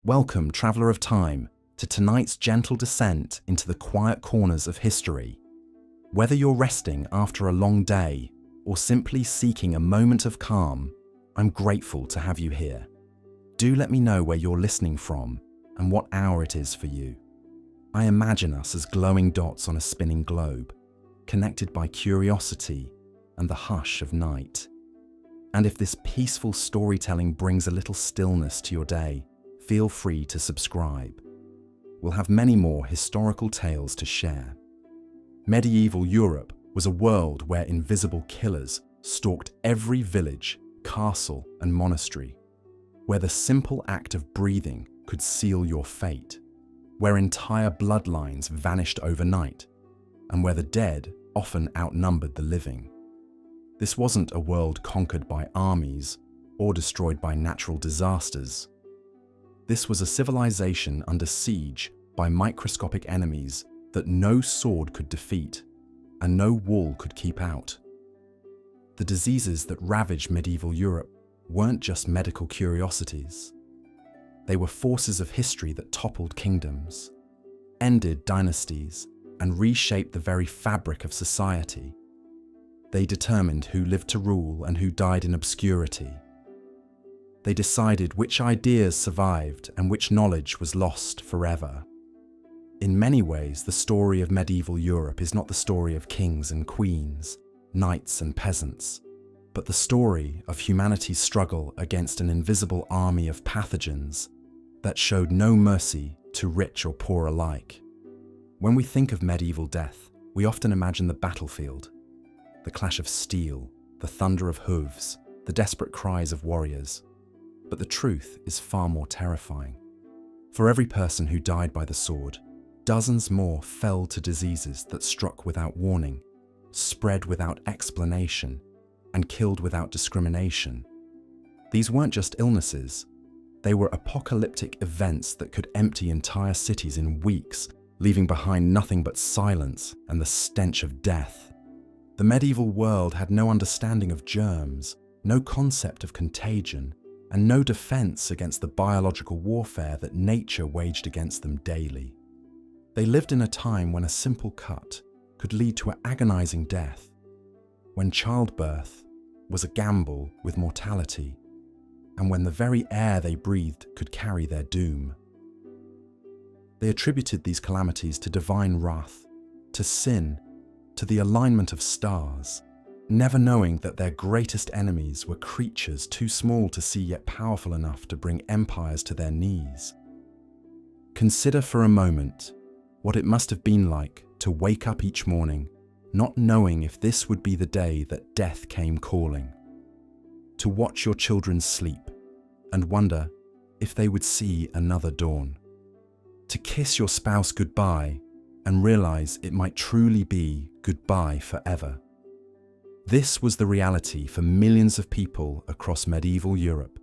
Welcome, traveller of time, to tonight's gentle descent into the quiet corners of history. Whether you're resting after a long day or simply seeking a moment of calm, I'm grateful to have you here. Do let me know where you're listening from and what hour it is for you. I imagine us as glowing dots on a spinning globe, connected by curiosity and the hush of night. And if this peaceful storytelling brings a little stillness to your day, feel free to subscribe. We'll have many more historical tales to share. Medieval Europe was a world where invisible killers stalked every village, castle, and monastery, where the simple act of breathing could seal your fate, where entire bloodlines vanished overnight, and where the dead often outnumbered the living. This wasn't a world conquered by armies or destroyed by natural disasters. This was a civilization under siege by microscopic enemies that no sword could defeat and no wall could keep out. The diseases that ravaged medieval Europe weren't just medical curiosities. They were forces of history that toppled kingdoms, ended dynasties, and reshaped the very fabric of society. They determined who lived to rule and who died in obscurity. They decided which ideas survived and which knowledge was lost forever. In many ways, the story of medieval Europe is not the story of kings and queens, knights and peasants, but the story of humanity's struggle against an invisible army of pathogens that showed no mercy to rich or poor alike. When we think of medieval death, we often imagine the battlefield, the clash of steel, the thunder of hooves, the desperate cries of warriors. But the truth is far more terrifying. For every person who died by the sword, dozens more fell to diseases that struck without warning, spread without explanation, and killed without discrimination. These weren't just illnesses, they were apocalyptic events that could empty entire cities in weeks, leaving behind nothing but silence and the stench of death. The medieval world had no understanding of germs, no concept of contagion, and no defense against the biological warfare that nature waged against them daily. They lived in a time when a simple cut could lead to an agonizing death, when childbirth was a gamble with mortality, and when the very air they breathed could carry their doom. They attributed these calamities to divine wrath, to sin, to the alignment of stars, never knowing that their greatest enemies were creatures too small to see yet powerful enough to bring empires to their knees. Consider for a moment what it must have been like to wake up each morning not knowing if this would be the day that death came calling. To watch your children sleep and wonder if they would see another dawn. To kiss your spouse goodbye and realize it might truly be goodbye forever. This was the reality for millions of people across medieval Europe,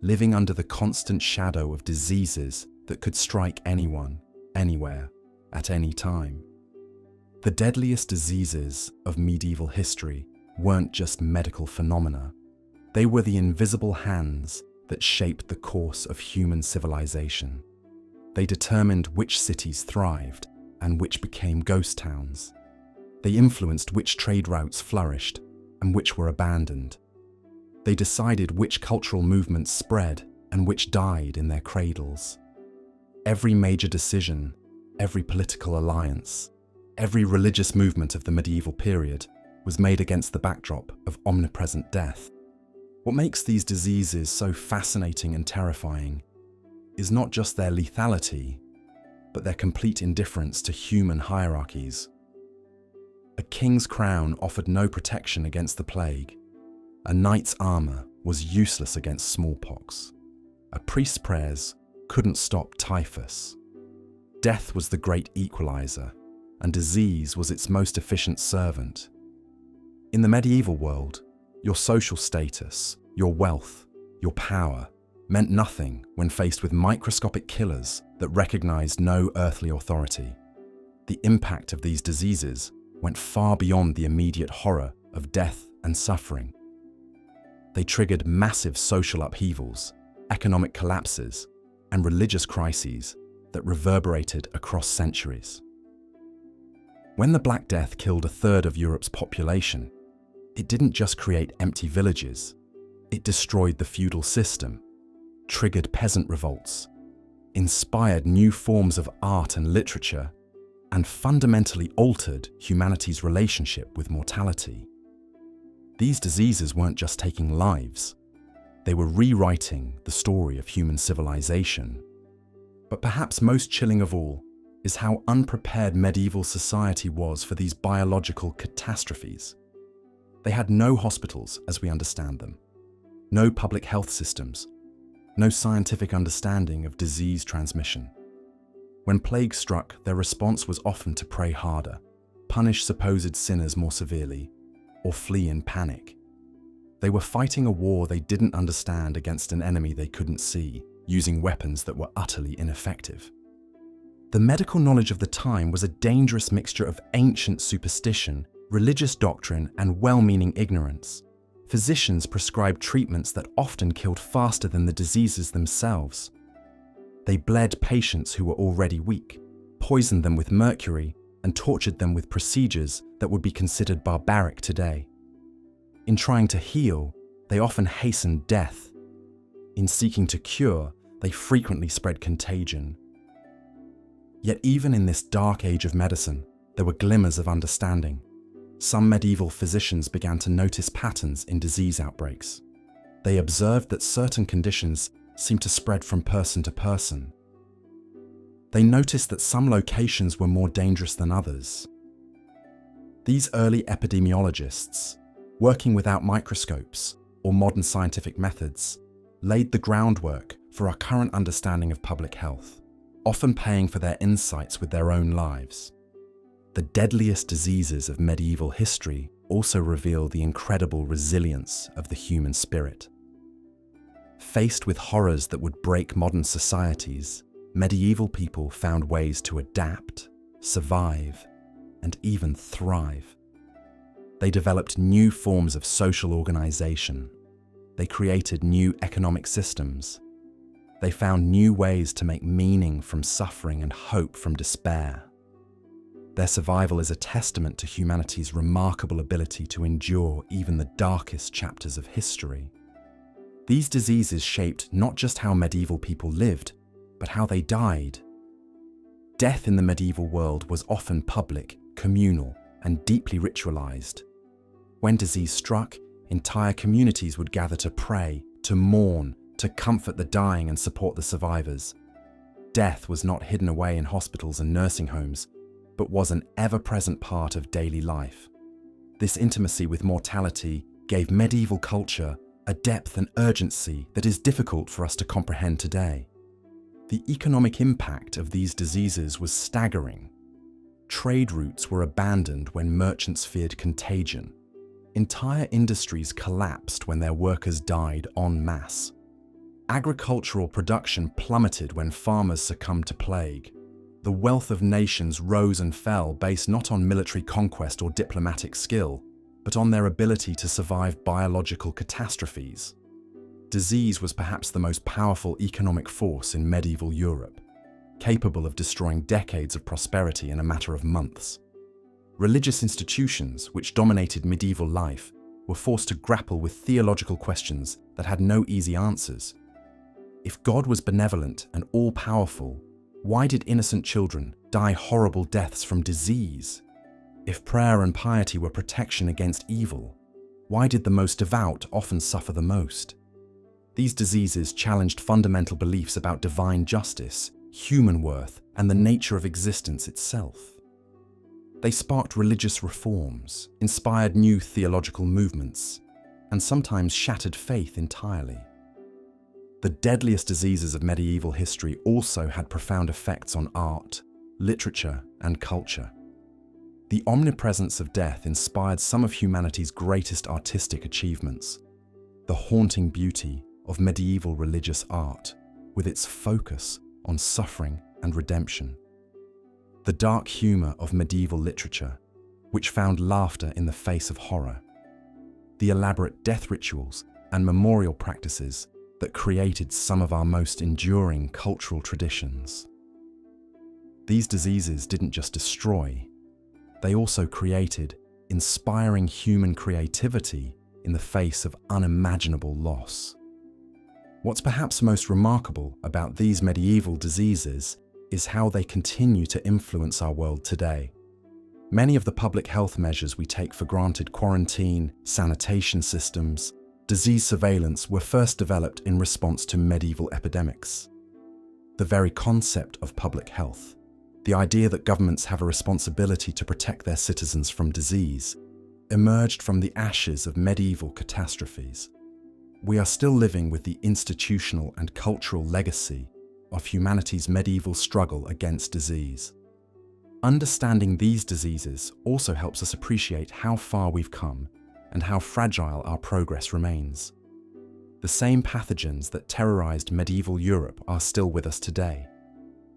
living under the constant shadow of diseases that could strike anyone, anywhere, at any time. The deadliest diseases of medieval history weren't just medical phenomena. They were the invisible hands that shaped the course of human civilization. They determined which cities thrived and which became ghost towns. They influenced which trade routes flourished and which were abandoned. They decided which cultural movements spread and which died in their cradles. Every major decision, every political alliance, every religious movement of the medieval period was made against the backdrop of omnipresent death. What makes these diseases so fascinating and terrifying is not just their lethality, but their complete indifference to human hierarchies. A king's crown offered no protection against the plague. A knight's armor was useless against smallpox. A priest's prayers couldn't stop typhus. Death was the great equalizer, and disease was its most efficient servant. In the medieval world, your social status, your wealth, your power meant nothing when faced with microscopic killers that recognized no earthly authority. The impact of these diseases went far beyond the immediate horror of death and suffering. They triggered massive social upheavals, economic collapses, and religious crises that reverberated across centuries. When the Black Death killed a third of Europe's population, it didn't just create empty villages, it destroyed the feudal system, triggered peasant revolts, inspired new forms of art and literature, and fundamentally altered humanity's relationship with mortality. These diseases weren't just taking lives, they were rewriting the story of human civilization. But perhaps most chilling of all is how unprepared medieval society was for these biological catastrophes. They had no hospitals as we understand them, no public health systems, no scientific understanding of disease transmission. When plague struck, their response was often to pray harder, punish supposed sinners more severely, or flee in panic. They were fighting a war they didn't understand against an enemy they couldn't see, using weapons that were utterly ineffective. The medical knowledge of the time was a dangerous mixture of ancient superstition, religious doctrine, and well-meaning ignorance. Physicians prescribed treatments that often killed faster than the diseases themselves. They bled patients who were already weak, poisoned them with mercury, and tortured them with procedures that would be considered barbaric today. In trying to heal, they often hastened death. In seeking to cure, they frequently spread contagion. Yet even in this dark age of medicine, there were glimmers of understanding. Some medieval physicians began to notice patterns in disease outbreaks. They observed that certain conditions seemed to spread from person to person. They noticed that some locations were more dangerous than others. These early epidemiologists, working without microscopes or modern scientific methods, laid the groundwork for our current understanding of public health, often paying for their insights with their own lives. The deadliest diseases of medieval history also reveal the incredible resilience of the human spirit. Faced with horrors that would break modern societies, medieval people found ways to adapt, survive, and even thrive. They developed new forms of social organization. They created new economic systems. They found new ways to make meaning from suffering and hope from despair. Their survival is a testament to humanity's remarkable ability to endure even the darkest chapters of history. These diseases shaped not just how medieval people lived, but how they died. Death in the medieval world was often public, communal, and deeply ritualized. When disease struck, entire communities would gather to pray, to mourn, to comfort the dying and support the survivors. Death was not hidden away in hospitals and nursing homes, but was an ever-present part of daily life. This intimacy with mortality gave medieval culture a depth and urgency that is difficult for us to comprehend today. The economic impact of these diseases was staggering. Trade routes were abandoned when merchants feared contagion. Entire industries collapsed when their workers died en masse. Agricultural production plummeted when farmers succumbed to plague. The wealth of nations rose and fell based not on military conquest or diplomatic skill, but on their ability to survive biological catastrophes. Disease was perhaps the most powerful economic force in medieval Europe, capable of destroying decades of prosperity in a matter of months. Religious institutions, which dominated medieval life, were forced to grapple with theological questions that had no easy answers. If God was benevolent and all-powerful, why did innocent children die horrible deaths from disease? If prayer and piety were protection against evil, why did the most devout often suffer the most? These diseases challenged fundamental beliefs about divine justice, human worth, and the nature of existence itself. They sparked religious reforms, inspired new theological movements, and sometimes shattered faith entirely. The deadliest diseases of medieval history also had profound effects on art, literature, and culture. The omnipresence of death inspired some of humanity's greatest artistic achievements. The haunting beauty of medieval religious art, with its focus on suffering and redemption. The dark humor of medieval literature, which found laughter in the face of horror. The elaborate death rituals and memorial practices that created some of our most enduring cultural traditions. These diseases didn't just destroy, they also created inspiring human creativity in the face of unimaginable loss. What's perhaps most remarkable about these medieval diseases is how they continue to influence our world today. Many of the public health measures we take for granted, quarantine, sanitation systems, disease surveillance, were first developed in response to medieval epidemics. The very concept of public health, the idea that governments have a responsibility to protect their citizens from disease, emerged from the ashes of medieval catastrophes. We are still living with the institutional and cultural legacy of humanity's medieval struggle against disease. Understanding these diseases also helps us appreciate how far we've come and how fragile our progress remains. The same pathogens that terrorized medieval Europe are still with us today.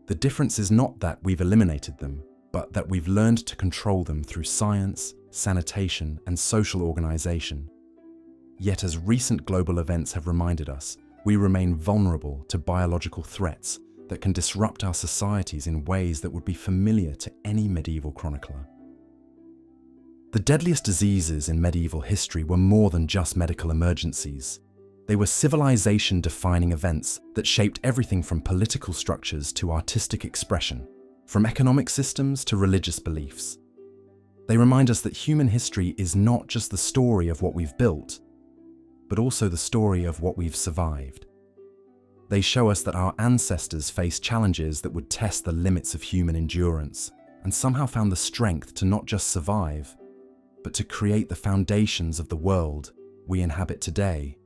The difference is not that we've eliminated them, but that we've learned to control them through science, sanitation, and social organization. Yet, as recent global events have reminded us, we remain vulnerable to biological threats that can disrupt our societies in ways that would be familiar to any medieval chronicler. The deadliest diseases in medieval history were more than just medical emergencies. They were civilization-defining events that shaped everything from political structures to artistic expression, from economic systems to religious beliefs. They remind us that human history is not just the story of what we've built, but also the story of what we've survived. They show us that our ancestors faced challenges that would test the limits of human endurance, and somehow found the strength to not just survive, but to create the foundations of the world we inhabit today.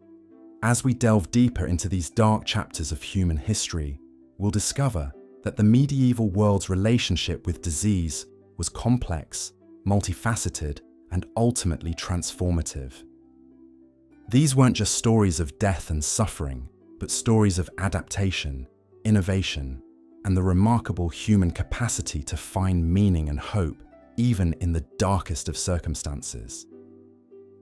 As we delve deeper into these dark chapters of human history, we'll discover that the medieval world's relationship with disease was complex, multifaceted, and ultimately transformative. These weren't just stories of death and suffering, but stories of adaptation, innovation, and the remarkable human capacity to find meaning and hope, even in the darkest of circumstances.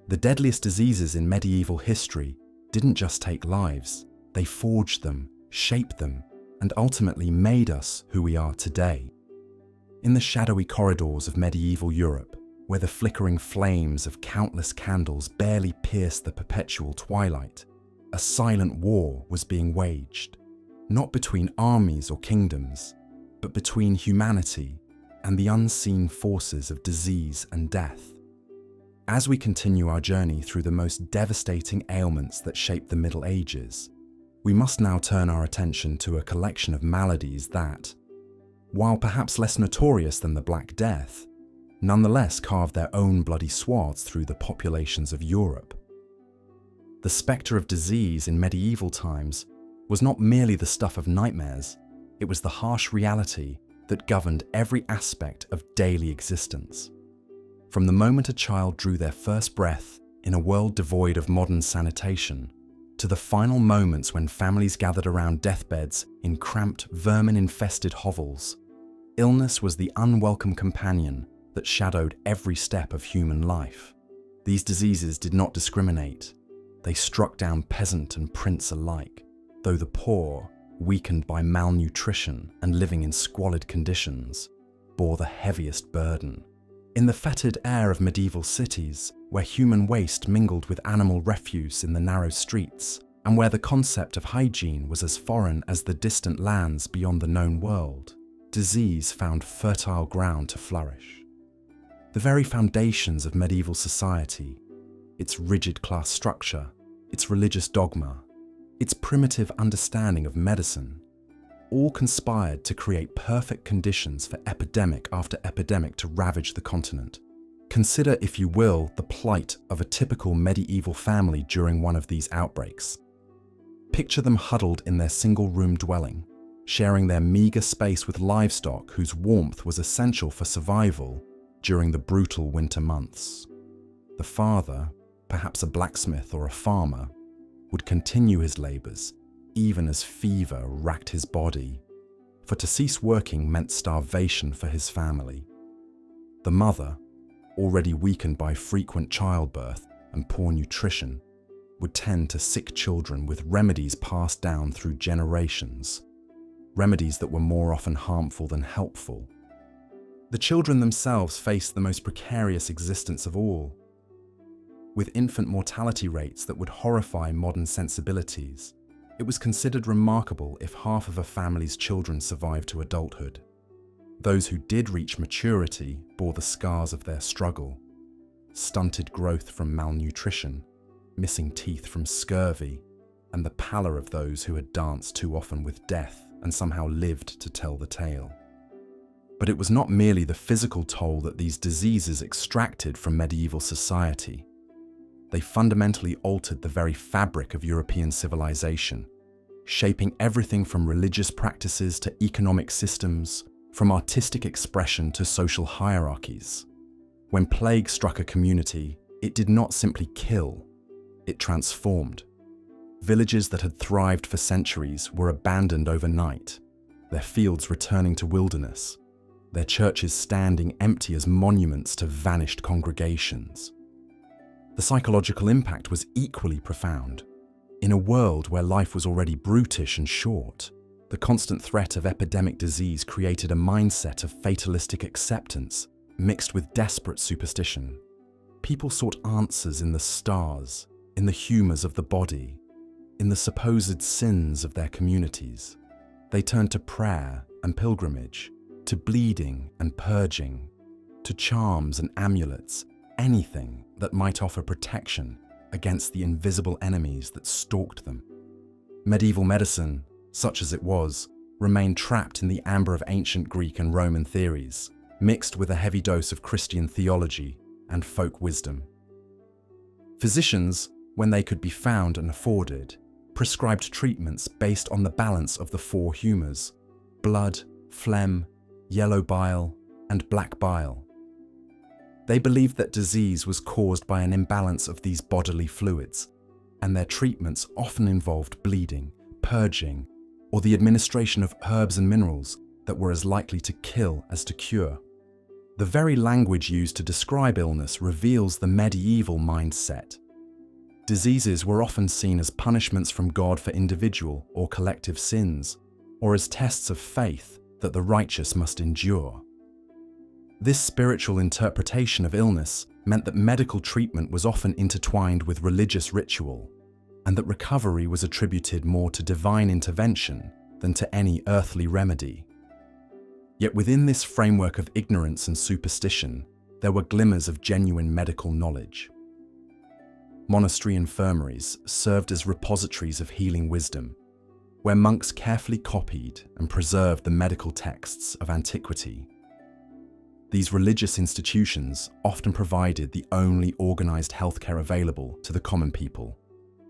The deadliest diseases in medieval history didn't just take lives, they forged them, shaped them, and ultimately made us who we are today. In the shadowy corridors of medieval Europe, where the flickering flames of countless candles barely pierced the perpetual twilight, a silent war was being waged, not between armies or kingdoms, but between humanity and the unseen forces of disease and death. As we continue our journey through the most devastating ailments that shaped the Middle Ages, we must now turn our attention to a collection of maladies that, while perhaps less notorious than the Black Death, nonetheless carved their own bloody swaths through the populations of Europe. The spectre of disease in medieval times was not merely the stuff of nightmares, it was the harsh reality that governed every aspect of daily existence. From the moment a child drew their first breath in a world devoid of modern sanitation, to the final moments when families gathered around deathbeds in cramped, vermin-infested hovels, illness was the unwelcome companion that shadowed every step of human life. These diseases did not discriminate. They struck down peasant and prince alike, though the poor, weakened by malnutrition and living in squalid conditions, bore the heaviest burden. In the fetid air of medieval cities, where human waste mingled with animal refuse in the narrow streets, and where the concept of hygiene was as foreign as the distant lands beyond the known world, disease found fertile ground to flourish. The very foundations of medieval society, its rigid class structure, its religious dogma, its primitive understanding of medicine, all conspired to create perfect conditions for epidemic after epidemic to ravage the continent. Consider, if you will, the plight of a typical medieval family during one of these outbreaks. Picture them huddled in their single-room dwelling, sharing their meager space with livestock whose warmth was essential for survival during the brutal winter months. The father, perhaps a blacksmith or a farmer, would continue his labors even as fever racked his body, for to cease working meant starvation for his family. The mother, already weakened by frequent childbirth and poor nutrition, would tend to sick children with remedies passed down through generations, remedies that were more often harmful than helpful. The children themselves faced the most precarious existence of all, with infant mortality rates that would horrify modern sensibilities. It was considered remarkable if half of a family's children survived to adulthood. Those who did reach maturity bore the scars of their struggle: stunted growth from malnutrition, missing teeth from scurvy, and the pallor of those who had danced too often with death and somehow lived to tell the tale. But it was not merely the physical toll that these diseases extracted from medieval society. They fundamentally altered the very fabric of European civilization, shaping everything from religious practices to economic systems, from artistic expression to social hierarchies. When plague struck a community, it did not simply kill, it transformed. Villages that had thrived for centuries were abandoned overnight, their fields returning to wilderness, their churches standing empty as monuments to vanished congregations. The psychological impact was equally profound. In a world where life was already brutish and short, the constant threat of epidemic disease created a mindset of fatalistic acceptance mixed with desperate superstition. People sought answers in the stars, in the humours of the body, in the supposed sins of their communities. They turned to prayer and pilgrimage, to bleeding and purging, to charms and amulets, anything that might offer protection against the invisible enemies that stalked them. Medieval medicine, such as it was, remained trapped in the amber of ancient Greek and Roman theories, mixed with a heavy dose of Christian theology and folk wisdom. Physicians, when they could be found and afforded, prescribed treatments based on the balance of the four humours: blood, phlegm, yellow bile, and black bile. They believed that disease was caused by an imbalance of these bodily fluids, and their treatments often involved bleeding, purging, or the administration of herbs and minerals that were as likely to kill as to cure. The very language used to describe illness reveals the medieval mindset. Diseases were often seen as punishments from God for individual or collective sins, or as tests of faith that the righteous must endure. This spiritual interpretation of illness meant that medical treatment was often intertwined with religious ritual, and that recovery was attributed more to divine intervention than to any earthly remedy. Yet within this framework of ignorance and superstition, there were glimmers of genuine medical knowledge. Monastery infirmaries served as repositories of healing wisdom, where monks carefully copied and preserved the medical texts of antiquity. These religious institutions often provided the only organized healthcare available to the common people,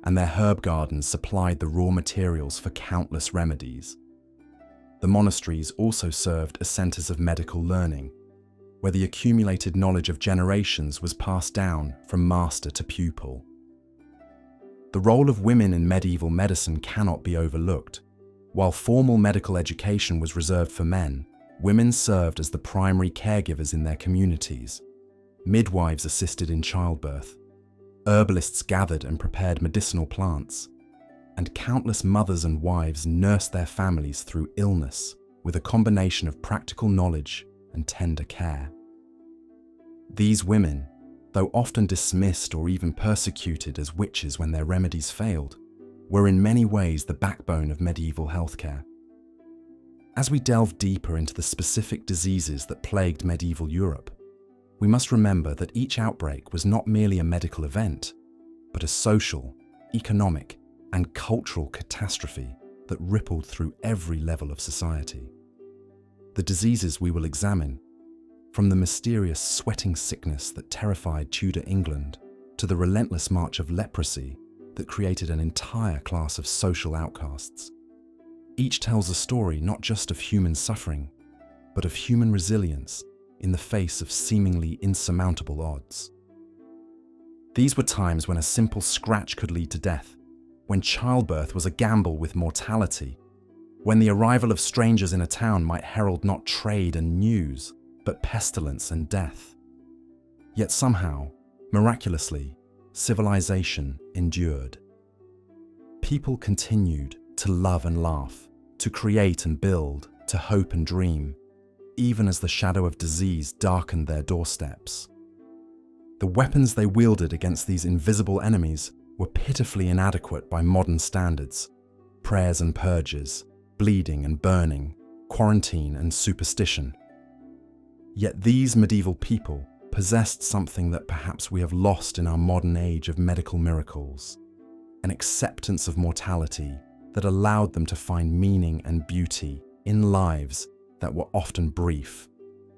and their herb gardens supplied the raw materials for countless remedies. The monasteries also served as centers of medical learning, where the accumulated knowledge of generations was passed down from master to pupil. The role of women in medieval medicine cannot be overlooked. While formal medical education was reserved for men, women served as the primary caregivers in their communities. Midwives assisted in childbirth, herbalists gathered and prepared medicinal plants, and countless mothers and wives nursed their families through illness with a combination of practical knowledge and tender care. These women, though often dismissed or even persecuted as witches when their remedies failed, were in many ways the backbone of medieval healthcare. As we delve deeper into the specific diseases that plagued medieval Europe, we must remember that each outbreak was not merely a medical event, but a social, economic, and cultural catastrophe that rippled through every level of society. The diseases we will examine, from the mysterious sweating sickness that terrified Tudor England to the relentless march of leprosy that created an entire class of social outcasts. Each tells a story not just of human suffering, but of human resilience in the face of seemingly insurmountable odds. These were times when a simple scratch could lead to death, when childbirth was a gamble with mortality, when the arrival of strangers in a town might herald not trade and news, but pestilence and death. Yet somehow, miraculously, civilization endured. People continued to love and laugh, to create and build, to hope and dream, even as the shadow of disease darkened their doorsteps. The weapons they wielded against these invisible enemies were pitifully inadequate by modern standards: prayers and purges, bleeding and burning, quarantine and superstition. Yet these medieval people possessed something that perhaps we have lost in our modern age of medical miracles: an acceptance of mortality that allowed them to find meaning and beauty in lives that were often brief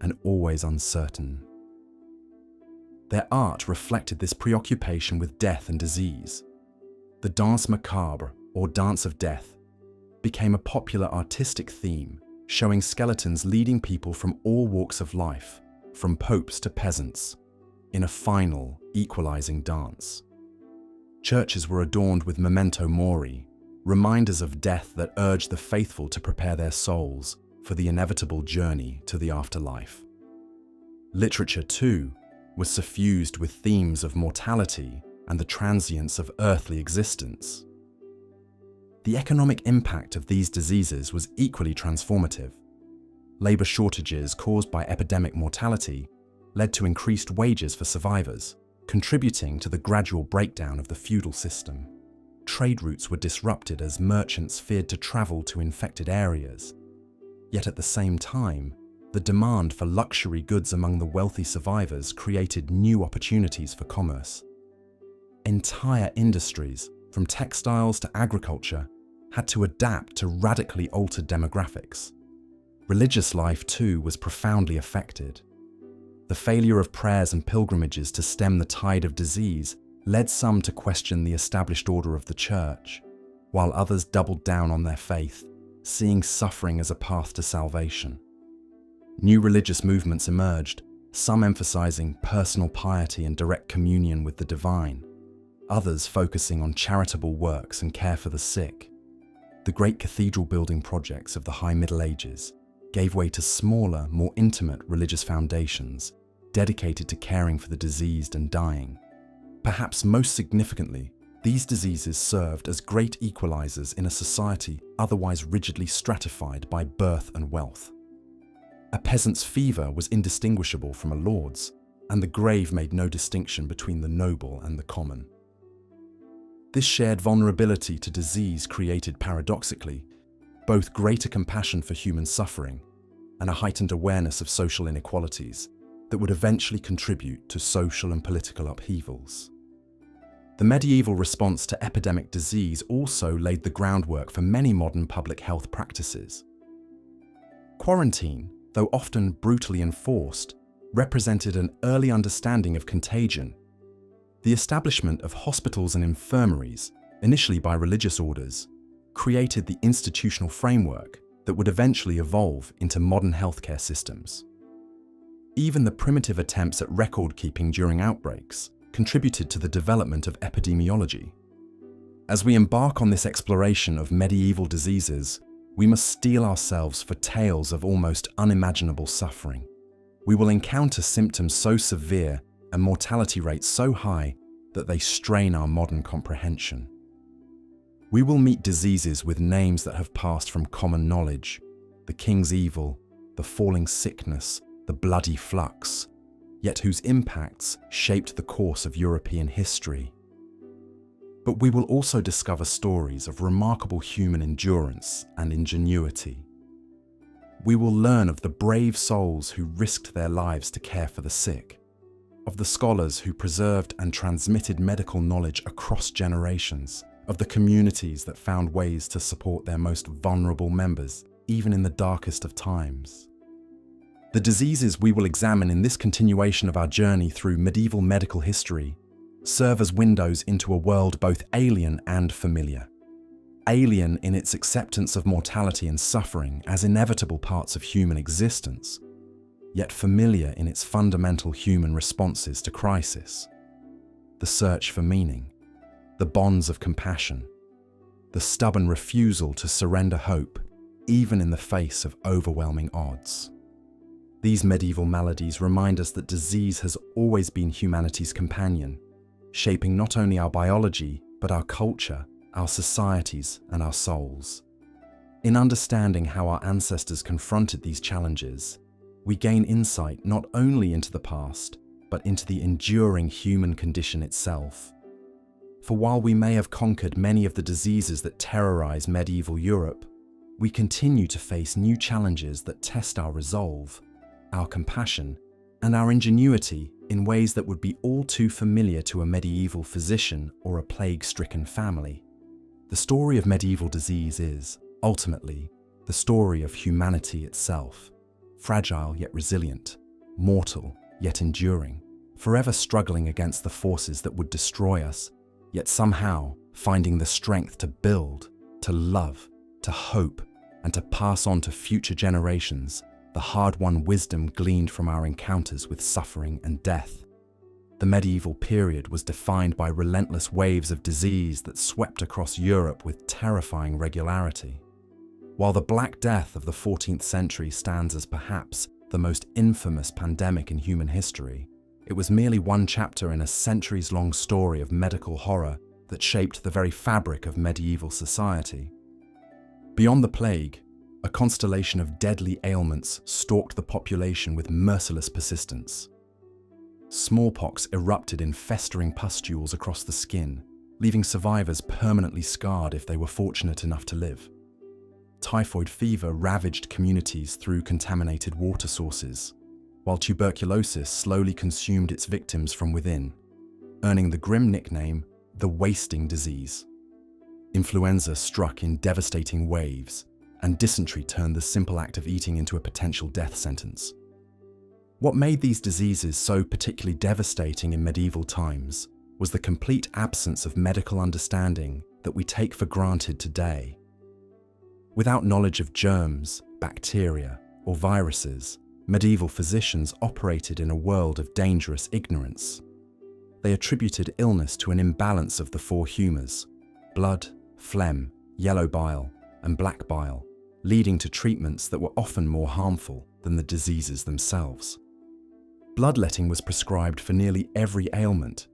and always uncertain. Their art reflected this preoccupation with death and disease. The Danse Macabre, or Dance of Death, became a popular artistic theme, showing skeletons leading people from all walks of life, from popes to peasants, in a final, equalizing dance. Churches were adorned with memento mori, reminders of death that urged the faithful to prepare their souls for the inevitable journey to the afterlife. Literature, too, was suffused with themes of mortality and the transience of earthly existence. The economic impact of these diseases was equally transformative. Labor shortages caused by epidemic mortality led to increased wages for survivors, contributing to the gradual breakdown of the feudal system. Trade routes were disrupted as merchants feared to travel to infected areas. Yet at the same time, the demand for luxury goods among the wealthy survivors created new opportunities for commerce. Entire industries, from textiles to agriculture, had to adapt to radically altered demographics. Religious life, too, was profoundly affected. The failure of prayers and pilgrimages to stem the tide of disease led some to question the established order of the church, while others doubled down on their faith, seeing suffering as a path to salvation. New religious movements emerged, some emphasizing personal piety and direct communion with the divine, others focusing on charitable works and care for the sick. The great cathedral building projects of the High Middle Ages gave way to smaller, more intimate religious foundations dedicated to caring for the diseased and dying. Perhaps most significantly, these diseases served as great equalizers in a society otherwise rigidly stratified by birth and wealth. A peasant's fever was indistinguishable from a lord's, and the grave made no distinction between the noble and the common. This shared vulnerability to disease created, paradoxically, both greater compassion for human suffering and a heightened awareness of social inequalities that would eventually contribute to social and political upheavals. The medieval response to epidemic disease also laid the groundwork for many modern public health practices. Quarantine, though often brutally enforced, represented an early understanding of contagion. The establishment of hospitals and infirmaries, initially by religious orders, created the institutional framework that would eventually evolve into modern healthcare systems. Even the primitive attempts at record-keeping during outbreaks contributed to the development of epidemiology. As we embark on this exploration of medieval diseases, we must steel ourselves for tales of almost unimaginable suffering. We will encounter symptoms so severe and mortality rates so high that they strain our modern comprehension. We will meet diseases with names that have passed from common knowledge: the king's evil, the falling sickness, the bloody flux, yet whose impacts shaped the course of European history. But we will also discover stories of remarkable human endurance and ingenuity. We will learn of the brave souls who risked their lives to care for the sick, of the scholars who preserved and transmitted medical knowledge across generations, of the communities that found ways to support their most vulnerable members, even in the darkest of times. The diseases we will examine in this continuation of our journey through medieval medical history serve as windows into a world both alien and familiar. Alien in its acceptance of mortality and suffering as inevitable parts of human existence, yet familiar in its fundamental human responses to crisis. The search for meaning, the bonds of compassion, the stubborn refusal to surrender hope, even in the face of overwhelming odds. These medieval maladies remind us that disease has always been humanity's companion, shaping not only our biology, but our culture, our societies, and our souls. In understanding how our ancestors confronted these challenges, we gain insight not only into the past, but into the enduring human condition itself. For while we may have conquered many of the diseases that terrorize medieval Europe, we continue to face new challenges that test our resolve, our compassion, and our ingenuity in ways that would be all too familiar to a medieval physician or a plague-stricken family. The story of medieval disease is, ultimately, the story of humanity itself, fragile yet resilient, mortal yet enduring, forever struggling against the forces that would destroy us, yet somehow finding the strength to build, to love, to hope, and to pass on to future generations the hard-won wisdom gleaned from our encounters with suffering and death. The medieval period was defined by relentless waves of disease that swept across Europe with terrifying regularity. While the Black Death of the 14th century stands as perhaps the most infamous pandemic in human history, it was merely one chapter in a centuries-long story of medical horror that shaped the very fabric of medieval society. Beyond the plague, a constellation of deadly ailments stalked the population with merciless persistence. Smallpox erupted in festering pustules across the skin, leaving survivors permanently scarred if they were fortunate enough to live. Typhoid fever ravaged communities through contaminated water sources, while tuberculosis slowly consumed its victims from within, earning the grim nickname, the wasting disease. Influenza struck in devastating waves, and dysentery turned the simple act of eating into a potential death sentence. What made these diseases so particularly devastating in medieval times was the complete absence of medical understanding that we take for granted today. Without knowledge of germs, bacteria, or viruses, medieval physicians operated in a world of dangerous ignorance. They attributed illness to an imbalance of the four humours: blood, phlegm, yellow bile, and black bile, leading to treatments that were often more harmful than the diseases themselves. Bloodletting was prescribed for nearly every ailment,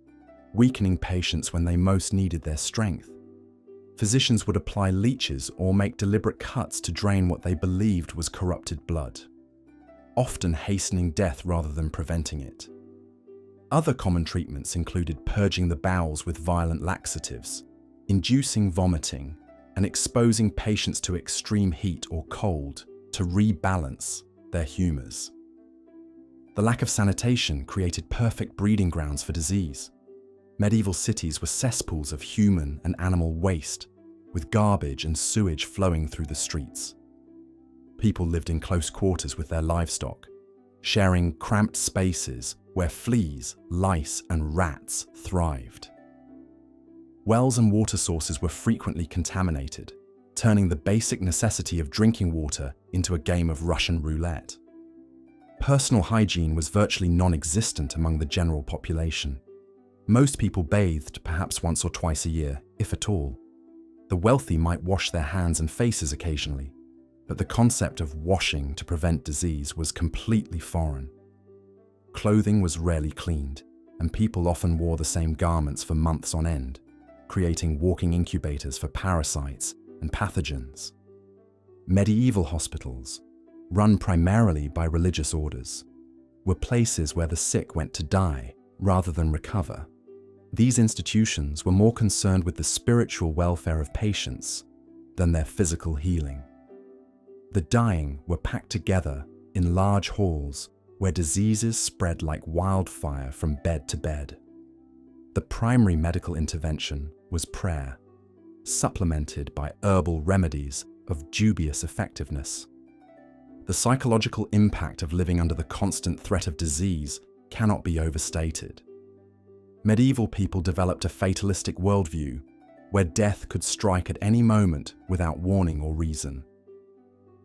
weakening patients when they most needed their strength. Physicians would apply leeches or make deliberate cuts to drain what they believed was corrupted blood, often hastening death rather than preventing it. Other common treatments included purging the bowels with violent laxatives, inducing vomiting, and exposing patients to extreme heat or cold to rebalance their humours. The lack of sanitation created perfect breeding grounds for disease. Medieval cities were cesspools of human and animal waste, with garbage and sewage flowing through the streets. People lived in close quarters with their livestock, sharing cramped spaces where fleas, lice, and rats thrived. Wells and water sources were frequently contaminated, turning the basic necessity of drinking water into a game of Russian roulette. Personal hygiene was virtually non-existent among the general population. Most people bathed perhaps once or twice a year, if at all. The wealthy might wash their hands and faces occasionally, but the concept of washing to prevent disease was completely foreign. Clothing was rarely cleaned, and people often wore the same garments for months on end, creating walking incubators for parasites and pathogens. Medieval hospitals, run primarily by religious orders, were places where the sick went to die rather than recover. These institutions were more concerned with the spiritual welfare of patients than their physical healing. The dying were packed together in large halls where diseases spread like wildfire from bed to bed. The primary medical intervention was prayer, supplemented by herbal remedies of dubious effectiveness. The psychological impact of living under the constant threat of disease cannot be overstated. Medieval people developed a fatalistic worldview where death could strike at any moment without warning or reason.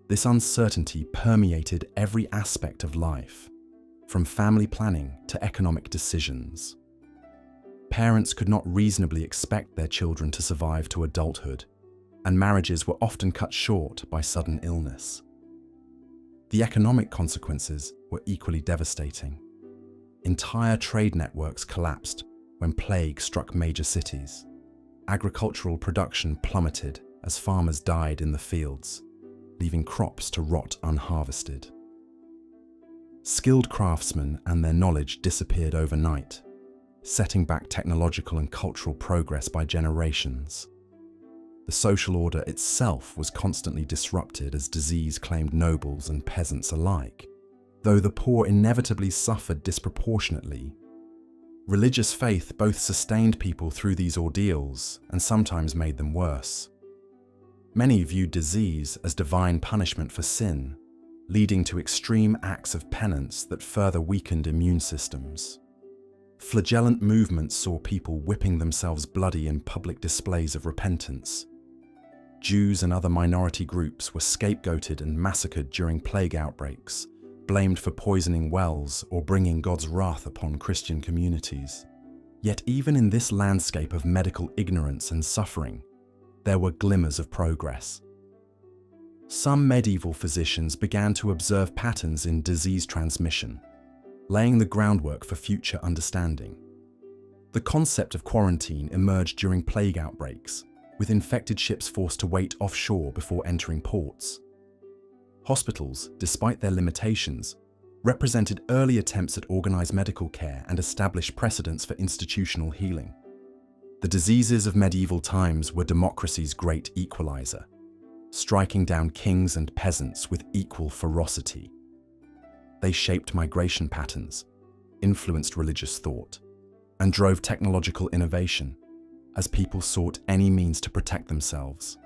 This uncertainty permeated every aspect of life, from family planning to economic decisions. Parents could not reasonably expect their children to survive to adulthood, and marriages were often cut short by sudden illness. The economic consequences were equally devastating. Entire trade networks collapsed, when plague struck major cities. Agricultural production plummeted as farmers died in the fields, leaving crops to rot unharvested. Skilled craftsmen and their knowledge disappeared overnight, setting back technological and cultural progress by generations. The social order itself was constantly disrupted as disease claimed nobles and peasants alike, though the poor inevitably suffered disproportionately. Religious faith both sustained people through these ordeals and sometimes made them worse. Many viewed disease as divine punishment for sin, leading to extreme acts of penance that further weakened immune systems. Flagellant movements saw people whipping themselves bloody in public displays of repentance. Jews and other minority groups were scapegoated and massacred during plague outbreaks, blamed for poisoning wells or bringing God's wrath upon Christian communities. Yet even in this landscape of medical ignorance and suffering, there were glimmers of progress. Some medieval physicians began to observe patterns in disease transmission, laying the groundwork for future understanding. The concept of quarantine emerged during plague outbreaks, with infected ships forced to wait offshore before entering ports. Hospitals, despite their limitations, represented early attempts at organized medical care and established precedents for institutional healing. The diseases of medieval times were democracy's great equalizer, striking down kings and peasants with equal ferocity. They shaped migration patterns, influenced religious thought, and drove technological innovation as people sought any means to protect themselves.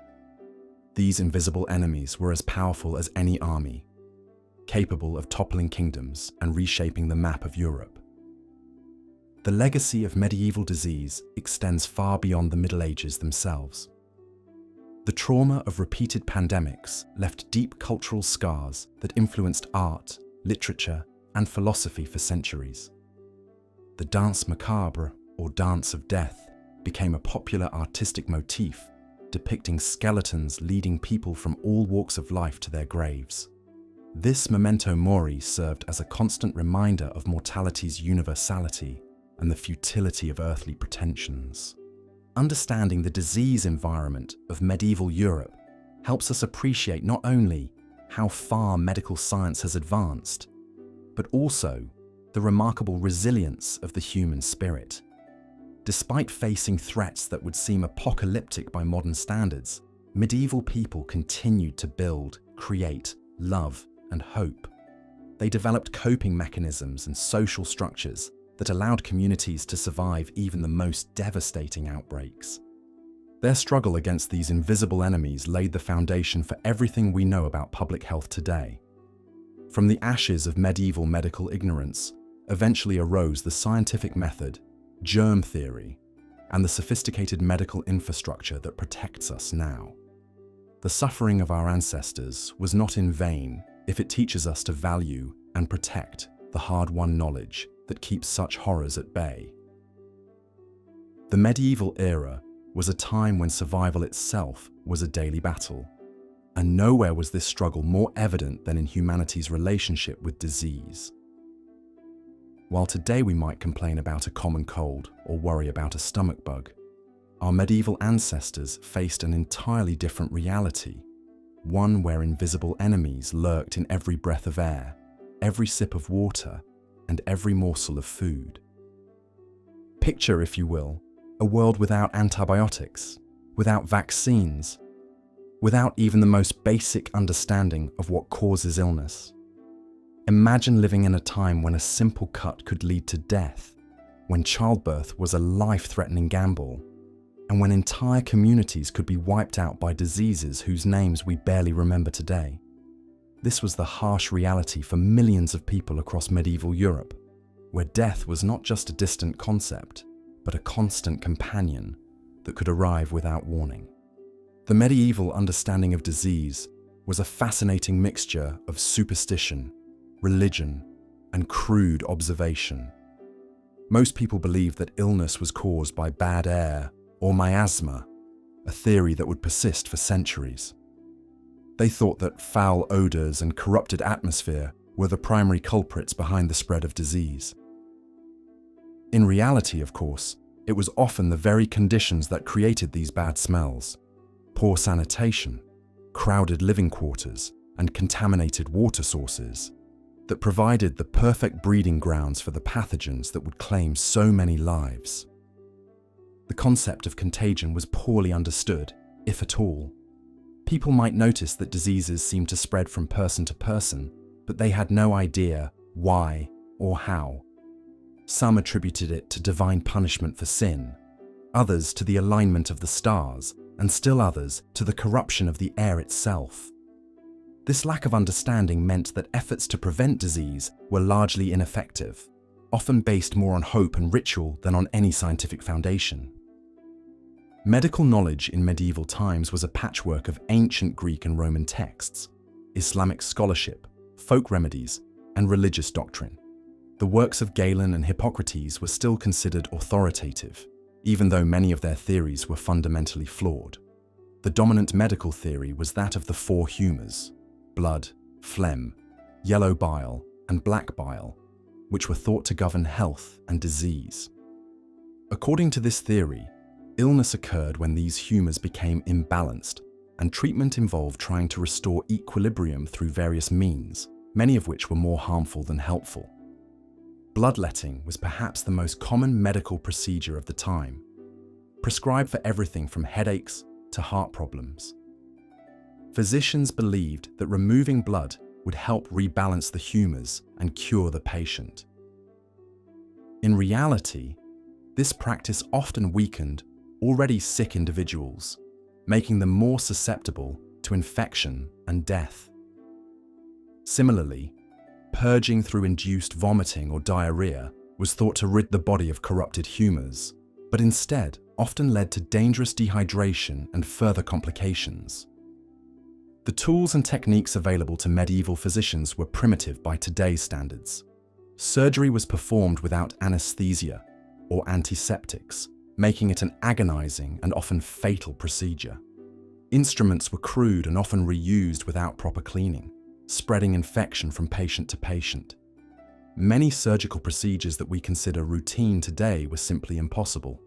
These invisible enemies were as powerful as any army, capable of toppling kingdoms and reshaping the map of Europe. The legacy of medieval disease extends far beyond the Middle Ages themselves. The trauma of repeated pandemics left deep cultural scars that influenced art, literature, and philosophy for centuries. The danse macabre, or dance of death, became a popular artistic motif, depicting skeletons leading people from all walks of life to their graves. This memento mori served as a constant reminder of mortality's universality and the futility of earthly pretensions. Understanding the disease environment of medieval Europe helps us appreciate not only how far medical science has advanced, but also the remarkable resilience of the human spirit. Despite facing threats that would seem apocalyptic by modern standards, medieval people continued to build, create, love, and hope. They developed coping mechanisms and social structures that allowed communities to survive even the most devastating outbreaks. Their struggle against these invisible enemies laid the foundation for everything we know about public health today. From the ashes of medieval medical ignorance, eventually arose the scientific method, germ theory, and the sophisticated medical infrastructure that protects us now. The suffering of our ancestors was not in vain if it teaches us to value and protect the hard-won knowledge that keeps such horrors at bay. The medieval era was a time when survival itself was a daily battle, and nowhere was this struggle more evident than in humanity's relationship with disease. While today we might complain about a common cold or worry about a stomach bug, our medieval ancestors faced an entirely different reality, one where invisible enemies lurked in every breath of air, every sip of water, and every morsel of food. Picture, if you will, a world without antibiotics, without vaccines, without even the most basic understanding of what causes illness. Imagine living in a time when a simple cut could lead to death, when childbirth was a life-threatening gamble, and when entire communities could be wiped out by diseases whose names we barely remember today. This was the harsh reality for millions of people across medieval Europe, where death was not just a distant concept, but a constant companion that could arrive without warning. The medieval understanding of disease was a fascinating mixture of superstition, religion, and crude observation. Most people believed that illness was caused by bad air or miasma, a theory that would persist for centuries. They thought that foul odors and corrupted atmosphere were the primary culprits behind the spread of disease. In reality, of course, It was often the very conditions that created these bad smells: poor sanitation, crowded living quarters, and contaminated water sources that provided the perfect breeding grounds for the pathogens that would claim so many lives. The concept of contagion was poorly understood, if at all. People might notice that diseases seemed to spread from person to person, but they had no idea why or how. Some attributed it to divine punishment for sin, others to the alignment of the stars, and still others to the corruption of the air itself. This lack of understanding meant that efforts to prevent disease were largely ineffective, often based more on hope and ritual than on any scientific foundation. Medical knowledge in medieval times was a patchwork of ancient Greek and Roman texts, Islamic scholarship, folk remedies, and religious doctrine. The works of Galen and Hippocrates were still considered authoritative, even though many of their theories were fundamentally flawed. The dominant medical theory was that of the four humours: blood, phlegm, yellow bile, and black bile, which were thought to govern health and disease. According to this theory, illness occurred when these humours became imbalanced, and treatment involved trying to restore equilibrium through various means, many of which were more harmful than helpful. Bloodletting was perhaps the most common medical procedure of the time, prescribed for everything from headaches to heart problems. Physicians believed that removing blood would help rebalance the humours and cure the patient. In reality, this practice often weakened already sick individuals, making them more susceptible to infection and death. Similarly, purging through induced vomiting or diarrhea was thought to rid the body of corrupted humours, but instead often led to dangerous dehydration and further complications. The tools and techniques available to medieval physicians were primitive by today's standards. Surgery was performed without anesthesia or antiseptics, making it an agonizing and often fatal procedure. Instruments were crude and often reused without proper cleaning, spreading infection from patient to patient. Many surgical procedures that we consider routine today were simply impossible,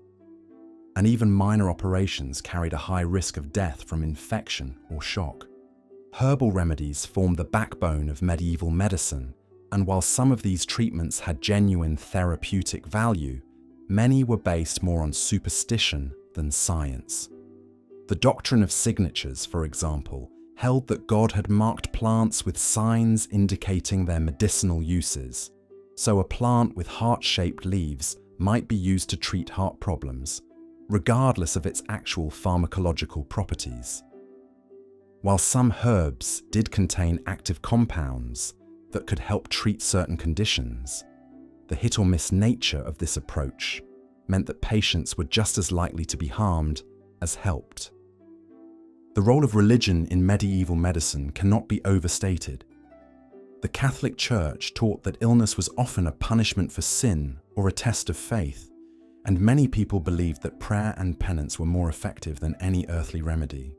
and even minor operations carried a high risk of death from infection or shock. Herbal remedies formed the backbone of medieval medicine, and while some of these treatments had genuine therapeutic value, many were based more on superstition than science. The doctrine of signatures, for example, held that God had marked plants with signs indicating their medicinal uses, so a plant with heart-shaped leaves might be used to treat heart problems, regardless of its actual pharmacological properties. While some herbs did contain active compounds that could help treat certain conditions, the hit-or-miss nature of this approach meant that patients were just as likely to be harmed as helped. The role of religion in medieval medicine cannot be overstated. The Catholic Church taught that illness was often a punishment for sin or a test of faith, and many people believed that prayer and penance were more effective than any earthly remedy.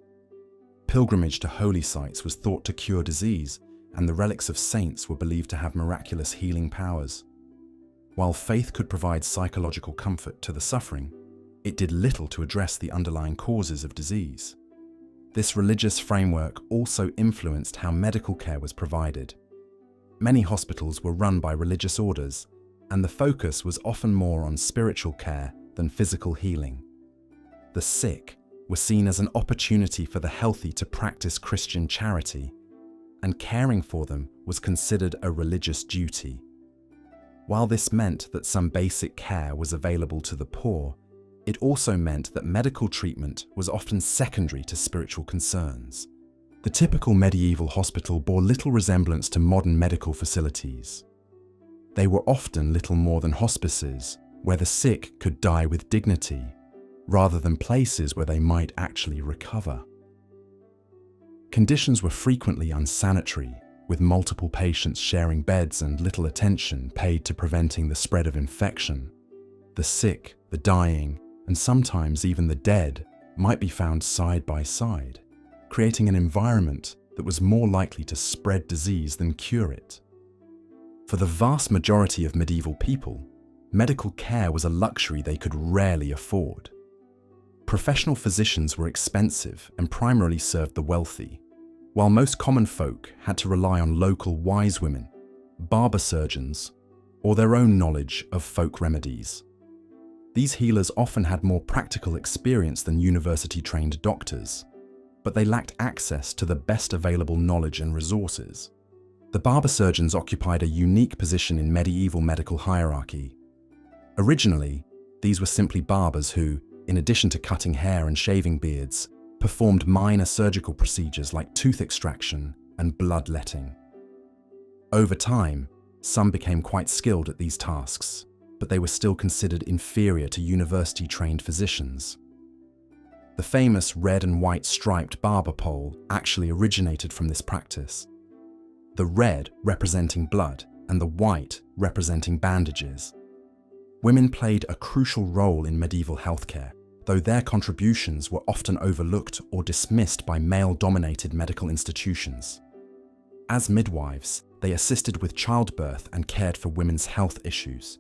Pilgrimage to holy sites was thought to cure disease, and the relics of saints were believed to have miraculous healing powers. While faith could provide psychological comfort to the suffering, it did little to address the underlying causes of disease. This religious framework also influenced how medical care was provided. Many hospitals were run by religious orders, and the focus was often more on spiritual care than physical healing. The sick were seen as an opportunity for the healthy to practice Christian charity, and caring for them was considered a religious duty. While this meant that some basic care was available to the poor, it also meant that medical treatment was often secondary to spiritual concerns. The typical medieval hospital bore little resemblance to modern medical facilities. They were often little more than hospices, where the sick could die with dignity, rather than places where they might actually recover. Conditions were frequently unsanitary, with multiple patients sharing beds and little attention paid to preventing the spread of infection. The sick, the dying, and sometimes even the dead might be found side by side, creating an environment that was more likely to spread disease than cure it. For the vast majority of medieval people, medical care was a luxury they could rarely afford. Professional physicians were expensive and primarily served the wealthy, while most common folk had to rely on local wise women, barber surgeons, or their own knowledge of folk remedies. These healers often had more practical experience than university-trained doctors, but they lacked access to the best available knowledge and resources. The barber surgeons occupied a unique position in medieval medical hierarchy. Originally, these were simply barbers who, in addition to cutting hair and shaving beards, performed minor surgical procedures like tooth extraction and bloodletting. Over time, some became quite skilled at these tasks, but they were still considered inferior to university-trained physicians. The famous red and white striped barber pole actually originated from this practice, the red representing blood and the white representing bandages. Women played a crucial role in medieval healthcare, though their contributions were often overlooked or dismissed by male-dominated medical institutions. As midwives, they assisted with childbirth and cared for women's health issues.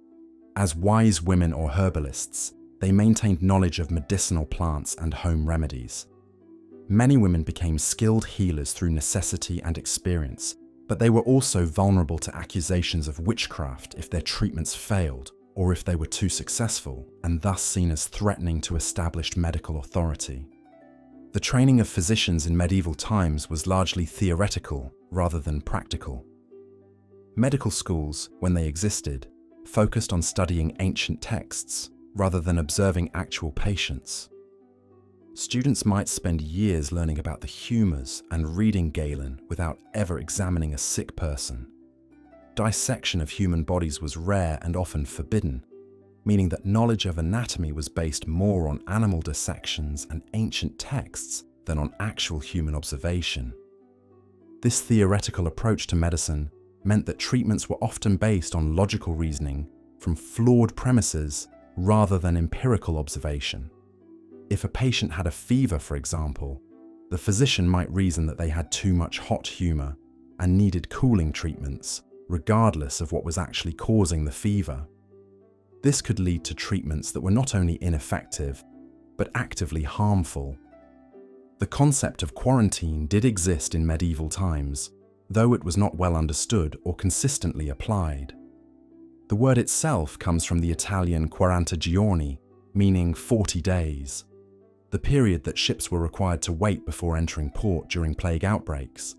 As wise women or herbalists, they maintained knowledge of medicinal plants and home remedies. Many women became skilled healers through necessity and experience, but they were also vulnerable to accusations of witchcraft if their treatments failed or if they were too successful, and thus seen as threatening to established medical authority. The training of physicians in medieval times was largely theoretical rather than practical. Medical schools, when they existed, focused on studying ancient texts rather than observing actual patients. Students might spend years learning about the humours and reading Galen without ever examining a sick person. Dissection of human bodies was rare and often forbidden, meaning that knowledge of anatomy was based more on animal dissections and ancient texts than on actual human observation. This theoretical approach to medicine meant that treatments were often based on logical reasoning from flawed premises rather than empirical observation. If a patient had a fever, for example, the physician might reason that they had too much hot humour and needed cooling treatments, regardless of what was actually causing the fever. This could lead to treatments that were not only ineffective, but actively harmful. The concept of quarantine did exist in medieval times, though it was not well understood or consistently applied. The word itself comes from the Italian 40 giorni, meaning 40 days, the period that ships were required to wait before entering port during plague outbreaks.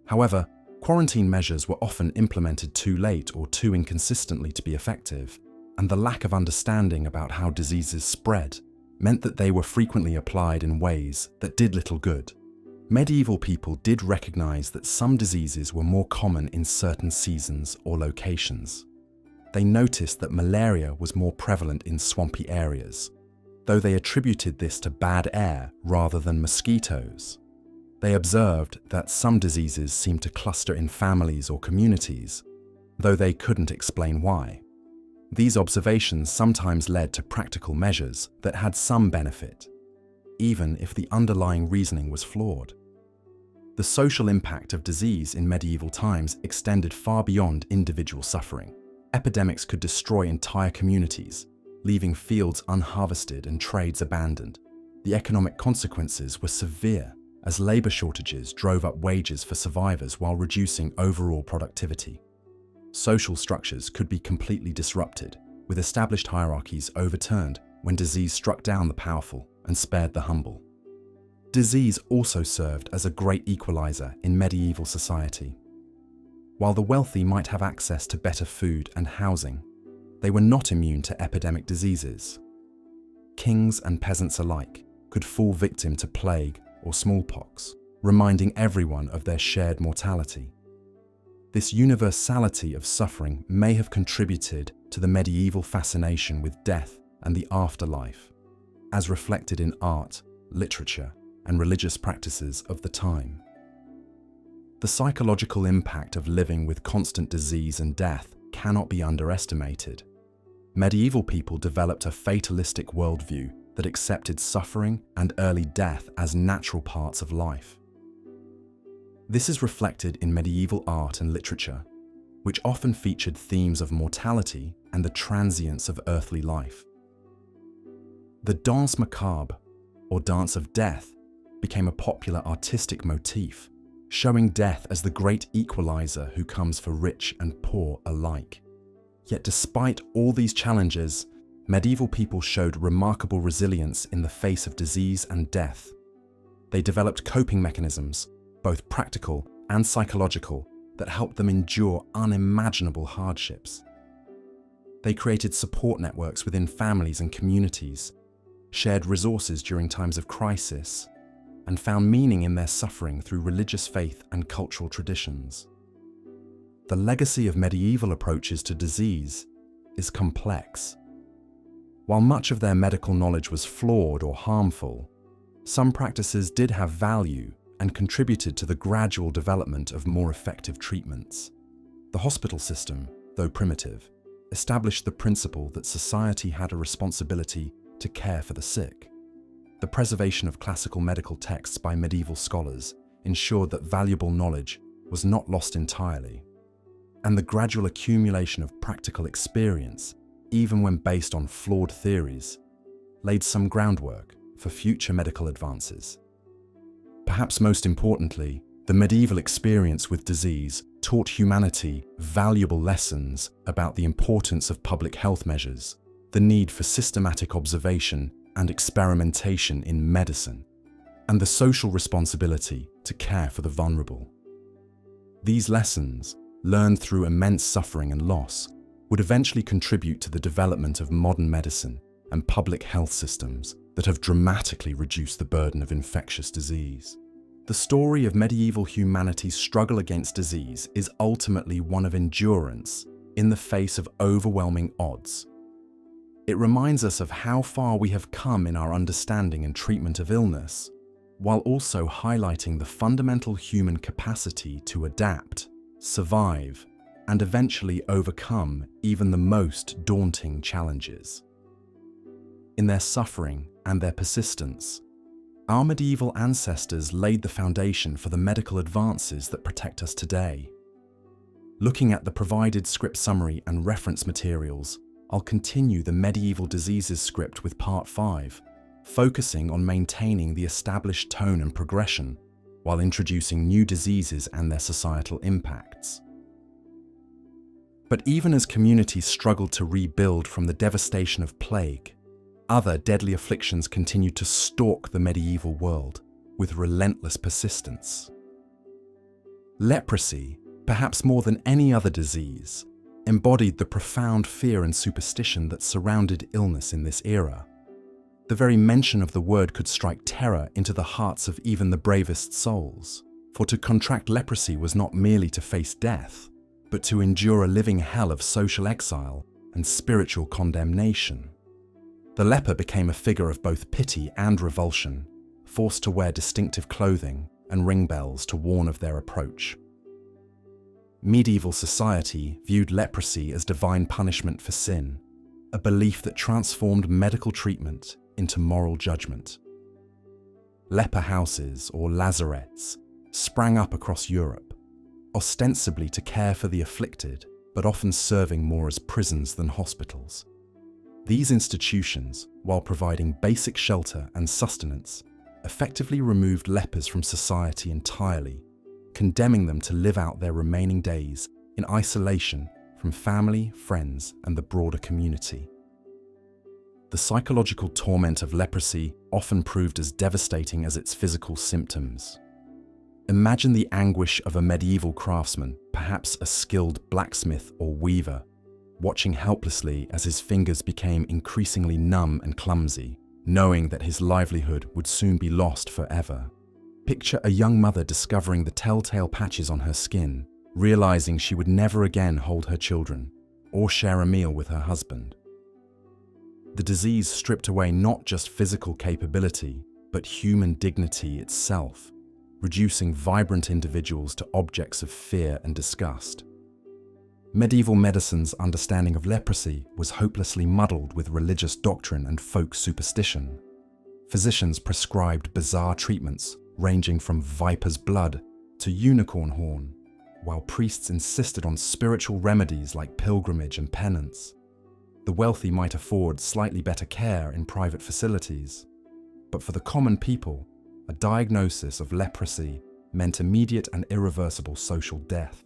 However, quarantine measures were often implemented too late or too inconsistently to be effective, and the lack of understanding about how diseases spread meant that they were frequently applied in ways that did little good. Medieval people did recognize that some diseases were more common in certain seasons or locations. They noticed that malaria was more prevalent in swampy areas, though they attributed this to bad air rather than mosquitoes. They observed that some diseases seemed to cluster in families or communities, though they couldn't explain why. These observations sometimes led to practical measures that had some benefit, even if the underlying reasoning was flawed. The social impact of disease in medieval times extended far beyond individual suffering. Epidemics could destroy entire communities, leaving fields unharvested and trades abandoned. The economic consequences were severe, as labour shortages drove up wages for survivors while reducing overall productivity. Social structures could be completely disrupted, with established hierarchies overturned when disease struck down the powerful and spared the humble. Disease also served as a great equalizer in medieval society. While the wealthy might have access to better food and housing, they were not immune to epidemic diseases. Kings and peasants alike could fall victim to plague or smallpox, reminding everyone of their shared mortality. This universality of suffering may have contributed to the medieval fascination with death and the afterlife, as reflected in art, literature, and religious practices of the time. The psychological impact of living with constant disease and death cannot be underestimated. Medieval people developed a fatalistic worldview that accepted suffering and early death as natural parts of life. This is reflected in medieval art and literature. which often featured themes of mortality and the transience of earthly life. The danse macabre, or dance of death, became a popular artistic motif, showing death as the great equalizer who comes for rich and poor alike. Yet despite all these challenges, medieval people showed remarkable resilience in the face of disease and death. They developed coping mechanisms, both practical and psychological, that helped them endure unimaginable hardships. They created support networks within families and communities, shared resources during times of crisis, and found meaning in their suffering through religious faith and cultural traditions. The legacy of medieval approaches to disease is complex. While much of their medical knowledge was flawed or harmful, some practices did have value and contributed to the gradual development of more effective treatments. The hospital system, though primitive, established the principle that society had a responsibility to care for the sick. The preservation of classical medical texts by medieval scholars ensured that valuable knowledge was not lost entirely, and the gradual accumulation of practical experience, even when based on flawed theories, laid some groundwork for future medical advances. Perhaps most importantly, the medieval experience with disease taught humanity valuable lessons about the importance of public health measures, the need for systematic observation and experimentation in medicine, and the social responsibility to care for the vulnerable. These lessons, learned through immense suffering and loss, would eventually contribute to the development of modern medicine and public health systems that have dramatically reduced the burden of infectious disease. The story of medieval humanity's struggle against disease is ultimately one of endurance in the face of overwhelming odds. It reminds us of how far we have come in our understanding and treatment of illness, while also highlighting the fundamental human capacity to adapt, survive, and eventually overcome even the most daunting challenges. In their suffering and their persistence, our medieval ancestors laid the foundation for the medical advances that protect us today. Looking at the provided script summary and reference materials, I'll continue the medieval diseases script with part 5, focusing on maintaining the established tone and progression while introducing new diseases and their societal impacts. But even as communities struggled to rebuild from the devastation of plague, other deadly afflictions continued to stalk the medieval world with relentless persistence. Leprosy, perhaps more than any other disease, embodied the profound fear and superstition that surrounded illness in this era. The very mention of the word could strike terror into the hearts of even the bravest souls, for to contract leprosy was not merely to face death, but to endure a living hell of social exile and spiritual condemnation. The leper became a figure of both pity and revulsion, forced to wear distinctive clothing and ring bells to warn of their approach. Medieval society viewed leprosy as divine punishment for sin, a belief that transformed medical treatment into moral judgment. Leper houses, or lazarets, sprang up across Europe, ostensibly to care for the afflicted, but often serving more as prisons than hospitals. These institutions, while providing basic shelter and sustenance, effectively removed lepers from society entirely, condemning them to live out their remaining days in isolation from family, friends, and the broader community. The psychological torment of leprosy often proved as devastating as its physical symptoms. Imagine the anguish of a medieval craftsman, perhaps a skilled blacksmith or weaver, watching helplessly as his fingers became increasingly numb and clumsy, knowing that his livelihood would soon be lost forever. Picture a young mother discovering the telltale patches on her skin, realizing she would never again hold her children or share a meal with her husband. The disease stripped away not just physical capability, but human dignity itself, reducing vibrant individuals to objects of fear and disgust. Medieval medicine's understanding of leprosy was hopelessly muddled with religious doctrine and folk superstition. Physicians prescribed bizarre treatments ranging from viper's blood to unicorn horn, while priests insisted on spiritual remedies like pilgrimage and penance. The wealthy might afford slightly better care in private facilities, but for the common people, a diagnosis of leprosy meant immediate and irreversible social death.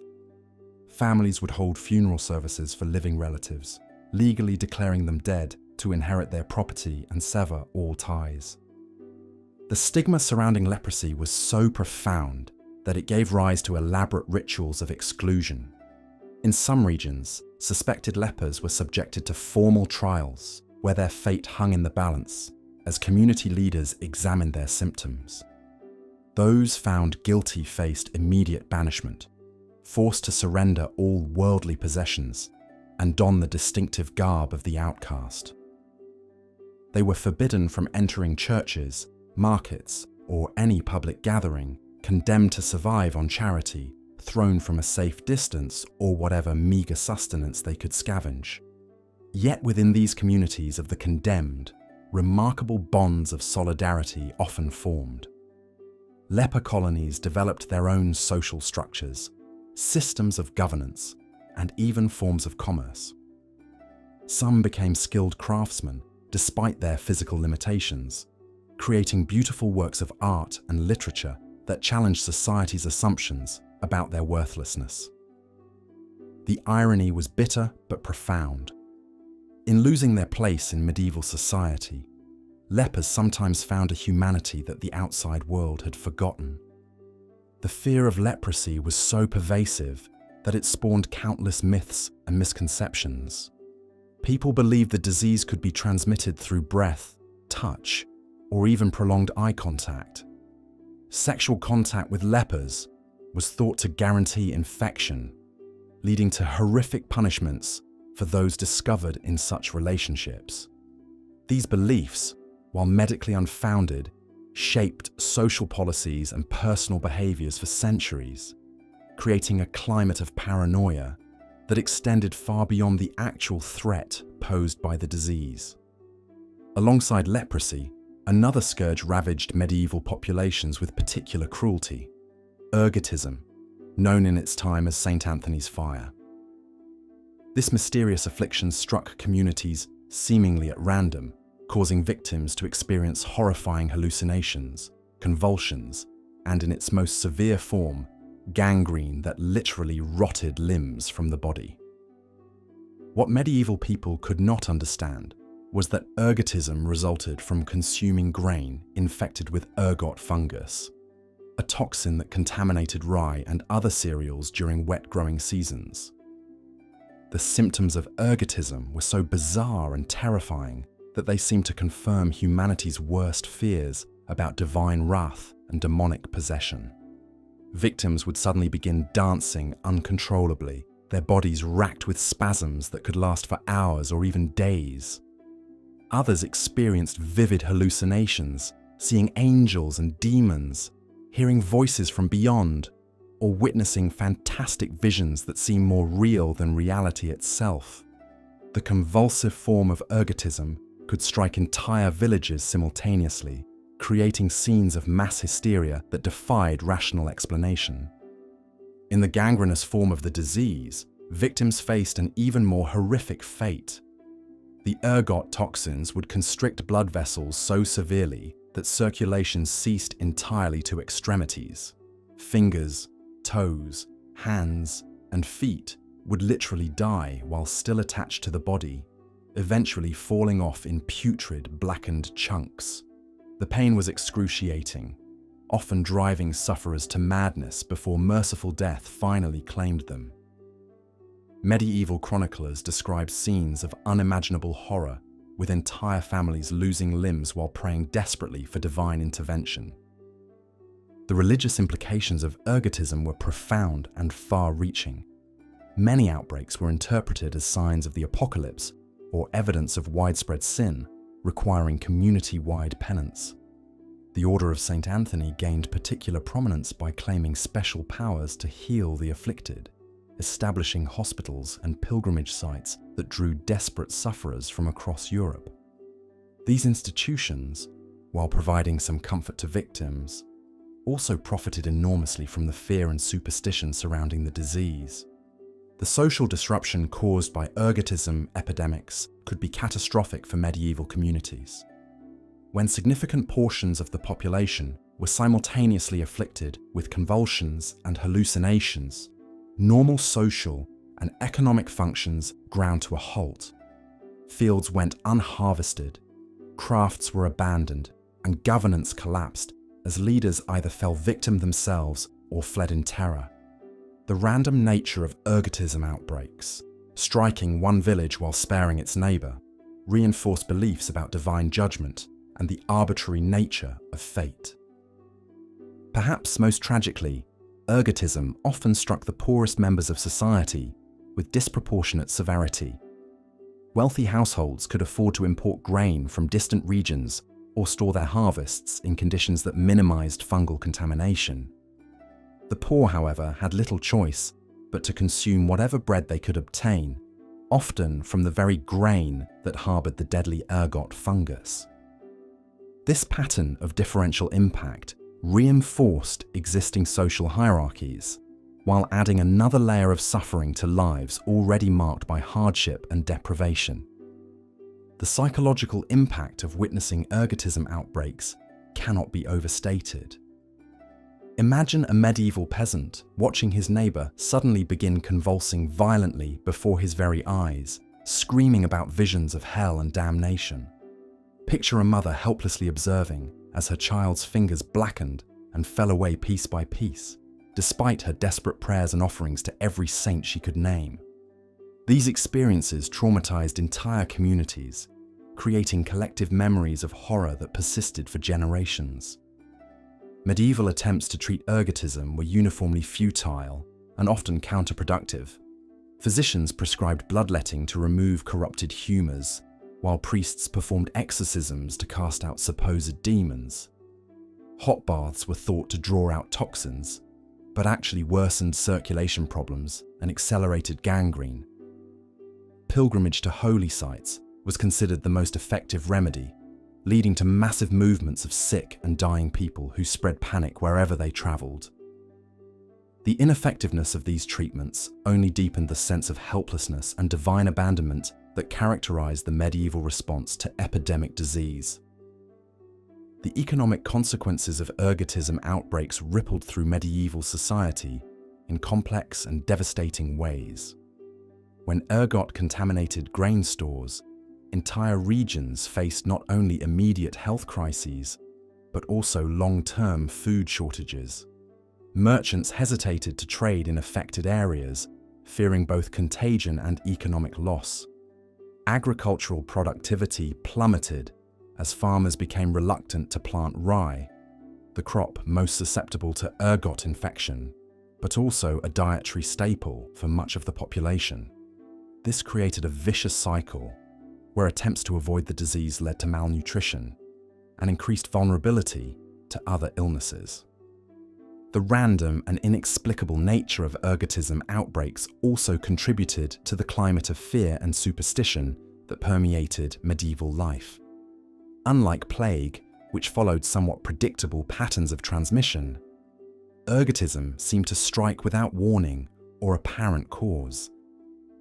Families would hold funeral services for living relatives, legally declaring them dead to inherit their property and sever all ties. The stigma surrounding leprosy was so profound that it gave rise to elaborate rituals of exclusion. In some regions, suspected lepers were subjected to formal trials where their fate hung in the balance as community leaders examined their symptoms. Those found guilty faced immediate banishment, forced to surrender all worldly possessions and don the distinctive garb of the outcast. They were forbidden from entering churches, markets, or any public gathering, condemned to survive on charity, thrown from a safe distance or whatever meager sustenance they could scavenge. Yet within these communities of the condemned, remarkable bonds of solidarity often formed. Leper colonies developed their own social structures, systems of governance, and even forms of commerce. Some became skilled craftsmen despite their physical limitations, creating beautiful works of art and literature that challenged society's assumptions about their worthlessness. The irony was bitter but profound. In losing their place in medieval society, lepers sometimes found a humanity that the outside world had forgotten. The fear of leprosy was so pervasive that it spawned countless myths and misconceptions. People believed the disease could be transmitted through breath, touch, or even prolonged eye contact. Sexual contact with lepers was thought to guarantee infection, leading to horrific punishments for those discovered in such relationships. These beliefs, while medically unfounded, shaped social policies and personal behaviors for centuries, creating a climate of paranoia that extended far beyond the actual threat posed by the disease. Alongside leprosy, another scourge ravaged medieval populations with particular cruelty: ergotism, known in its time as St. Anthony's fire. This mysterious affliction struck communities seemingly at random, causing victims to experience horrifying hallucinations, convulsions, and in its most severe form, gangrene that literally rotted limbs from the body. What medieval people could not understand was that ergotism resulted from consuming grain infected with ergot fungus, a toxin that contaminated rye and other cereals during wet growing seasons. The symptoms of ergotism were so bizarre and terrifying that they seemed to confirm humanity's worst fears about divine wrath and demonic possession. Victims would suddenly begin dancing uncontrollably, their bodies racked with spasms that could last for hours or even days. Others experienced vivid hallucinations, seeing angels and demons, hearing voices from beyond, or witnessing fantastic visions that seem more real than reality itself. The convulsive form of ergotism could strike entire villages simultaneously, creating scenes of mass hysteria that defied rational explanation. In the gangrenous form of the disease, victims faced an even more horrific fate. The ergot toxins would constrict blood vessels so severely that circulation ceased entirely to extremities. Fingers, toes, hands, and feet would literally die while still attached to the body, eventually falling off in putrid, blackened chunks. The pain was excruciating, often driving sufferers to madness before merciful death finally claimed them. Medieval chroniclers describe scenes of unimaginable horror, with entire families losing limbs while praying desperately for divine intervention. The religious implications of ergotism were profound and far-reaching. Many outbreaks were interpreted as signs of the apocalypse or evidence of widespread sin, requiring community-wide penance. The Order of St. Anthony gained particular prominence by claiming special powers to heal the afflicted, establishing hospitals and pilgrimage sites that drew desperate sufferers from across Europe. These institutions, while providing some comfort to victims, also profited enormously from the fear and superstition surrounding the disease. The social disruption caused by ergotism epidemics could be catastrophic for medieval communities. When significant portions of the population were simultaneously afflicted with convulsions and hallucinations, normal social and economic functions ground to a halt. Fields went unharvested, crafts were abandoned, and governance collapsed as leaders either fell victim themselves or fled in terror. The random nature of ergotism outbreaks, striking one village while sparing its neighbour, reinforced beliefs about divine judgment and the arbitrary nature of fate. Perhaps most tragically, ergotism often struck the poorest members of society with disproportionate severity. Wealthy households could afford to import grain from distant regions or store their harvests in conditions that minimized fungal contamination. The poor, however, had little choice but to consume whatever bread they could obtain, often from the very grain that harbored the deadly ergot fungus. This pattern of differential impact reinforced existing social hierarchies, while adding another layer of suffering to lives already marked by hardship and deprivation. The psychological impact of witnessing ergotism outbreaks cannot be overstated. Imagine a medieval peasant watching his neighbour suddenly begin convulsing violently before his very eyes, screaming about visions of hell and damnation. Picture a mother helplessly observing as her child's fingers blackened and fell away piece by piece, despite her desperate prayers and offerings to every saint she could name. These experiences traumatized entire communities, creating collective memories of horror that persisted for generations. Medieval attempts to treat ergotism were uniformly futile and often counterproductive. Physicians prescribed bloodletting to remove corrupted humours, while priests performed exorcisms to cast out supposed demons. Hot baths were thought to draw out toxins, but actually worsened circulation problems and accelerated gangrene. Pilgrimage to holy sites was considered the most effective remedy, leading to massive movements of sick and dying people who spread panic wherever they travelled. The ineffectiveness of these treatments only deepened the sense of helplessness and divine abandonment that characterized the medieval response to epidemic disease. The economic consequences of ergotism outbreaks rippled through medieval society in complex and devastating ways. When ergot contaminated grain stores, entire regions faced not only immediate health crises, but also long-term food shortages. Merchants hesitated to trade in affected areas, fearing both contagion and economic loss. Agricultural productivity plummeted as farmers became reluctant to plant rye, the crop most susceptible to ergot infection, but also a dietary staple for much of the population. This created a vicious cycle where attempts to avoid the disease led to malnutrition and increased vulnerability to other illnesses. The random and inexplicable nature of ergotism outbreaks also contributed to the climate of fear and superstition that permeated medieval life. Unlike plague, which followed somewhat predictable patterns of transmission, ergotism seemed to strike without warning or apparent cause.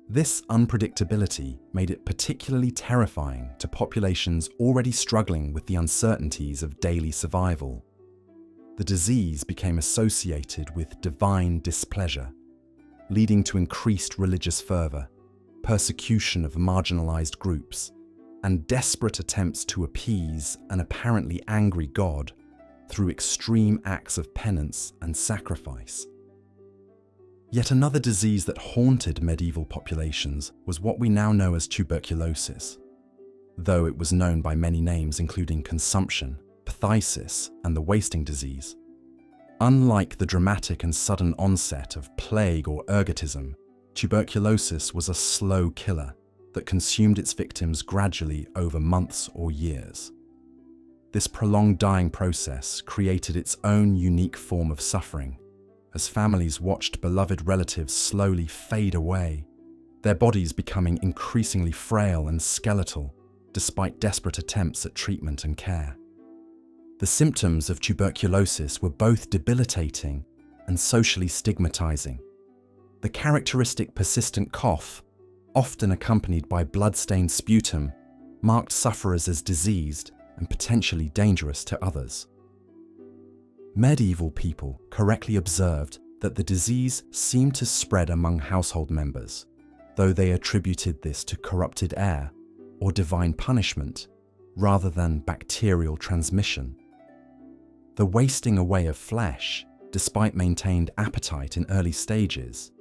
This unpredictability made it particularly terrifying to populations already struggling with the uncertainties of daily survival. The disease became associated with divine displeasure, leading to increased religious fervor, persecution of marginalized groups, and desperate attempts to appease an apparently angry God through extreme acts of penance and sacrifice. Yet another disease that haunted medieval populations was what we now know as tuberculosis, though it was known by many names including consumption, phthisis, and the wasting disease. Unlike the dramatic and sudden onset of plague or ergotism, tuberculosis was a slow killer that consumed its victims gradually over months or years. This prolonged dying process created its own unique form of suffering, as families watched beloved relatives slowly fade away, their bodies becoming increasingly frail and skeletal despite desperate attempts at treatment and care. The symptoms of tuberculosis were both debilitating and socially stigmatizing. The characteristic persistent cough, often accompanied by blood-stained sputum, marked sufferers as diseased and potentially dangerous to others. Medieval people correctly observed that the disease seemed to spread among household members, though they attributed this to corrupted air or divine punishment rather than bacterial transmission. The wasting away of flesh, despite maintained appetite in early stages,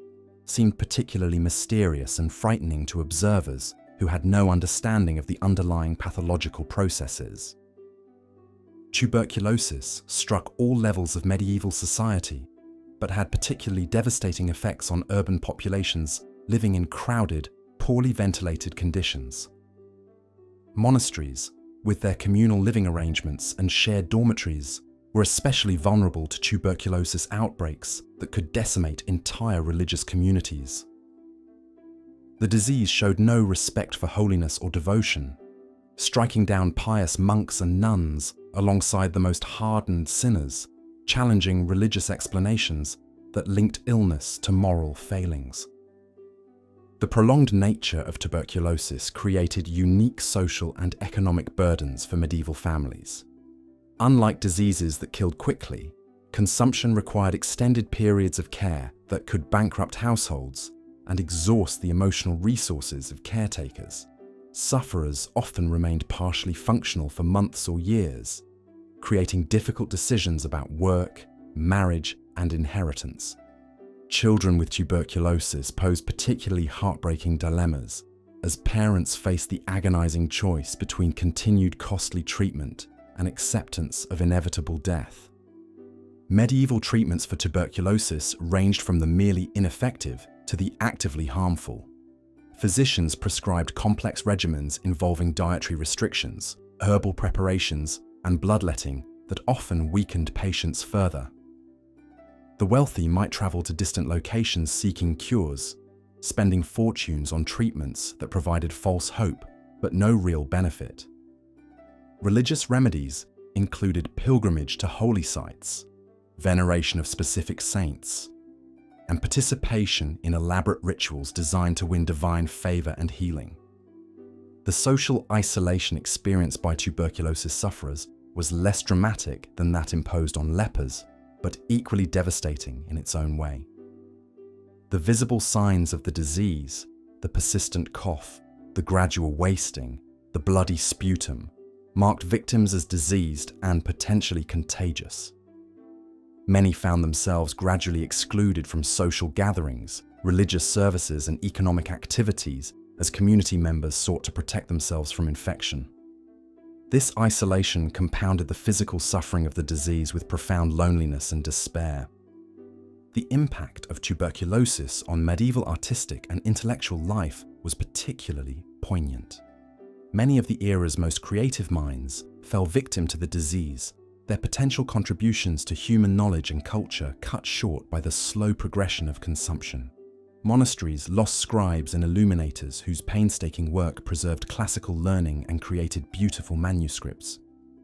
seemed particularly mysterious and frightening to observers who had no understanding of the underlying pathological processes. Tuberculosis struck all levels of medieval society, but had particularly devastating effects on urban populations living in crowded, poorly ventilated conditions. Monasteries, with their communal living arrangements and shared dormitories, were especially vulnerable to tuberculosis outbreaks that could decimate entire religious communities. The disease showed no respect for holiness or devotion, striking down pious monks and nuns alongside the most hardened sinners, challenging religious explanations that linked illness to moral failings. The prolonged nature of tuberculosis created unique social and economic burdens for medieval families. Unlike diseases that killed quickly, consumption required extended periods of care that could bankrupt households and exhaust the emotional resources of caretakers. Sufferers often remained partially functional for months or years, creating difficult decisions about work, marriage, and inheritance. Children with tuberculosis pose particularly heartbreaking dilemmas, as parents face the agonizing choice between continued costly treatment and acceptance of inevitable death. Medieval treatments for tuberculosis ranged from the merely ineffective to the actively harmful. Physicians prescribed complex regimens involving dietary restrictions, herbal preparations, and bloodletting that often weakened patients further. The wealthy might travel to distant locations seeking cures, spending fortunes on treatments that provided false hope but no real benefit. Religious remedies included pilgrimage to holy sites, veneration of specific saints, and participation in elaborate rituals designed to win divine favor and healing. The social isolation experienced by tuberculosis sufferers was less dramatic than that imposed on lepers, but equally devastating in its own way. The visible signs of the disease, the persistent cough, the gradual wasting, the bloody sputum, marked victims as diseased and potentially contagious. Many found themselves gradually excluded from social gatherings, religious services, and economic activities as community members sought to protect themselves from infection. This isolation compounded the physical suffering of the disease with profound loneliness and despair. The impact of tuberculosis on medieval artistic and intellectual life was particularly poignant. Many of the era's most creative minds fell victim to the disease, their potential contributions to human knowledge and culture cut short by the slow progression of consumption. Monasteries lost scribes and illuminators whose painstaking work preserved classical learning and created beautiful manuscripts.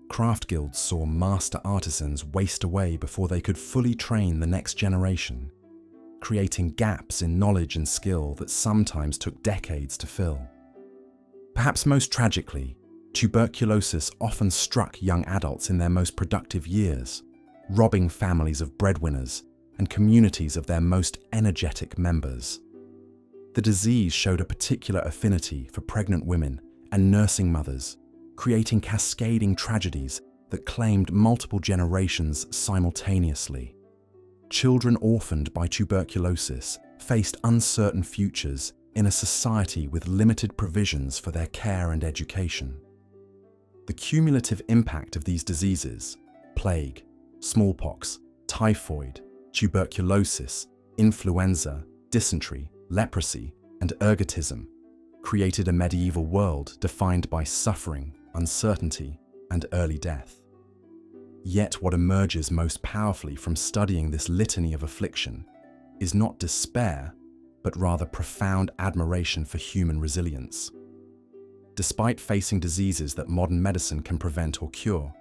Craft guilds saw master artisans waste away before they could fully train the next generation, creating gaps in knowledge and skill that sometimes took decades to fill. Perhaps most tragically, tuberculosis often struck young adults in their most productive years, robbing families of breadwinners and communities of their most energetic members. The disease showed a particular affinity for pregnant women and nursing mothers, creating cascading tragedies that claimed multiple generations simultaneously. Children orphaned by tuberculosis faced uncertain futures in a society with limited provisions for their care and education. The cumulative impact of these diseases, plague, smallpox, typhoid, tuberculosis, influenza, dysentery, leprosy, and ergotism, created a medieval world defined by suffering, uncertainty, and early death. Yet what emerges most powerfully from studying this litany of affliction is not despair, but rather profound admiration for human resilience. Despite facing diseases that modern medicine can prevent or cure,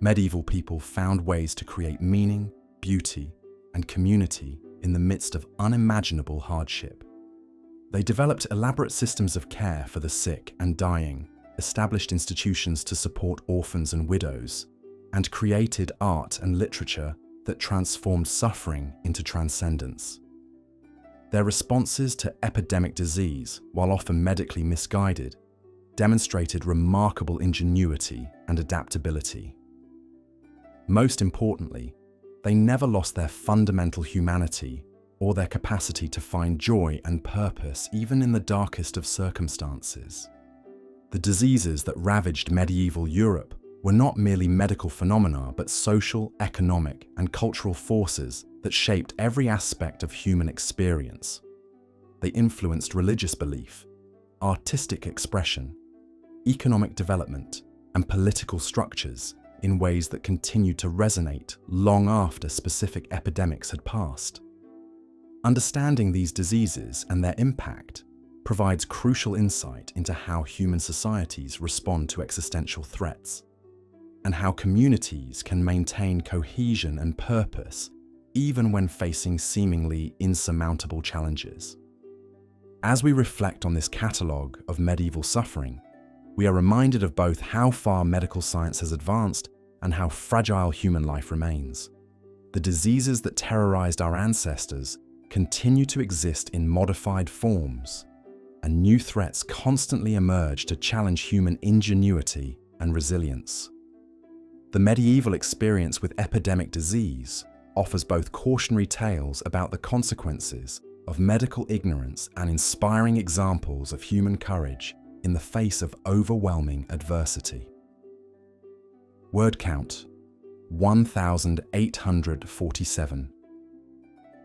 Medieval people found ways to create meaning, beauty, and community in the midst of unimaginable hardship. They developed elaborate systems of care for the sick and dying, established institutions to support orphans and widows, and created art and literature that transformed suffering into transcendence. Their responses to epidemic disease, while often medically misguided, demonstrated remarkable ingenuity and adaptability. Most importantly, they never lost their fundamental humanity or their capacity to find joy and purpose even in the darkest of circumstances. The diseases that ravaged medieval Europe were not merely medical phenomena but social, economic, and cultural forces that shaped every aspect of human experience. They influenced religious belief, artistic expression, economic development, and political structures in ways that continued to resonate long after specific epidemics had passed. Understanding these diseases and their impact provides crucial insight into how human societies respond to existential threats, and how communities can maintain cohesion and purpose even when facing seemingly insurmountable challenges. As we reflect on this catalogue of medieval suffering, we are reminded of both how far medical science has advanced and how fragile human life remains. The diseases that terrorized our ancestors continue to exist in modified forms, and new threats constantly emerge to challenge human ingenuity and resilience. The medieval experience with epidemic disease offers both cautionary tales about the consequences of medical ignorance and inspiring examples of human courage in the face of overwhelming adversity. Word count: 1,847.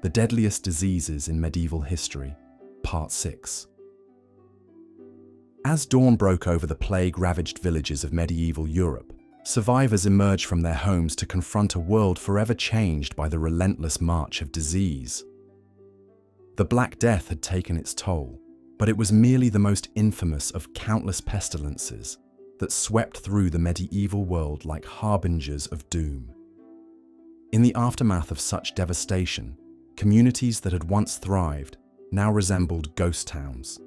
The Deadliest Diseases in Medieval History, Part 6. As dawn broke over the plague-ravaged villages of medieval Europe, survivors emerged from their homes to confront a world forever changed by the relentless march of disease. The Black Death had taken its toll, but it was merely the most infamous of countless pestilences that swept through the medieval world like harbingers of doom. In the aftermath of such devastation, communities that had once thrived now resembled ghost towns,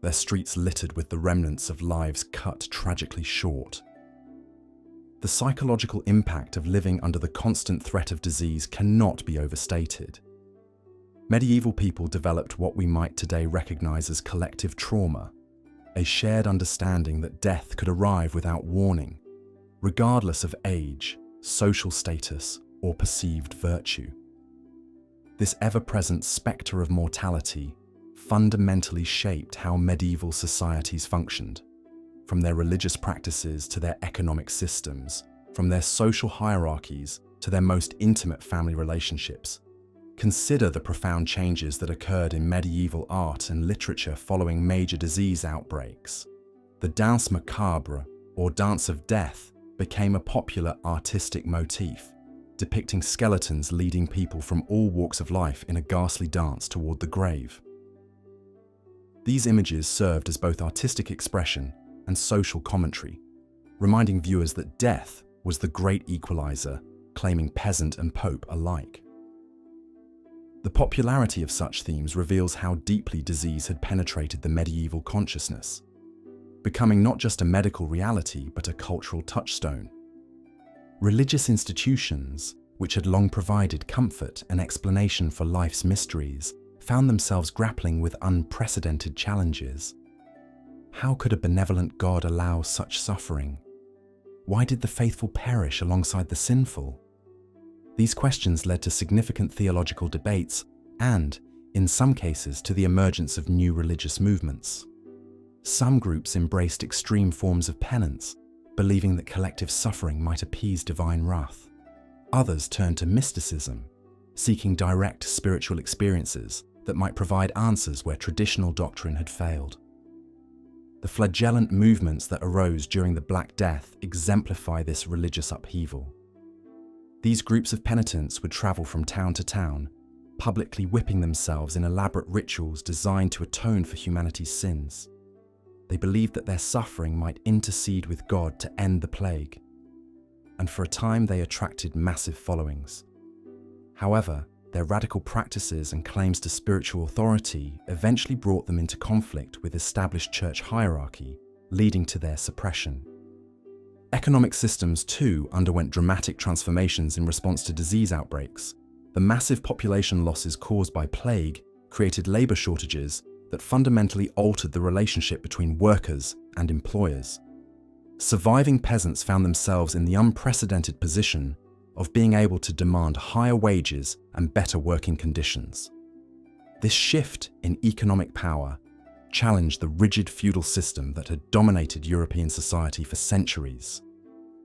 their streets littered with the remnants of lives cut tragically short. The psychological impact of living under the constant threat of disease cannot be overstated. Medieval people developed what we might today recognize as collective trauma, a shared understanding that death could arrive without warning, regardless of age, social status, or perceived virtue. This ever-present spectre of mortality fundamentally shaped how medieval societies functioned, from their religious practices to their economic systems, from their social hierarchies to their most intimate family relationships. Consider the profound changes that occurred in medieval art and literature following major disease outbreaks. The danse macabre, or dance of death, became a popular artistic motif, depicting skeletons leading people from all walks of life in a ghastly dance toward the grave. These images served as both artistic expression and social commentary, reminding viewers that death was the great equalizer, claiming peasant and pope alike. The popularity of such themes reveals how deeply disease had penetrated the medieval consciousness, becoming not just a medical reality but a cultural touchstone. Religious institutions, which had long provided comfort and explanation for life's mysteries, found themselves grappling with unprecedented challenges. How could a benevolent God allow such suffering? Why did the faithful perish alongside the sinful? These questions led to significant theological debates and, in some cases, to the emergence of new religious movements. Some groups embraced extreme forms of penance, believing that collective suffering might appease divine wrath. Others turned to mysticism, seeking direct spiritual experiences that might provide answers where traditional doctrine had failed. The flagellant movements that arose during the Black Death exemplify this religious upheaval. These groups of penitents would travel from town to town, publicly whipping themselves in elaborate rituals designed to atone for humanity's sins. They believed that their suffering might intercede with God to end the plague. and for a time they attracted massive followings. However, their radical practices and claims to spiritual authority eventually brought them into conflict with established church hierarchy, leading to their suppression. Economic systems, too, underwent dramatic transformations in response to disease outbreaks. The massive population losses caused by plague created labor shortages that fundamentally altered the relationship between workers and employers. Surviving peasants found themselves in the unprecedented position of being able to demand higher wages and better working conditions. This shift in economic power challenged the rigid feudal system that had dominated European society for centuries.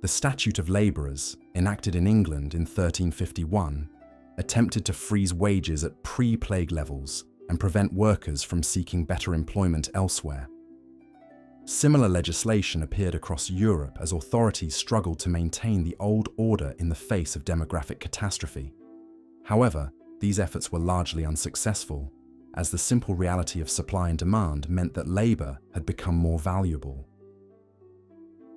The Statute of Labourers, enacted in England in 1351, attempted to freeze wages at pre-plague levels and prevent workers from seeking better employment elsewhere. Similar legislation appeared across Europe as authorities struggled to maintain the old order in the face of demographic catastrophe. However, these efforts were largely unsuccessful, as the simple reality of supply and demand meant that labour had become more valuable.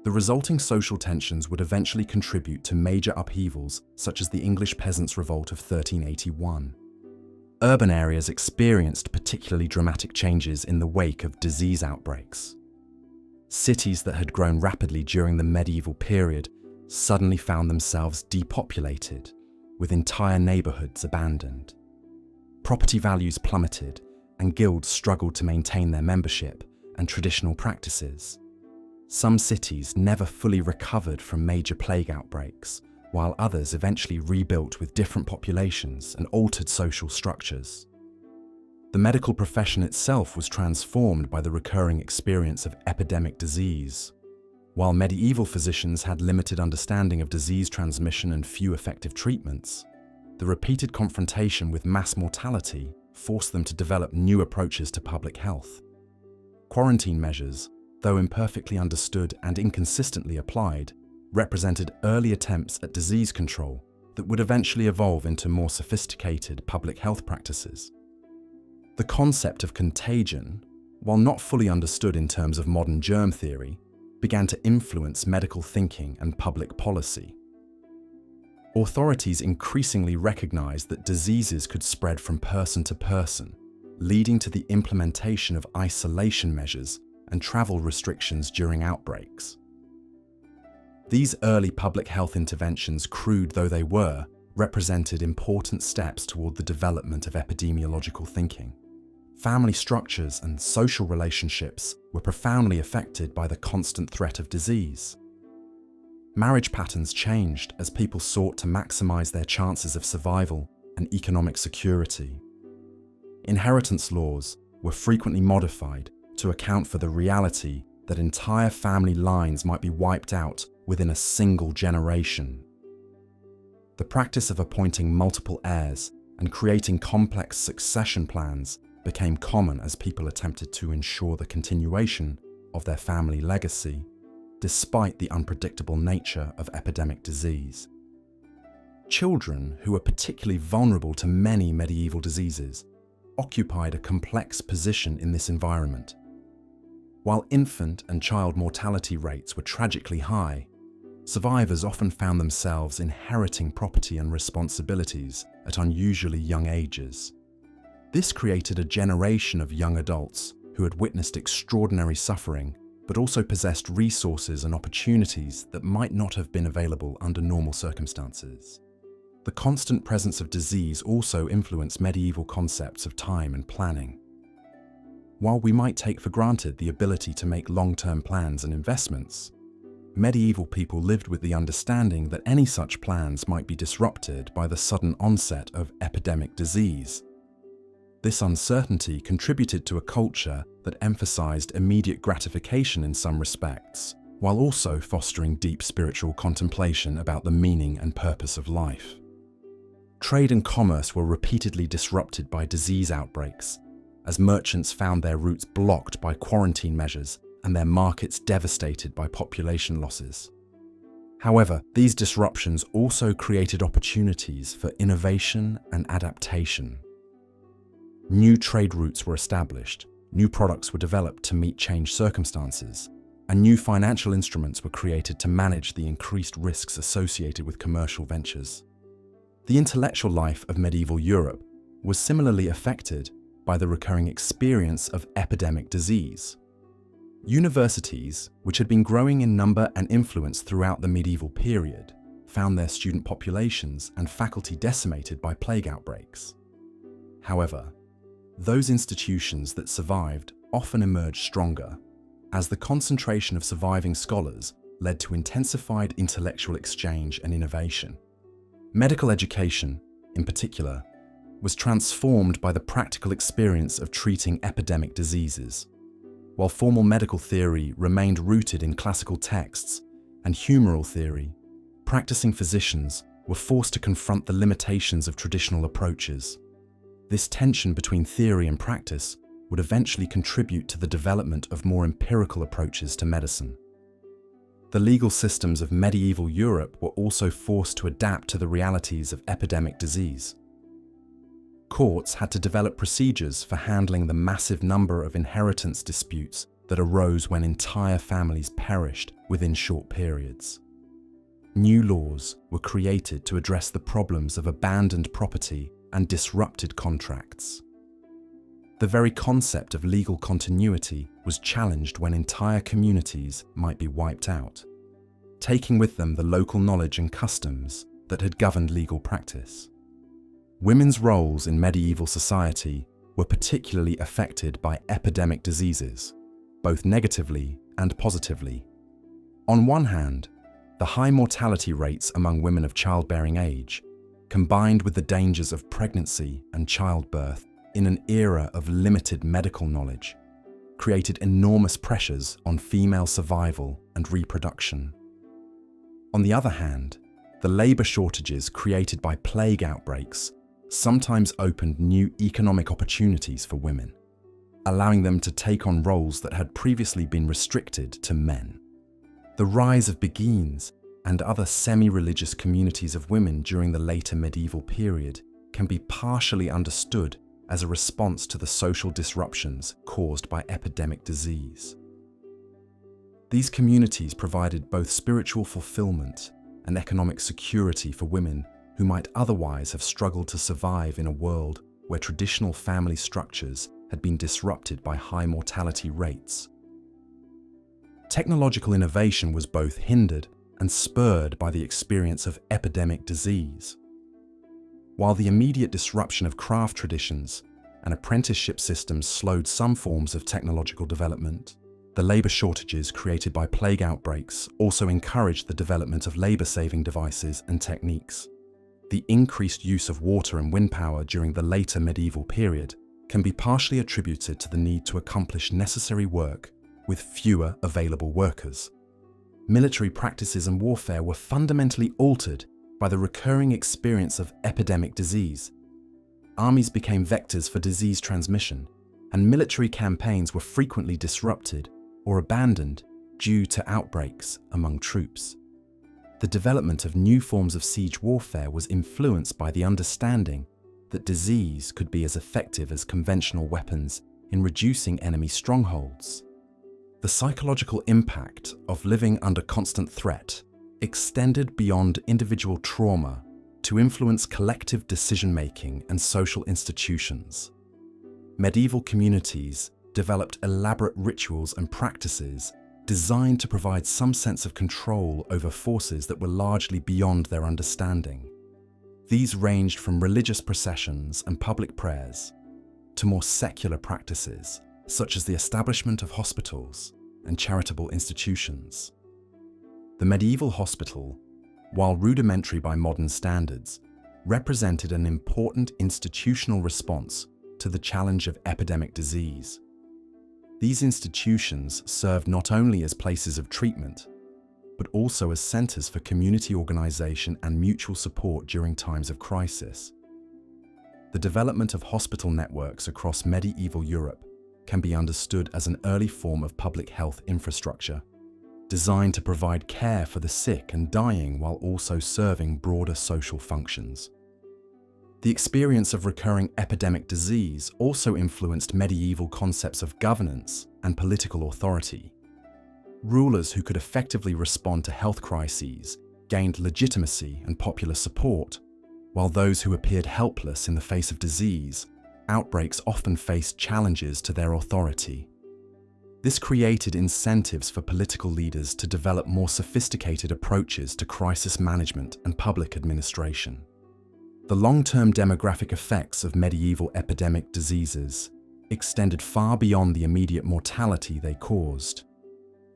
The resulting social tensions would eventually contribute to major upheavals such as the English Peasants' Revolt of 1381. Urban areas experienced particularly dramatic changes in the wake of disease outbreaks. Cities that had grown rapidly during the medieval period suddenly found themselves depopulated, with entire neighbourhoods abandoned. Property values plummeted, and guilds struggled to maintain their membership and traditional practices. Some cities never fully recovered from major plague outbreaks, while others eventually rebuilt with different populations and altered social structures. The medical profession itself was transformed by the recurring experience of epidemic disease. While medieval physicians had limited understanding of disease transmission and few effective treatments, the repeated confrontation with mass mortality forced them to develop new approaches to public health. Quarantine measures, though imperfectly understood and inconsistently applied, represented early attempts at disease control that would eventually evolve into more sophisticated public health practices. The concept of contagion, while not fully understood in terms of modern germ theory, began to influence medical thinking and public policy. Authorities increasingly recognized that diseases could spread from person to person, leading to the implementation of isolation measures and travel restrictions during outbreaks. These early public health interventions, crude though they were, represented important steps toward the development of epidemiological thinking. Family structures and social relationships were profoundly affected by the constant threat of disease. Marriage patterns changed as people sought to maximize their chances of survival and economic security. Inheritance laws were frequently modified to account for the reality that entire family lines might be wiped out within a single generation. The practice of appointing multiple heirs and creating complex succession plans became common as people attempted to ensure the continuation of their family legacy, despite the unpredictable nature of epidemic disease. Children, who were particularly vulnerable to many medieval diseases, occupied a complex position in this environment. While infant and child mortality rates were tragically high, survivors often found themselves inheriting property and responsibilities at unusually young ages. This created a generation of young adults who had witnessed extraordinary suffering, but also possessed resources and opportunities that might not have been available under normal circumstances. The constant presence of disease also influenced medieval concepts of time and planning. While we might take for granted the ability to make long-term plans and investments, medieval people lived with the understanding that any such plans might be disrupted by the sudden onset of epidemic disease. This uncertainty contributed to a culture that emphasized immediate gratification in some respects, while also fostering deep spiritual contemplation about the meaning and purpose of life. Trade and commerce were repeatedly disrupted by disease outbreaks, as merchants found their routes blocked by quarantine measures and their markets devastated by population losses. However, these disruptions also created opportunities for innovation and adaptation. New trade routes were established, new products were developed to meet changed circumstances, and new financial instruments were created to manage the increased risks associated with commercial ventures. The intellectual life of medieval Europe was similarly affected by the recurring experience of epidemic disease. Universities, which had been growing in number and influence throughout the medieval period, found their student populations and faculty decimated by plague outbreaks. However, those institutions that survived often emerged stronger, as the concentration of surviving scholars led to intensified intellectual exchange and innovation. Medical education, in particular, was transformed by the practical experience of treating epidemic diseases. While formal medical theory remained rooted in classical texts and humoral theory, practicing physicians were forced to confront the limitations of traditional approaches. This tension between theory and practice would eventually contribute to the development of more empirical approaches to medicine. The legal systems of medieval Europe were also forced to adapt to the realities of epidemic disease. Courts had to develop procedures for handling the massive number of inheritance disputes that arose when entire families perished within short periods. New laws were created to address the problems of abandoned property and disrupted contracts. The very concept of legal continuity was challenged when entire communities might be wiped out, taking with them the local knowledge and customs that had governed legal practice. Women's roles in medieval society were particularly affected by epidemic diseases, both negatively and positively. On one hand, the high mortality rates among women of childbearing age, combined with the dangers of pregnancy and childbirth in an era of limited medical knowledge, created enormous pressures on female survival and reproduction. On the other hand, the labor shortages created by plague outbreaks sometimes opened new economic opportunities for women, allowing them to take on roles that had previously been restricted to men. The rise of beguines and other semi-religious communities of women during the later medieval period can be partially understood as a response to the social disruptions caused by epidemic disease. These communities provided both spiritual fulfillment and economic security for women who might otherwise have struggled to survive in a world where traditional family structures had been disrupted by high mortality rates. Technological innovation was both hindered and spurred by the experience of epidemic disease. While the immediate disruption of craft traditions and apprenticeship systems slowed some forms of technological development, the labor shortages created by plague outbreaks also encouraged the development of labor-saving devices and techniques. The increased use of water and wind power during the later medieval period can be partially attributed to the need to accomplish necessary work with fewer available workers. Military practices and warfare were fundamentally altered by the recurring experience of epidemic disease. Armies became vectors for disease transmission, and military campaigns were frequently disrupted or abandoned due to outbreaks among troops. The development of new forms of siege warfare was influenced by the understanding that disease could be as effective as conventional weapons in reducing enemy strongholds. The psychological impact of living under constant threat extended beyond individual trauma to influence collective decision-making and social institutions. Medieval communities developed elaborate rituals and practices designed to provide some sense of control over forces that were largely beyond their understanding. These ranged from religious processions and public prayers to more secular practices, such as the establishment of hospitals and charitable institutions. The medieval hospital, while rudimentary by modern standards, represented an important institutional response to the challenge of epidemic disease. These institutions served not only as places of treatment, but also as centers for community organization and mutual support during times of crisis. The development of hospital networks across medieval Europe can be understood as an early form of public health infrastructure, designed to provide care for the sick and dying while also serving broader social functions. The experience of recurring epidemic disease also influenced medieval concepts of governance and political authority. Rulers who could effectively respond to health crises gained legitimacy and popular support, while those who appeared helpless in the face of disease, outbreaks often faced challenges to their authority. This created incentives for political leaders to develop more sophisticated approaches to crisis management and public administration. The long-term demographic effects of medieval epidemic diseases extended far beyond the immediate mortality they caused.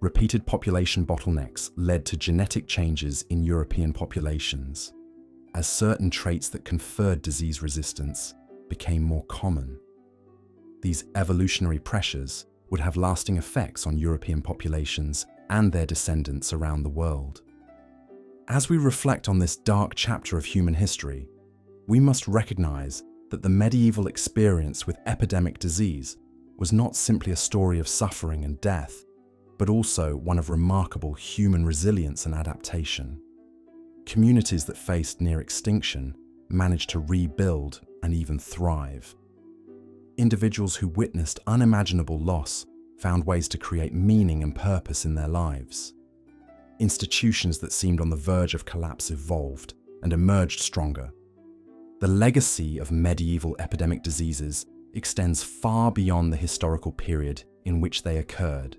Repeated population bottlenecks led to genetic changes in European populations, as certain traits that conferred disease resistance became more common. These evolutionary pressures would have lasting effects on European populations and their descendants around the world. As we reflect on this dark chapter of human history, we must recognize that the medieval experience with epidemic disease was not simply a story of suffering and death, but also one of remarkable human resilience and adaptation. Communities that faced near extinction managed to rebuild and even thrive. Individuals who witnessed unimaginable loss found ways to create meaning and purpose in their lives. Institutions that seemed on the verge of collapse evolved and emerged stronger. The legacy of medieval epidemic diseases extends far beyond the historical period in which they occurred.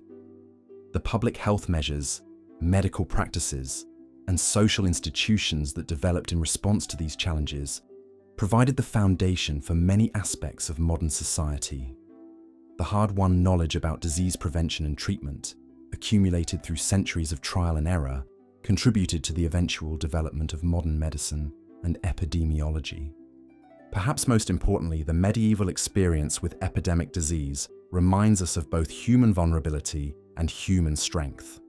The public health measures, medical practices, and social institutions that developed in response to these challenges provided the foundation for many aspects of modern society. The hard-won knowledge about disease prevention and treatment, accumulated through centuries of trial and error, contributed to the eventual development of modern medicine and epidemiology. Perhaps most importantly, the medieval experience with epidemic disease reminds us of both human vulnerability and human strength.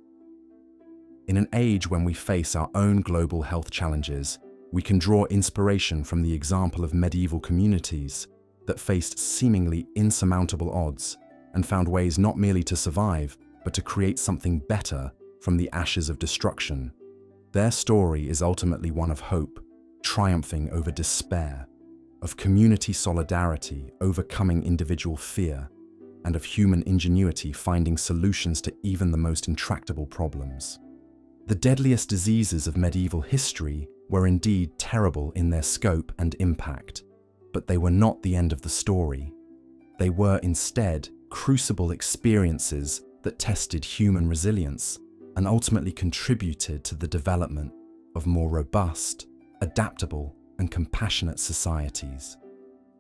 In an age when we face our own global health challenges, we can draw inspiration from the example of medieval communities that faced seemingly insurmountable odds and found ways not merely to survive, but to create something better from the ashes of destruction. Their story is ultimately one of hope, triumphing over despair, of community solidarity overcoming individual fear, and of human ingenuity finding solutions to even the most intractable problems. The deadliest diseases of medieval history were indeed terrible in their scope and impact, but they were not the end of the story. They were instead crucible experiences that tested human resilience and ultimately contributed to the development of more robust, adaptable, and compassionate societies.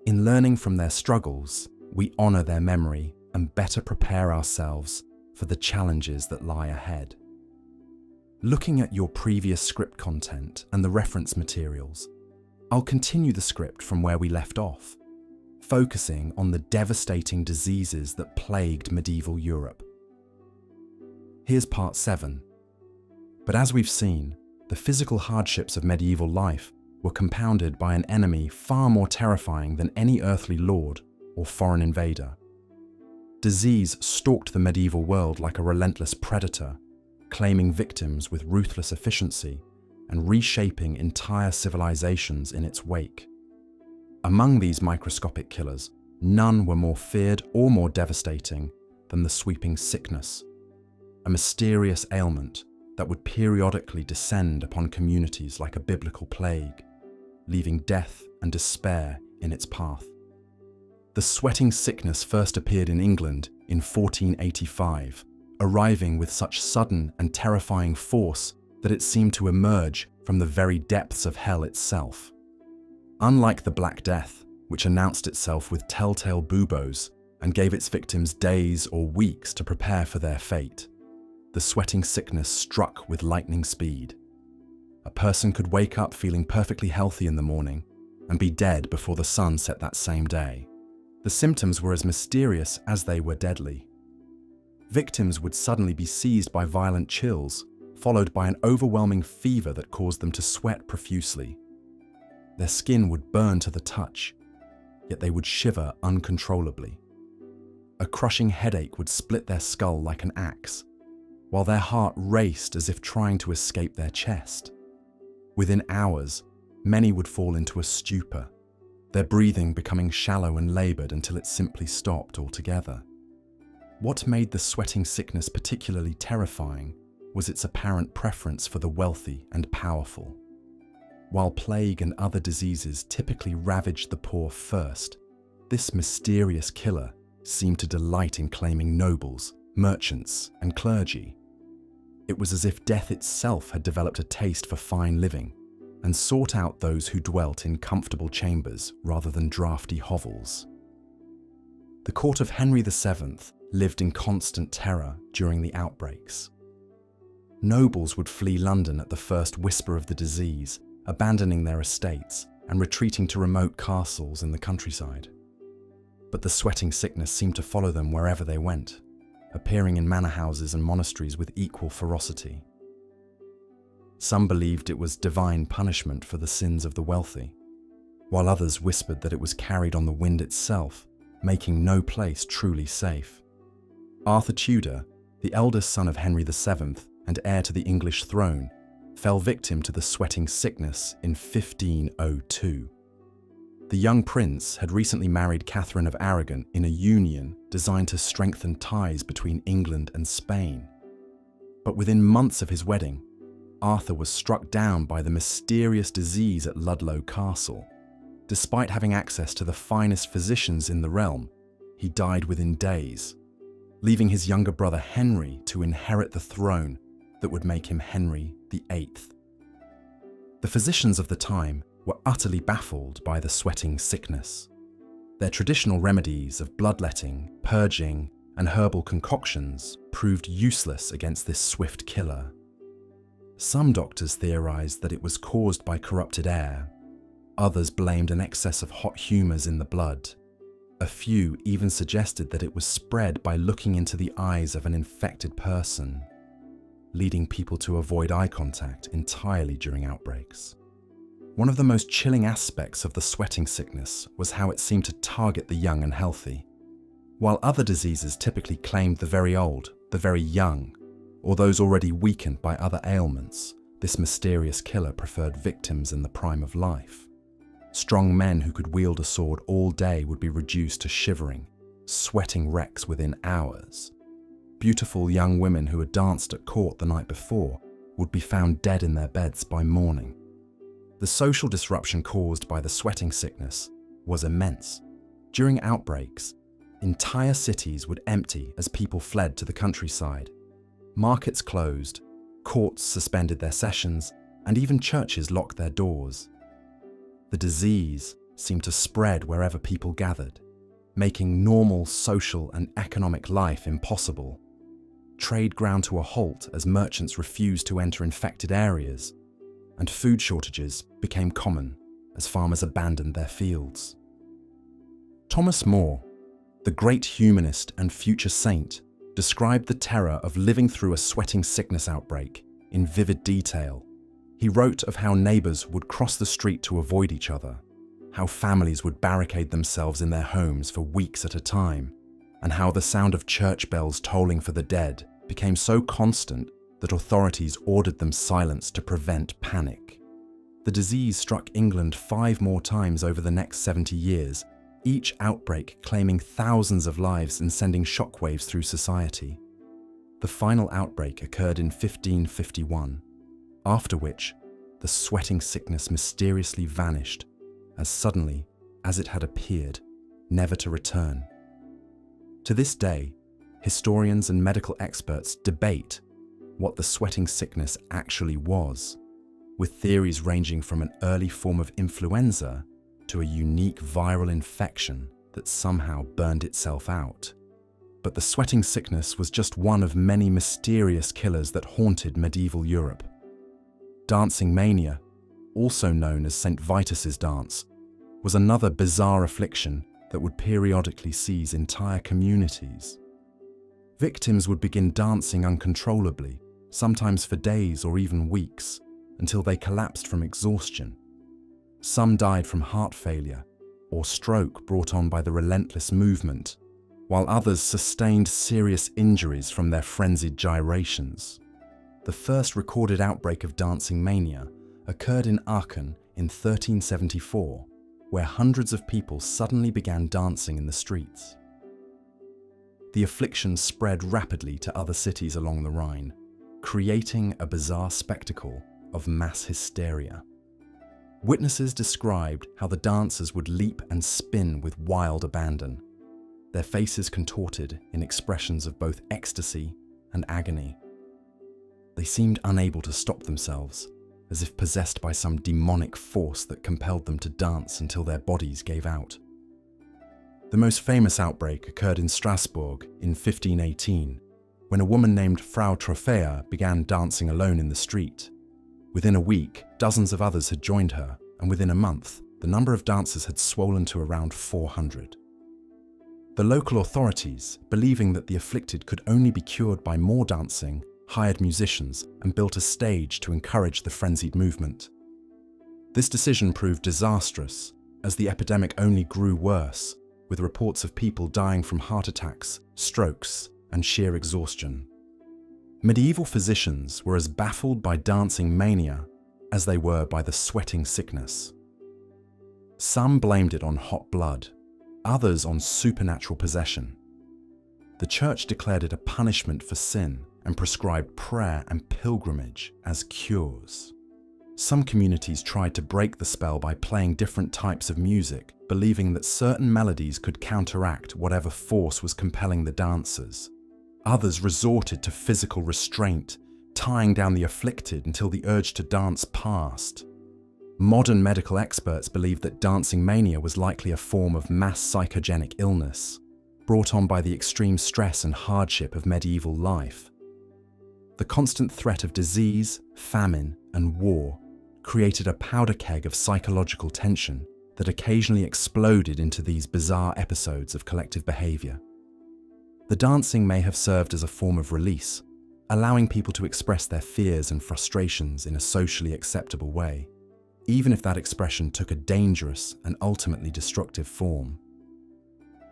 In learning from their struggles, we honor their memory and better prepare ourselves for the challenges that lie ahead. Looking at your previous script content and the reference materials, I'll continue the script from where we left off, focusing on the devastating diseases that plagued medieval Europe. Here's part 7. But as we've seen, the physical hardships of medieval life were compounded by an enemy far more terrifying than any earthly lord or foreign invader. Disease stalked the medieval world like a relentless predator, claiming victims with ruthless efficiency and reshaping entire civilizations in its wake. Among these microscopic killers, none were more feared or more devastating than the sweeping sickness, a mysterious ailment that would periodically descend upon communities like a biblical plague, leaving death and despair in its path. The sweating sickness first appeared in England in 1485, arriving with such sudden and terrifying force that it seemed to emerge from the very depths of hell itself. Unlike the Black Death, which announced itself with telltale buboes and gave its victims days or weeks to prepare for their fate, the sweating sickness struck with lightning speed. A person could wake up feeling perfectly healthy in the morning and be dead before the sun set that same day. The symptoms were as mysterious as they were deadly. Victims would suddenly be seized by violent chills, followed by an overwhelming fever that caused them to sweat profusely. Their skin would burn to the touch, yet they would shiver uncontrollably. A crushing headache would split their skull like an axe, while their heart raced as if trying to escape their chest. Within hours, many would fall into a stupor, their breathing becoming shallow and labored until it simply stopped altogether. What made the sweating sickness particularly terrifying was its apparent preference for the wealthy and powerful. While plague and other diseases typically ravaged the poor first, this mysterious killer seemed to delight in claiming nobles, merchants, and clergy. It was as if death itself had developed a taste for fine living and sought out those who dwelt in comfortable chambers rather than drafty hovels. The court of Henry VII lived in constant terror during the outbreaks. Nobles would flee London at the first whisper of the disease, abandoning their estates and retreating to remote castles in the countryside. But the sweating sickness seemed to follow them wherever they went, appearing in manor houses and monasteries with equal ferocity. Some believed it was divine punishment for the sins of the wealthy, while others whispered that it was carried on the wind itself, making no place truly safe. Arthur Tudor, the eldest son of Henry VII and heir to the English throne, fell victim to the sweating sickness in 1502. The young prince had recently married Catherine of Aragon in a union designed to strengthen ties between England and Spain. But within months of his wedding, Arthur was struck down by the mysterious disease at Ludlow Castle. Despite having access to the finest physicians in the realm, he died within days, leaving his younger brother Henry to inherit the throne that would make him Henry VIII. The physicians of the time were utterly baffled by the sweating sickness. Their traditional remedies of bloodletting, purging, and herbal concoctions proved useless against this swift killer. Some doctors theorized that it was caused by corrupted air. Others blamed an excess of hot humors in the blood. A few even suggested that it was spread by looking into the eyes of an infected person, leading people to avoid eye contact entirely during outbreaks. One of the most chilling aspects of the sweating sickness was how it seemed to target the young and healthy. While other diseases typically claimed the very old, the very young, or those already weakened by other ailments, this mysterious killer preferred victims in the prime of life. Strong men who could wield a sword all day would be reduced to shivering, sweating wrecks within hours. Beautiful young women who had danced at court the night before would be found dead in their beds by morning. The social disruption caused by the sweating sickness was immense. During outbreaks, entire cities would empty as people fled to the countryside. Markets closed, courts suspended their sessions, and even churches locked their doors. The disease seemed to spread wherever people gathered, making normal social and economic life impossible. Trade ground to a halt as merchants refused to enter infected areas, and food shortages became common as farmers abandoned their fields. Thomas More, the great humanist and future saint, described the terror of living through a sweating sickness outbreak in vivid detail. He wrote of how neighbors would cross the street to avoid each other, how families would barricade themselves in their homes for weeks at a time, and how the sound of church bells tolling for the dead became so constant that authorities ordered them silenced to prevent panic. The disease struck England 5 more times over the next 70 years, each outbreak claiming thousands of lives and sending shockwaves through society. The final outbreak occurred in 1551, after which the sweating sickness mysteriously vanished as suddenly as it had appeared, never to return. To this day, historians and medical experts debate what the sweating sickness actually was, with theories ranging from an early form of influenza to a unique viral infection that somehow burned itself out. But the sweating sickness was just one of many mysterious killers that haunted medieval Europe. Dancing mania, also known as St. Vitus's dance, was another bizarre affliction that would periodically seize entire communities. Victims would begin dancing uncontrollably, sometimes for days or even weeks, until they collapsed from exhaustion. Some died from heart failure or stroke brought on by the relentless movement, while others sustained serious injuries from their frenzied gyrations. The first recorded outbreak of dancing mania occurred in Aachen in 1374, where hundreds of people suddenly began dancing in the streets. the affliction spread rapidly to other cities along the Rhine, creating a bizarre spectacle of mass hysteria. Witnesses described how the dancers would leap and spin with wild abandon, their faces contorted in expressions of both ecstasy and agony. They seemed unable to stop themselves, as if possessed by some demonic force that compelled them to dance until their bodies gave out. The most famous outbreak occurred in Strasbourg in 1518, when a woman named Frau Trophea began dancing alone in the street. Within a week, dozens of others had joined her, and within a month, the number of dancers had swollen to around 400. The local authorities, believing that the afflicted could only be cured by more dancing, hired musicians and built a stage to encourage the frenzied movement. This decision proved disastrous, as the epidemic only grew worse, with reports of people dying from heart attacks, strokes, and sheer exhaustion. Medieval physicians were as baffled by dancing mania as they were by the sweating sickness. Some blamed it on hot blood, others on supernatural possession. The Church declared it a punishment for sin and prescribed prayer and pilgrimage as cures. Some communities tried to break the spell by playing different types of music, believing that certain melodies could counteract whatever force was compelling the dancers. Others resorted to physical restraint, tying down the afflicted until the urge to dance passed. Modern medical experts believe that dancing mania was likely a form of mass psychogenic illness, brought on by the extreme stress and hardship of medieval life. The constant threat of disease, famine, and war created a powder keg of psychological tension that occasionally exploded into these bizarre episodes of collective behavior. The dancing may have served as a form of release, allowing people to express their fears and frustrations in a socially acceptable way, even if that expression took a dangerous and ultimately destructive form.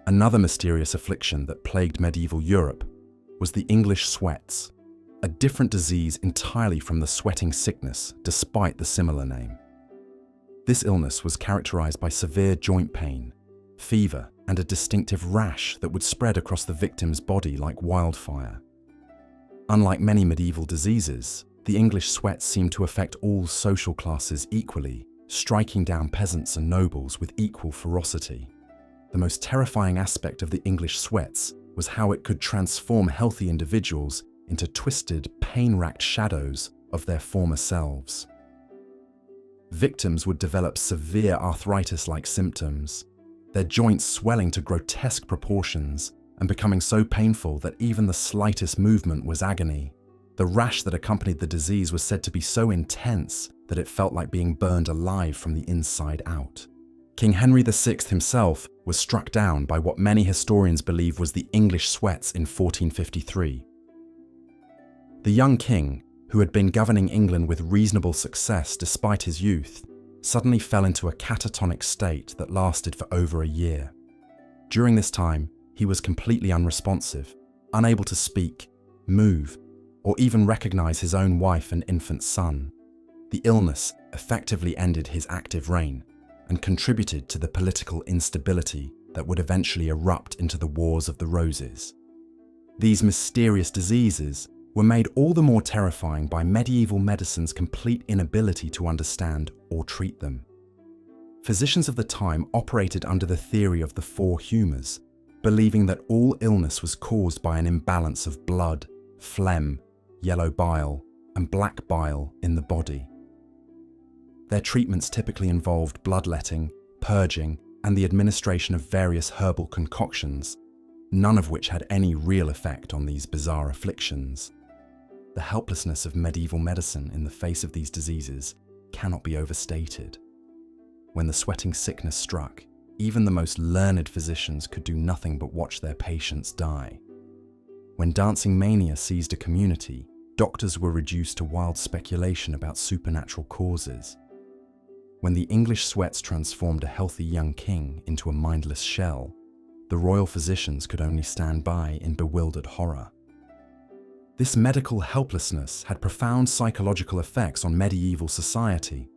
Another mysterious affliction that plagued medieval Europe was the English sweats, a different disease entirely from the sweating sickness, despite the similar name. This illness was characterized by severe joint pain, fever, and a distinctive rash that would spread across the victim's body like wildfire. Unlike many medieval diseases, the English sweats seemed to affect all social classes equally, striking down peasants and nobles with equal ferocity. The most terrifying aspect of the English sweats was how it could transform healthy individuals into twisted, pain-racked shadows of their former selves. Victims would develop severe arthritis-like symptoms, their joints swelling to grotesque proportions and becoming so painful that even the slightest movement was agony. The rash that accompanied the disease was said to be so intense that it felt like being burned alive from the inside out. King Henry VI himself was struck down by what many historians believe was the English sweats in 1453. The young king, who had been governing England with reasonable success despite his youth, suddenly fell into a catatonic state that lasted for over a year. During this time, he was completely unresponsive, unable to speak, move, or even recognize his own wife and infant son. The illness effectively ended his active reign and contributed to the political instability that would eventually erupt into the Wars of the Roses. These mysterious diseases were made all the more terrifying by medieval medicine's complete inability to understand or treat them. Physicians of the time operated under the theory of the four humours, believing that all illness was caused by an imbalance of blood, phlegm, yellow bile, and black bile in the body. Their treatments typically involved bloodletting, purging, and the administration of various herbal concoctions, none of which had any real effect on these bizarre afflictions. The helplessness of medieval medicine in the face of these diseases cannot be overstated. When the sweating sickness struck, even the most learned physicians could do nothing but watch their patients die. When dancing mania seized a community, doctors were reduced to wild speculation about supernatural causes. When the English sweats transformed a healthy young king into a mindless shell, the royal physicians could only stand by in bewildered horror. This medical helplessness had profound psychological effects on medieval society.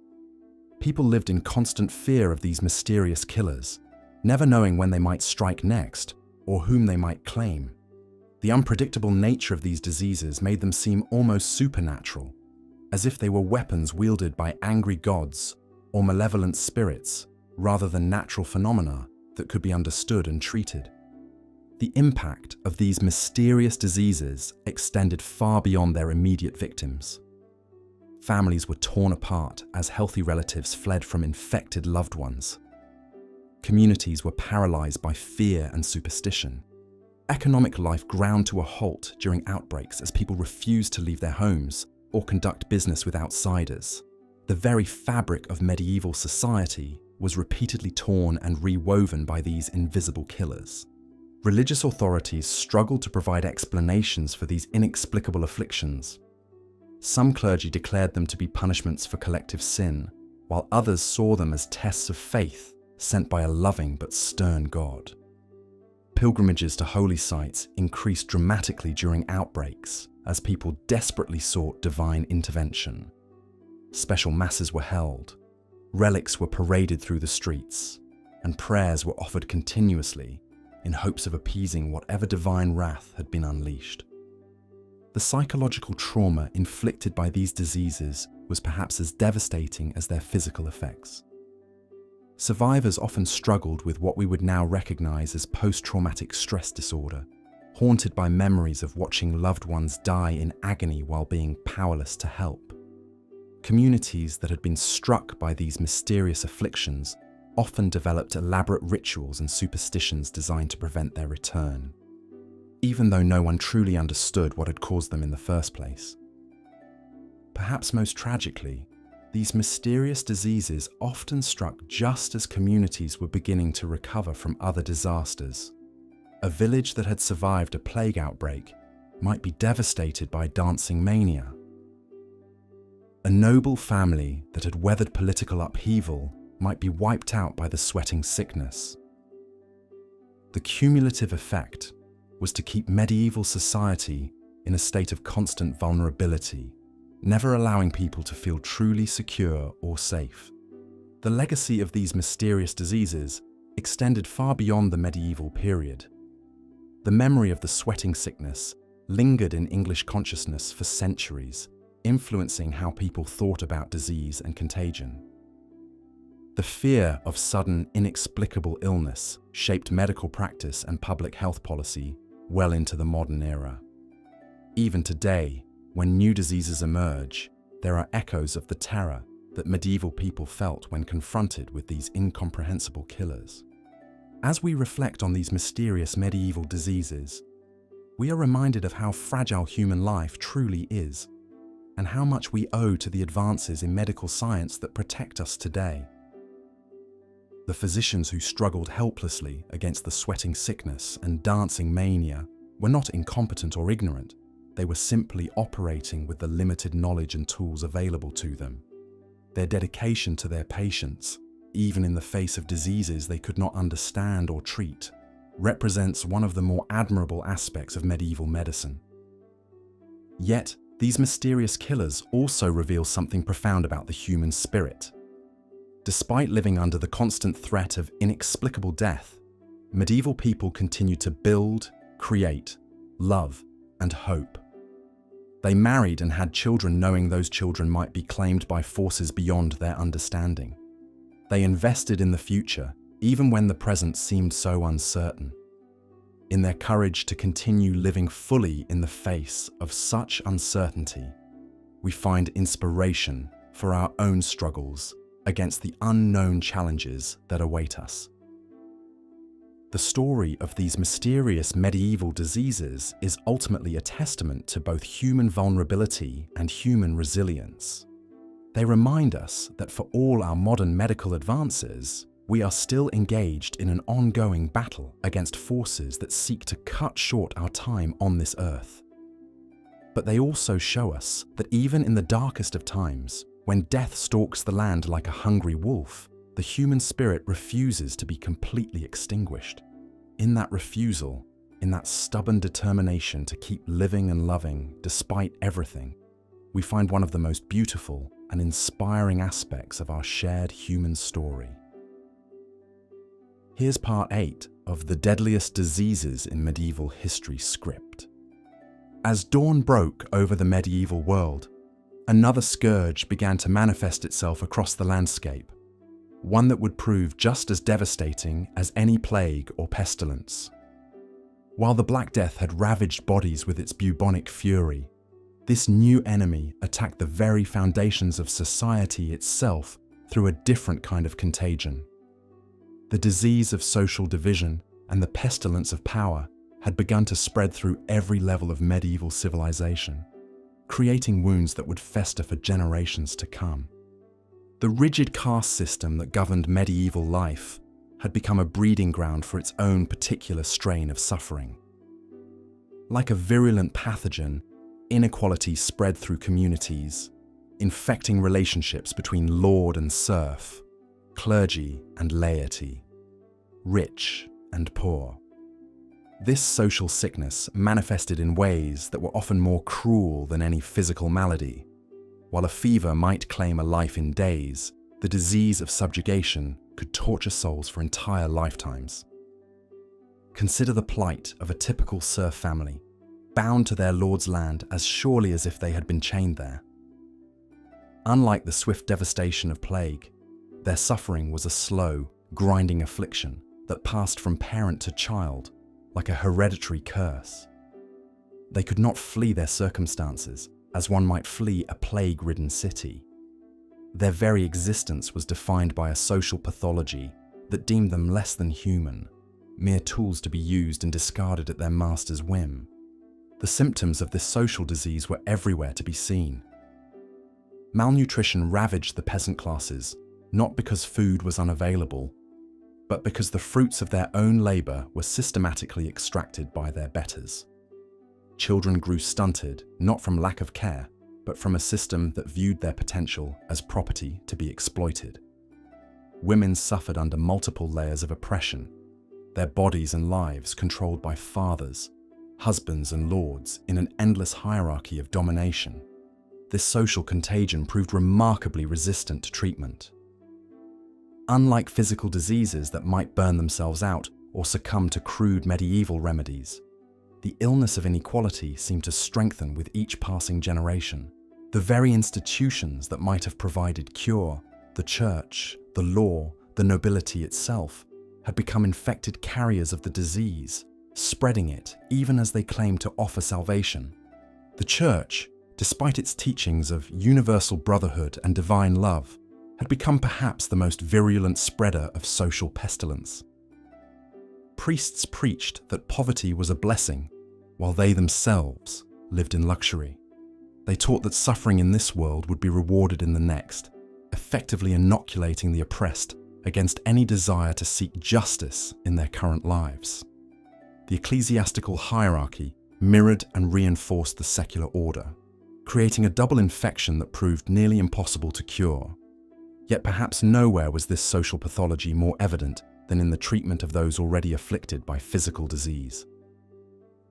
People lived in constant fear of these mysterious killers, never knowing when they might strike next or whom they might claim. The unpredictable nature of these diseases made them seem almost supernatural, as if they were weapons wielded by angry gods or malevolent spirits, rather than natural phenomena that could be understood and treated. The impact of these mysterious diseases extended far beyond their immediate victims. Families were torn apart as healthy relatives fled from infected loved ones. Communities were paralyzed by fear and superstition. Economic life ground to a halt during outbreaks as people refused to leave their homes or conduct business with outsiders. The very fabric of medieval society was repeatedly torn and rewoven by these invisible killers. Religious authorities struggled to provide explanations for these inexplicable afflictions. Some clergy declared them to be punishments for collective sin, while others saw them as tests of faith sent by a loving but stern God. Pilgrimages to holy sites increased dramatically during outbreaks as people desperately sought divine intervention. Special masses were held, relics were paraded through the streets, and prayers were offered continuously in hopes of appeasing whatever divine wrath had been unleashed. The psychological trauma inflicted by these diseases was perhaps as devastating as their physical effects. Survivors often struggled with what we would now recognize as post-traumatic stress disorder, haunted by memories of watching loved ones die in agony while being powerless to help. Communities that had been struck by these mysterious afflictions often developed elaborate rituals and superstitions designed to prevent their return, even though no one truly understood what had caused them in the first place. Perhaps most tragically, these mysterious diseases often struck just as communities were beginning to recover from other disasters. A village that had survived a plague outbreak might be devastated by dancing mania. A noble family that had weathered political upheaval might be wiped out by the sweating sickness. The cumulative effect was to keep medieval society in a state of constant vulnerability, never allowing people to feel truly secure or safe. The legacy of these mysterious diseases extended far beyond the medieval period. The memory of the sweating sickness lingered in English consciousness for centuries, influencing how people thought about disease and contagion. The fear of sudden, inexplicable illness shaped medical practice and public health policy well into the modern era. Even today, when new diseases emerge, there are echoes of the terror that medieval people felt when confronted with these incomprehensible killers. As we reflect on these mysterious medieval diseases, we are reminded of how fragile human life truly is, and how much we owe to the advances in medical science that protect us today. The physicians who struggled helplessly against the sweating sickness and dancing mania were not incompetent or ignorant. They were simply operating with the limited knowledge and tools available to them. Their dedication to their patients, even in the face of diseases they could not understand or treat, represents one of the more admirable aspects of medieval medicine. Yet, these mysterious killers also reveal something profound about the human spirit. Despite living under the constant threat of inexplicable death, medieval people continued to build, create, love, and hope. They married and had children knowing those children might be claimed by forces beyond their understanding. They invested in the future, even when the present seemed so uncertain. In their courage to continue living fully in the face of such uncertainty, we find inspiration for our own struggles against the unknown challenges that await us. The story of these mysterious medieval diseases is ultimately a testament to both human vulnerability and human resilience. They remind us that for all our modern medical advances, we are still engaged in an ongoing battle against forces that seek to cut short our time on this earth. But they also show us that even in the darkest of times, when death stalks the land like a hungry wolf, the human spirit refuses to be completely extinguished. In that refusal, in that stubborn determination to keep living and loving despite everything, we find one of the most beautiful and inspiring aspects of our shared human story. Here's part 8 of The Deadliest Diseases in Medieval History script. As dawn broke over the medieval world, another scourge began to manifest itself across the landscape, one that would prove just as devastating as any plague or pestilence. While the Black Death had ravaged bodies with its bubonic fury, this new enemy attacked the very foundations of society itself through a different kind of contagion. The disease of social division and the pestilence of power had begun to spread through every level of medieval civilization, creating wounds that would fester for generations to come. The rigid caste system that governed medieval life had become a breeding ground for its own particular strain of suffering. Like a virulent pathogen, inequality spread through communities, infecting relationships between lord and serf, clergy and laity, rich and poor. This social sickness manifested in ways that were often more cruel than any physical malady. While a fever might claim a life in days, the disease of subjugation could torture souls for entire lifetimes. Consider the plight of a typical serf family, bound to their lord's land as surely as if they had been chained there. Unlike the swift devastation of plague, their suffering was a slow, grinding affliction that passed from parent to child, like a hereditary curse. They could not flee their circumstances as one might flee a plague-ridden city. Their very existence was defined by a social pathology that deemed them less than human, mere tools to be used and discarded at their master's whim. The symptoms of this social disease were everywhere to be seen. Malnutrition ravaged the peasant classes, not because food was unavailable, but because the fruits of their own labour were systematically extracted by their betters. Children grew stunted, not from lack of care, but from a system that viewed their potential as property to be exploited. Women suffered under multiple layers of oppression, their bodies and lives controlled by fathers, husbands and lords in an endless hierarchy of domination. This social contagion proved remarkably resistant to treatment. Unlike physical diseases that might burn themselves out or succumb to crude medieval remedies, the illness of inequality seemed to strengthen with each passing generation. The very institutions that might have provided cure, the church, the law, the nobility itself, had become infected carriers of the disease, spreading it even as they claimed to offer salvation. The church, despite its teachings of universal brotherhood and divine love, had become perhaps the most virulent spreader of social pestilence. Priests preached that poverty was a blessing, while they themselves lived in luxury. They taught that suffering in this world would be rewarded in the next, effectively inoculating the oppressed against any desire to seek justice in their current lives. The ecclesiastical hierarchy mirrored and reinforced the secular order, creating a double infection that proved nearly impossible to cure. Yet perhaps nowhere was this social pathology more evident than in the treatment of those already afflicted by physical disease.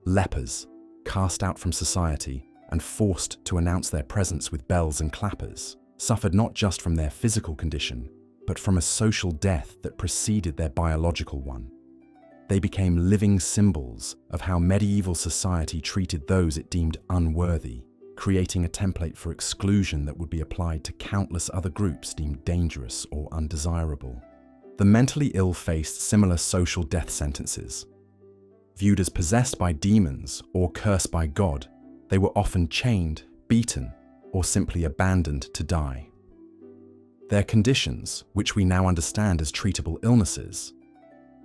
Lepers, cast out from society and forced to announce their presence with bells and clappers, suffered not just from their physical condition, but from a social death that preceded their biological one. They became living symbols of how medieval society treated those it deemed unworthy, creating a template for exclusion that would be applied to countless other groups deemed dangerous or undesirable. The mentally ill faced similar social death sentences. Viewed as possessed by demons or cursed by God, they were often chained, beaten, or simply abandoned to die. Their conditions, which we now understand as treatable illnesses,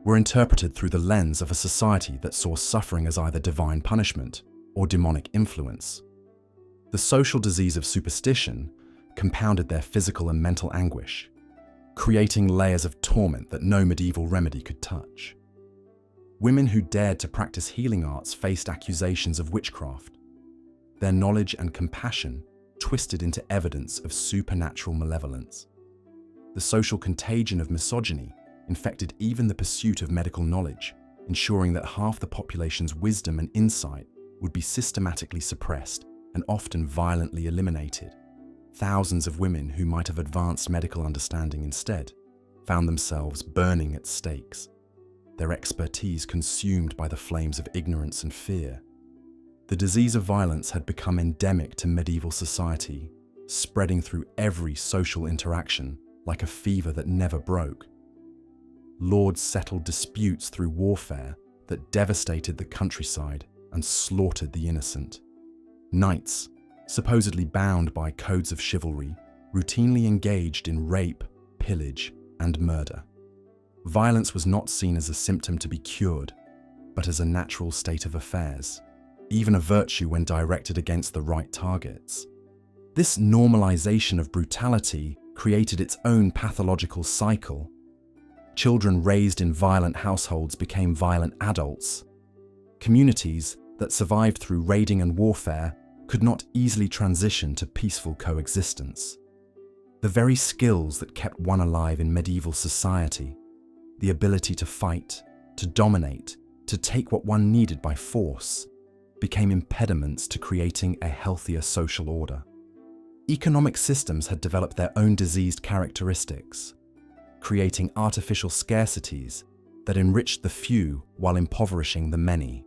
were interpreted through the lens of a society that saw suffering as either divine punishment or demonic influence. The social disease of superstition compounded their physical and mental anguish, creating layers of torment that no medieval remedy could touch. Women who dared to practice healing arts faced accusations of witchcraft, their knowledge and compassion twisted into evidence of supernatural malevolence. The social contagion of misogyny infected even the pursuit of medical knowledge, ensuring that half the population's wisdom and insight would be systematically suppressed and often violently eliminated. Thousands of women who might have advanced medical understanding instead found themselves burning at stakes, their expertise consumed by the flames of ignorance and fear. The disease of violence had become endemic to medieval society, spreading through every social interaction like a fever that never broke. Lords settled disputes through warfare that devastated the countryside and slaughtered the innocent. Knights, supposedly bound by codes of chivalry, routinely engaged in rape, pillage, and murder. Violence was not seen as a symptom to be cured, but as a natural state of affairs, even a virtue when directed against the right targets. This normalization of brutality created its own pathological cycle. Children raised in violent households became violent adults. Communities that survived through raiding and warfare could not easily transition to peaceful coexistence. The very skills that kept one alive in medieval society, the ability to fight, to dominate, to take what one needed by force, became impediments to creating a healthier social order. Economic systems had developed their own diseased characteristics, creating artificial scarcities that enriched the few while impoverishing the many.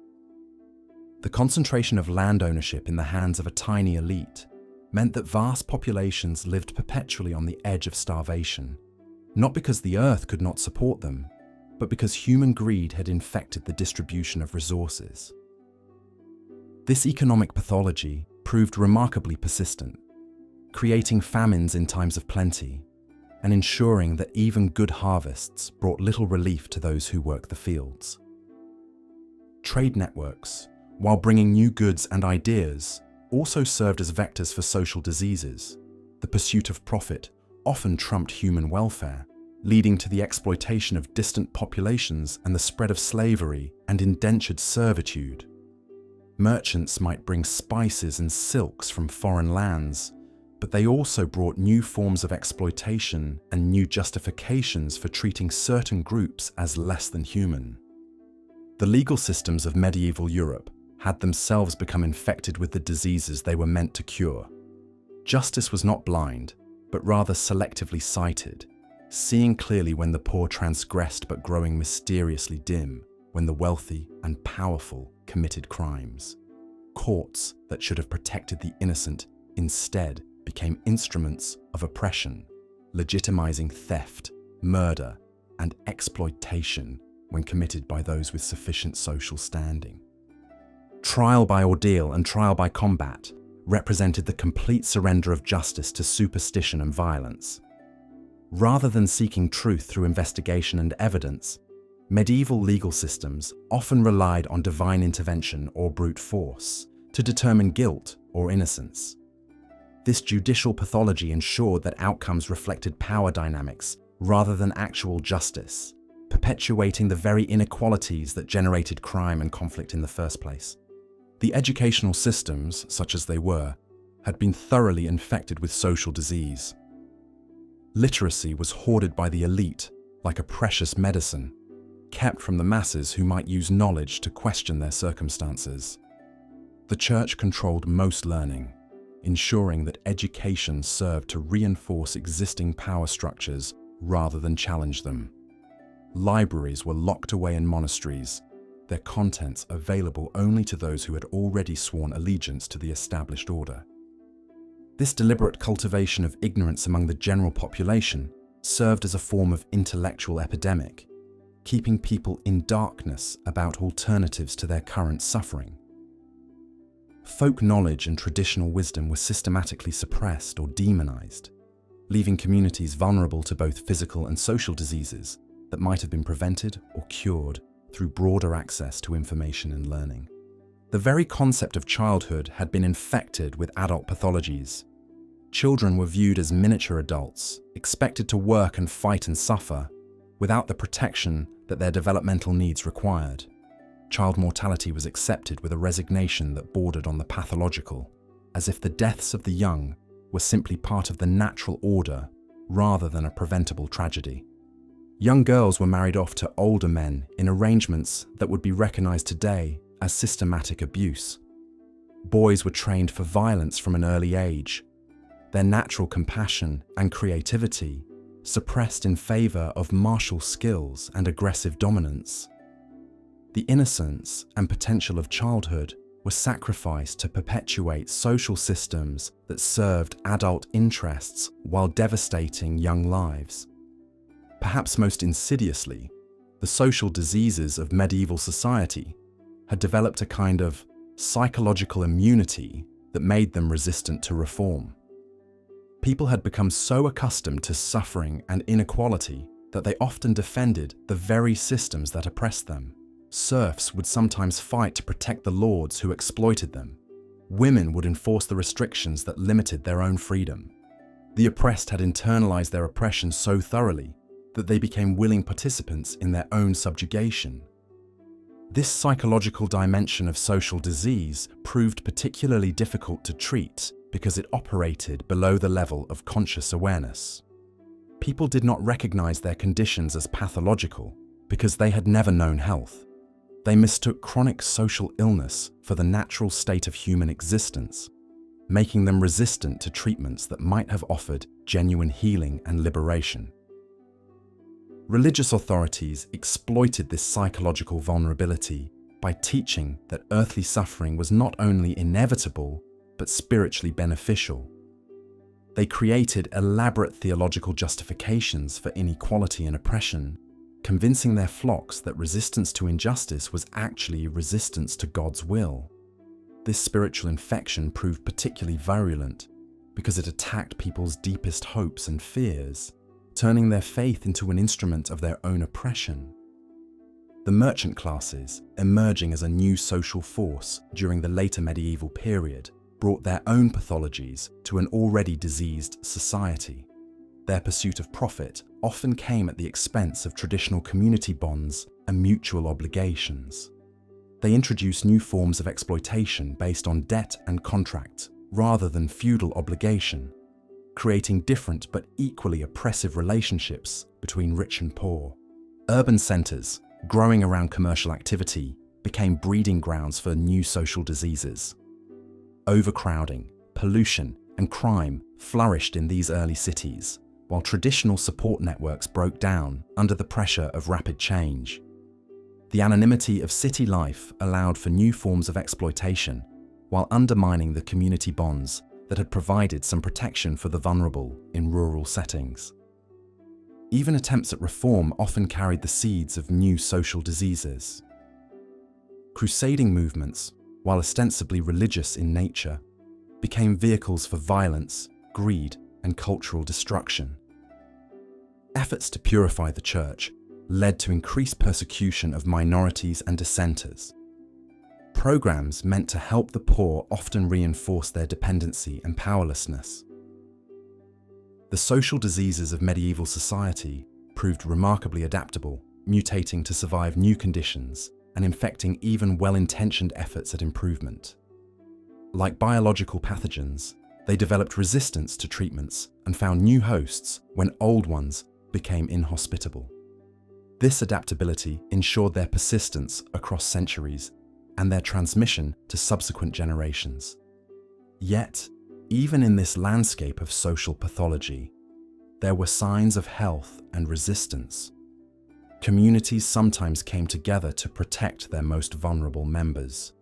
The concentration of land ownership in the hands of a tiny elite meant that vast populations lived perpetually on the edge of starvation, not because the earth could not support them, but because human greed had infected the distribution of resources. This economic pathology proved remarkably persistent, creating famines in times of plenty, and ensuring that even good harvests brought little relief to those who worked the fields. Trade networks, while bringing new goods and ideas, also served as vectors for social diseases. The pursuit of profit often trumped human welfare, leading to the exploitation of distant populations and the spread of slavery and indentured servitude. Merchants might bring spices and silks from foreign lands, but they also brought new forms of exploitation and new justifications for treating certain groups as less than human. The legal systems of medieval Europe had themselves become infected with the diseases they were meant to cure. Justice was not blind, but rather selectively sighted, seeing clearly when the poor transgressed but growing mysteriously dim when the wealthy and powerful committed crimes. Courts that should have protected the innocent instead became instruments of oppression, legitimizing theft, murder, and exploitation when committed by those with sufficient social standing. Trial by ordeal and trial by combat represented the complete surrender of justice to superstition and violence. Rather than seeking truth through investigation and evidence, medieval legal systems often relied on divine intervention or brute force to determine guilt or innocence. This judicial pathology ensured that outcomes reflected power dynamics rather than actual justice, perpetuating the very inequalities that generated crime and conflict in the first place. The educational systems, such as they were, had been thoroughly infected with social disease. Literacy was hoarded by the elite like a precious medicine, kept from the masses who might use knowledge to question their circumstances. The church controlled most learning, ensuring that education served to reinforce existing power structures rather than challenge them. Libraries were locked away in monasteries, their contents available only to those who had already sworn allegiance to the established order. This deliberate cultivation of ignorance among the general population served as a form of intellectual epidemic, keeping people in darkness about alternatives to their current suffering. Folk knowledge and traditional wisdom were systematically suppressed or demonized, leaving communities vulnerable to both physical and social diseases that might have been prevented or cured through broader access to information and learning. The very concept of childhood had been infected with adult pathologies. Children were viewed as miniature adults, expected to work and fight and suffer, without the protection that their developmental needs required. Child mortality was accepted with a resignation that bordered on the pathological, as if the deaths of the young were simply part of the natural order rather than a preventable tragedy. Young girls were married off to older men in arrangements that would be recognized today as systematic abuse. Boys were trained for violence from an early age, their natural compassion and creativity suppressed in favor of martial skills and aggressive dominance. The innocence and potential of childhood were sacrificed to perpetuate social systems that served adult interests while devastating young lives. Perhaps most insidiously, the social diseases of medieval society had developed a kind of psychological immunity that made them resistant to reform. People had become so accustomed to suffering and inequality that they often defended the very systems that oppressed them. Serfs would sometimes fight to protect the lords who exploited them. Women would enforce the restrictions that limited their own freedom. The oppressed had internalized their oppression so thoroughly that they became willing participants in their own subjugation. This psychological dimension of social disease proved particularly difficult to treat because it operated below the level of conscious awareness. People did not recognize their conditions as pathological because they had never known health. They mistook chronic social illness for the natural state of human existence, making them resistant to treatments that might have offered genuine healing and liberation. Religious authorities exploited this psychological vulnerability by teaching that earthly suffering was not only inevitable, but spiritually beneficial. They created elaborate theological justifications for inequality and oppression, convincing their flocks that resistance to injustice was actually resistance to God's will. This spiritual infection proved particularly virulent because it attacked people's deepest hopes and fears, turning their faith into an instrument of their own oppression. The merchant classes, emerging as a new social force during the later medieval period, brought their own pathologies to an already diseased society. Their pursuit of profit often came at the expense of traditional community bonds and mutual obligations. They introduced new forms of exploitation based on debt and contract rather than feudal obligation, creating different but equally oppressive relationships between rich and poor. Urban centers, growing around commercial activity, became breeding grounds for new social diseases. Overcrowding, pollution, and crime flourished in these early cities, while traditional support networks broke down under the pressure of rapid change. The anonymity of city life allowed for new forms of exploitation, while undermining the community bonds that had provided some protection for the vulnerable in rural settings. Even attempts at reform often carried the seeds of new social diseases. Crusading movements, while ostensibly religious in nature, became vehicles for violence, greed, and cultural destruction. Efforts to purify the church led to increased persecution of minorities and dissenters. Programs meant to help the poor often reinforced their dependency and powerlessness. The social diseases of medieval society proved remarkably adaptable, mutating to survive new conditions and infecting even well-intentioned efforts at improvement. Like biological pathogens, they developed resistance to treatments and found new hosts when old ones became inhospitable. This adaptability ensured their persistence across centuries and their transmission to subsequent generations. Yet, even in this landscape of social pathology, there were signs of health and resistance. Communities sometimes came together to protect their most vulnerable members.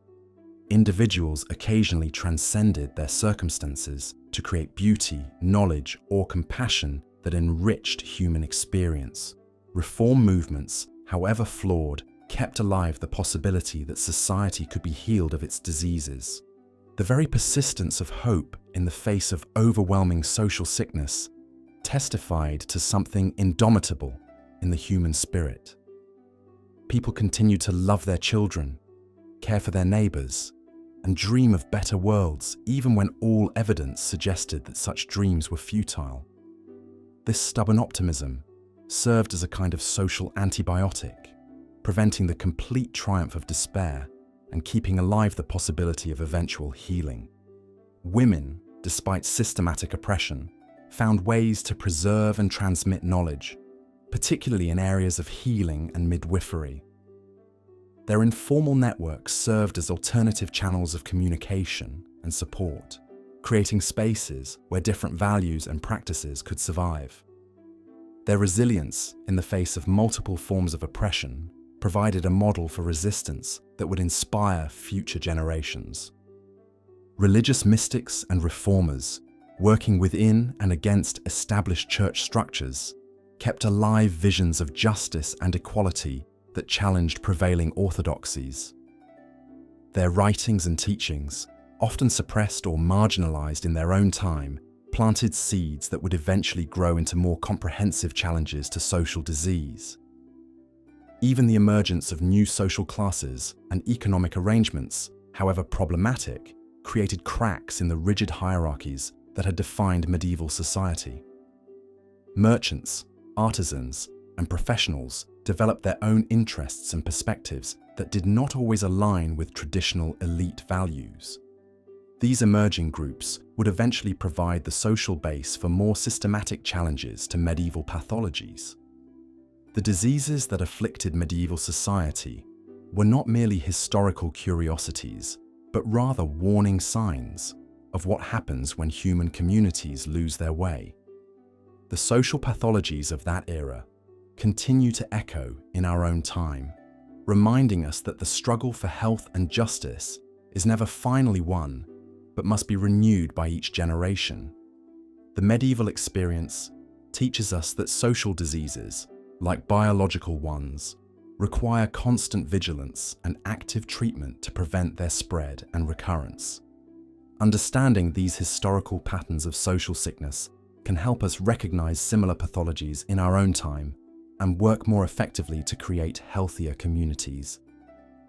Individuals occasionally transcended their circumstances to create beauty, knowledge, or compassion that enriched human experience. Reform movements, however flawed, kept alive the possibility that society could be healed of its diseases. The very persistence of hope in the face of overwhelming social sickness testified to something indomitable in the human spirit. People continued to love their children, care for their neighbors, and dream of better worlds even when all evidence suggested that such dreams were futile. This stubborn optimism served as a kind of social antibiotic, preventing the complete triumph of despair and keeping alive the possibility of eventual healing. Women, despite systematic oppression, found ways to preserve and transmit knowledge, particularly in areas of healing and midwifery. Their informal networks served as alternative channels of communication and support, creating spaces where different values and practices could survive. Their resilience in the face of multiple forms of oppression provided a model for resistance that would inspire future generations. Religious mystics and reformers, working within and against established church structures, kept alive visions of justice and equality that challenged prevailing orthodoxies. Their writings and teachings, often suppressed or marginalized in their own time, planted seeds that would eventually grow into more comprehensive challenges to social disease. Even the emergence of new social classes and economic arrangements, however problematic, created cracks in the rigid hierarchies that had defined medieval society. Merchants, artisans, and professionals developed their own interests and perspectives that did not always align with traditional elite values. These emerging groups would eventually provide the social base for more systematic challenges to medieval pathologies. The diseases that afflicted medieval society were not merely historical curiosities, but rather warning signs of what happens when human communities lose their way. The social pathologies of that era continue to echo in our own time, reminding us that the struggle for health and justice is never finally won, but must be renewed by each generation. The medieval experience teaches us that social diseases, like biological ones, require constant vigilance and active treatment to prevent their spread and recurrence. Understanding these historical patterns of social sickness can help us recognize similar pathologies in our own time and work more effectively to create healthier communities.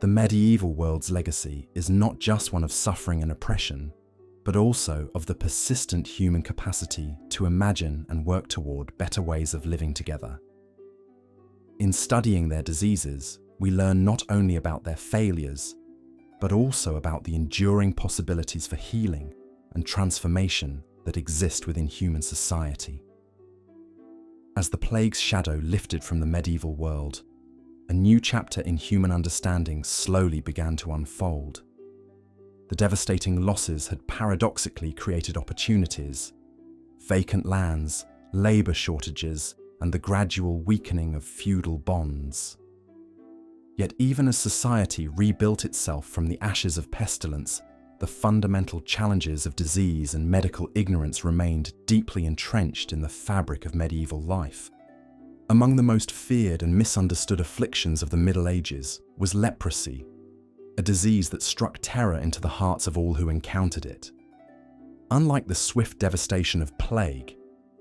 The medieval world's legacy is not just one of suffering and oppression, but also of the persistent human capacity to imagine and work toward better ways of living together. In studying their diseases, we learn not only about their failures, but also about the enduring possibilities for healing and transformation that exist within human society. As the plague's shadow lifted from the medieval world, a new chapter in human understanding slowly began to unfold. The devastating losses had paradoxically created opportunities: vacant lands, labor shortages, and the gradual weakening of feudal bonds. Yet even as society rebuilt itself from the ashes of pestilence, the fundamental challenges of disease and medical ignorance remained deeply entrenched in the fabric of medieval life. Among the most feared and misunderstood afflictions of the Middle Ages was leprosy, a disease that struck terror into the hearts of all who encountered it. Unlike the swift devastation of plague,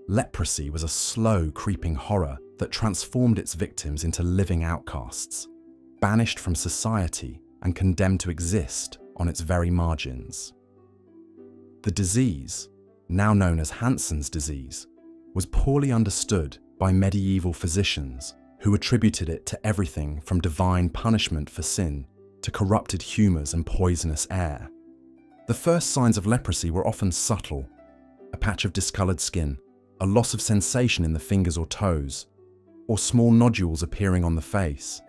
leprosy was a slow, creeping horror that transformed its victims into living outcasts, banished from society and condemned to exist on its very margins. The disease, now known as Hansen's disease, was poorly understood by medieval physicians who attributed it to everything from divine punishment for sin to corrupted humours and poisonous air. The first signs of leprosy were often subtle: a patch of discoloured skin, a loss of sensation in the fingers or toes, or small nodules appearing on the face.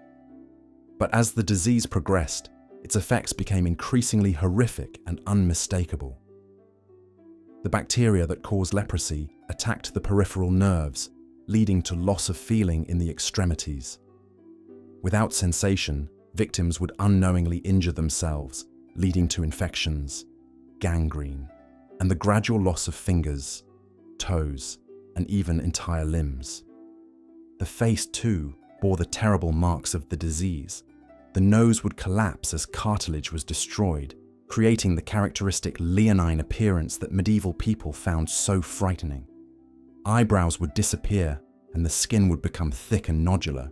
But as the disease progressed, its effects became increasingly horrific and unmistakable. The bacteria that caused leprosy attacked the peripheral nerves, leading to loss of feeling in the extremities. Without sensation, victims would unknowingly injure themselves, leading to infections, gangrene, and the gradual loss of fingers, toes, and even entire limbs. The face, too, bore the terrible marks of the disease. The nose would collapse as cartilage was destroyed, creating the characteristic leonine appearance that medieval people found so frightening. Eyebrows would disappear, and the skin would become thick and nodular.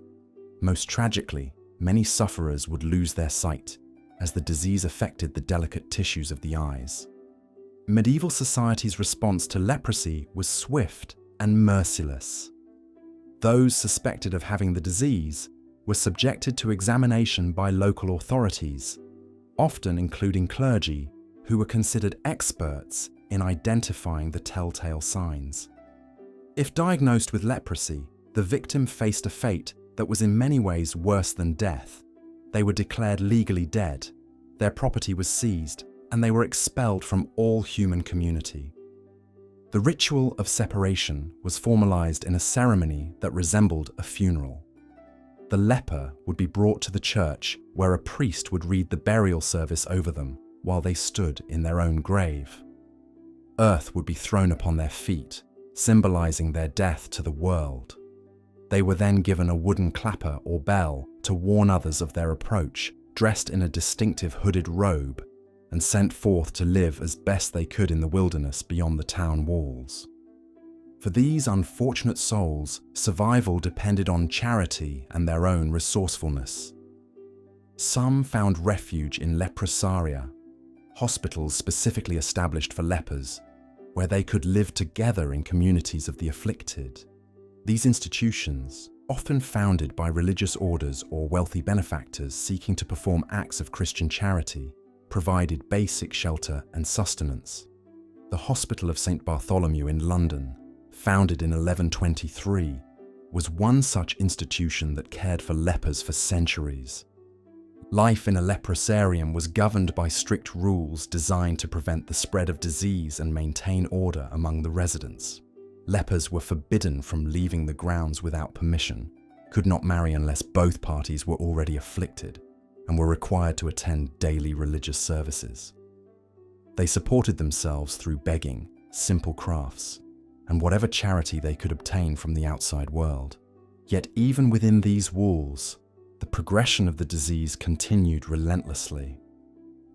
Most tragically, many sufferers would lose their sight, as the disease affected the delicate tissues of the eyes. Medieval society's response to leprosy was swift and merciless. Those suspected of having the disease were subjected to examination by local authorities, often including clergy, who were considered experts in identifying the telltale signs. If diagnosed with leprosy, the victim faced a fate that was in many ways worse than death. They were declared legally dead, their property was seized, and they were expelled from all human community. The ritual of separation was formalized in a ceremony that resembled a funeral. The leper would be brought to the church where a priest would read the burial service over them while they stood in their own grave. Earth would be thrown upon their feet, symbolizing their death to the world. They were then given a wooden clapper or bell to warn others of their approach, dressed in a distinctive hooded robe, and sent forth to live as best they could in the wilderness beyond the town walls. For these unfortunate souls, survival depended on charity and their own resourcefulness. Some found refuge in leprosaria, hospitals specifically established for lepers, where they could live together in communities of the afflicted. These institutions, often founded by religious orders or wealthy benefactors seeking to perform acts of Christian charity, provided basic shelter and sustenance. The Hospital of St. Bartholomew in London, founded in 1123, was one such institution that cared for lepers for centuries. Life in a leprosarium was governed by strict rules designed to prevent the spread of disease and maintain order among the residents. Lepers were forbidden from leaving the grounds without permission, could not marry unless both parties were already afflicted, and were required to attend daily religious services. They supported themselves through begging, simple crafts, and whatever charity they could obtain from the outside world. Yet even within these walls, the progression of the disease continued relentlessly.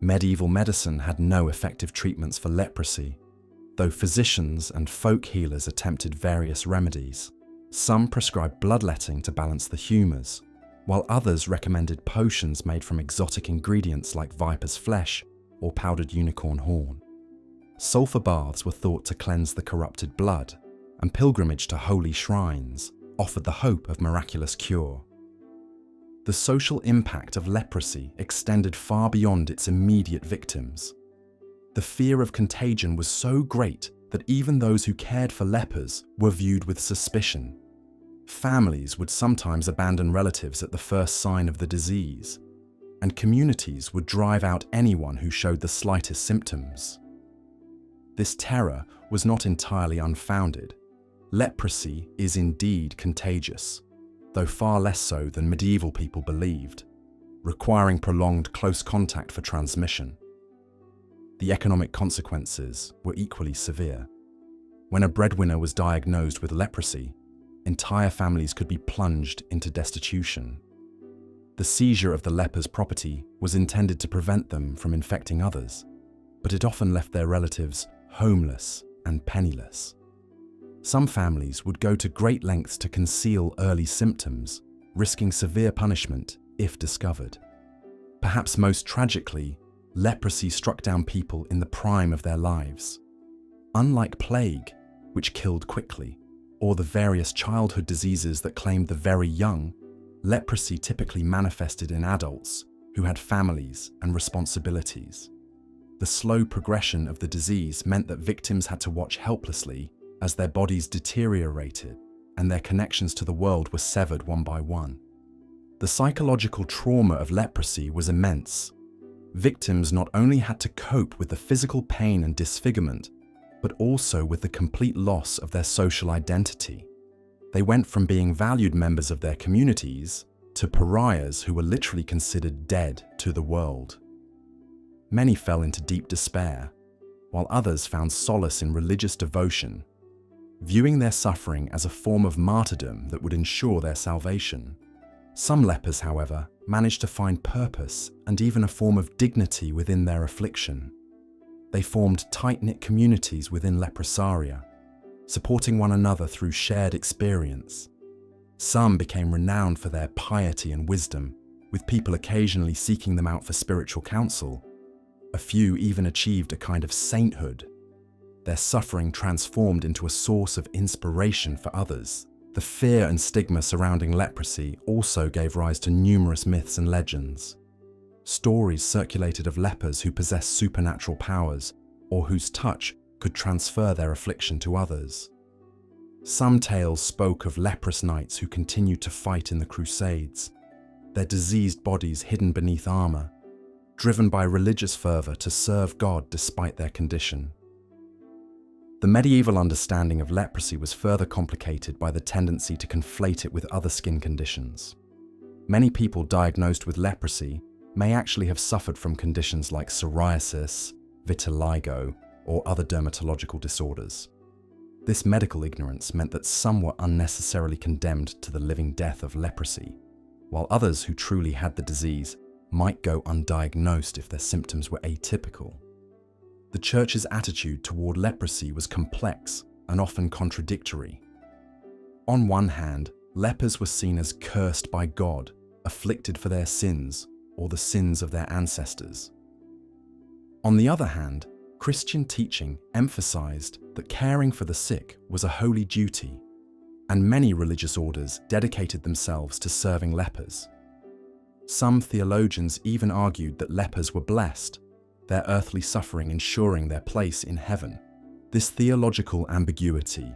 Medieval medicine had no effective treatments for leprosy, though physicians and folk healers attempted various remedies. Some prescribed bloodletting to balance the humours, while others recommended potions made from exotic ingredients like viper's flesh or powdered unicorn horn. Sulphur baths were thought to cleanse the corrupted blood, and pilgrimage to holy shrines offered the hope of miraculous cure. The social impact of leprosy extended far beyond its immediate victims. The fear of contagion was so great that even those who cared for lepers were viewed with suspicion. Families would sometimes abandon relatives at the first sign of the disease, and communities would drive out anyone who showed the slightest symptoms. This terror was not entirely unfounded. Leprosy is indeed contagious, though far less so than medieval people believed, requiring prolonged close contact for transmission. The economic consequences were equally severe. When a breadwinner was diagnosed with leprosy, entire families could be plunged into destitution. The seizure of the leper's property was intended to prevent them from infecting others, but it often left their relatives homeless and penniless. Some families would go to great lengths to conceal early symptoms, risking severe punishment if discovered. Perhaps most tragically, leprosy struck down people in the prime of their lives. Unlike plague, which killed quickly, or the various childhood diseases that claimed the very young, leprosy typically manifested in adults who had families and responsibilities. The slow progression of the disease meant that victims had to watch helplessly as their bodies deteriorated and their connections to the world were severed one by one. The psychological trauma of leprosy was immense. Victims not only had to cope with the physical pain and disfigurement, but also with the complete loss of their social identity. They went from being valued members of their communities to pariahs who were literally considered dead to the world. Many fell into deep despair, while others found solace in religious devotion, viewing their suffering as a form of martyrdom that would ensure their salvation. Some lepers, however, managed to find purpose and even a form of dignity within their affliction. They formed tight-knit communities within leprosaria, supporting one another through shared experience. Some became renowned for their piety and wisdom, with people occasionally seeking them out for spiritual counsel. A few even achieved a kind of sainthood. Their suffering transformed into a source of inspiration for others. The fear and stigma surrounding leprosy also gave rise to numerous myths and legends. Stories circulated of lepers who possessed supernatural powers or whose touch could transfer their affliction to others. Some tales spoke of leprous knights who continued to fight in the Crusades, their diseased bodies hidden beneath armor, driven by religious fervor to serve God despite their condition. The medieval understanding of leprosy was further complicated by the tendency to conflate it with other skin conditions. Many people diagnosed with leprosy may actually have suffered from conditions like psoriasis, vitiligo, or other dermatological disorders. This medical ignorance meant that some were unnecessarily condemned to the living death of leprosy, while others who truly had the disease might go undiagnosed if their symptoms were atypical. The Church's attitude toward leprosy was complex and often contradictory. On one hand, lepers were seen as cursed by God, afflicted for their sins or the sins of their ancestors. On the other hand, Christian teaching emphasized that caring for the sick was a holy duty, and many religious orders dedicated themselves to serving lepers. Some theologians even argued that lepers were blessed, their earthly suffering ensuring their place in heaven. This theological ambiguity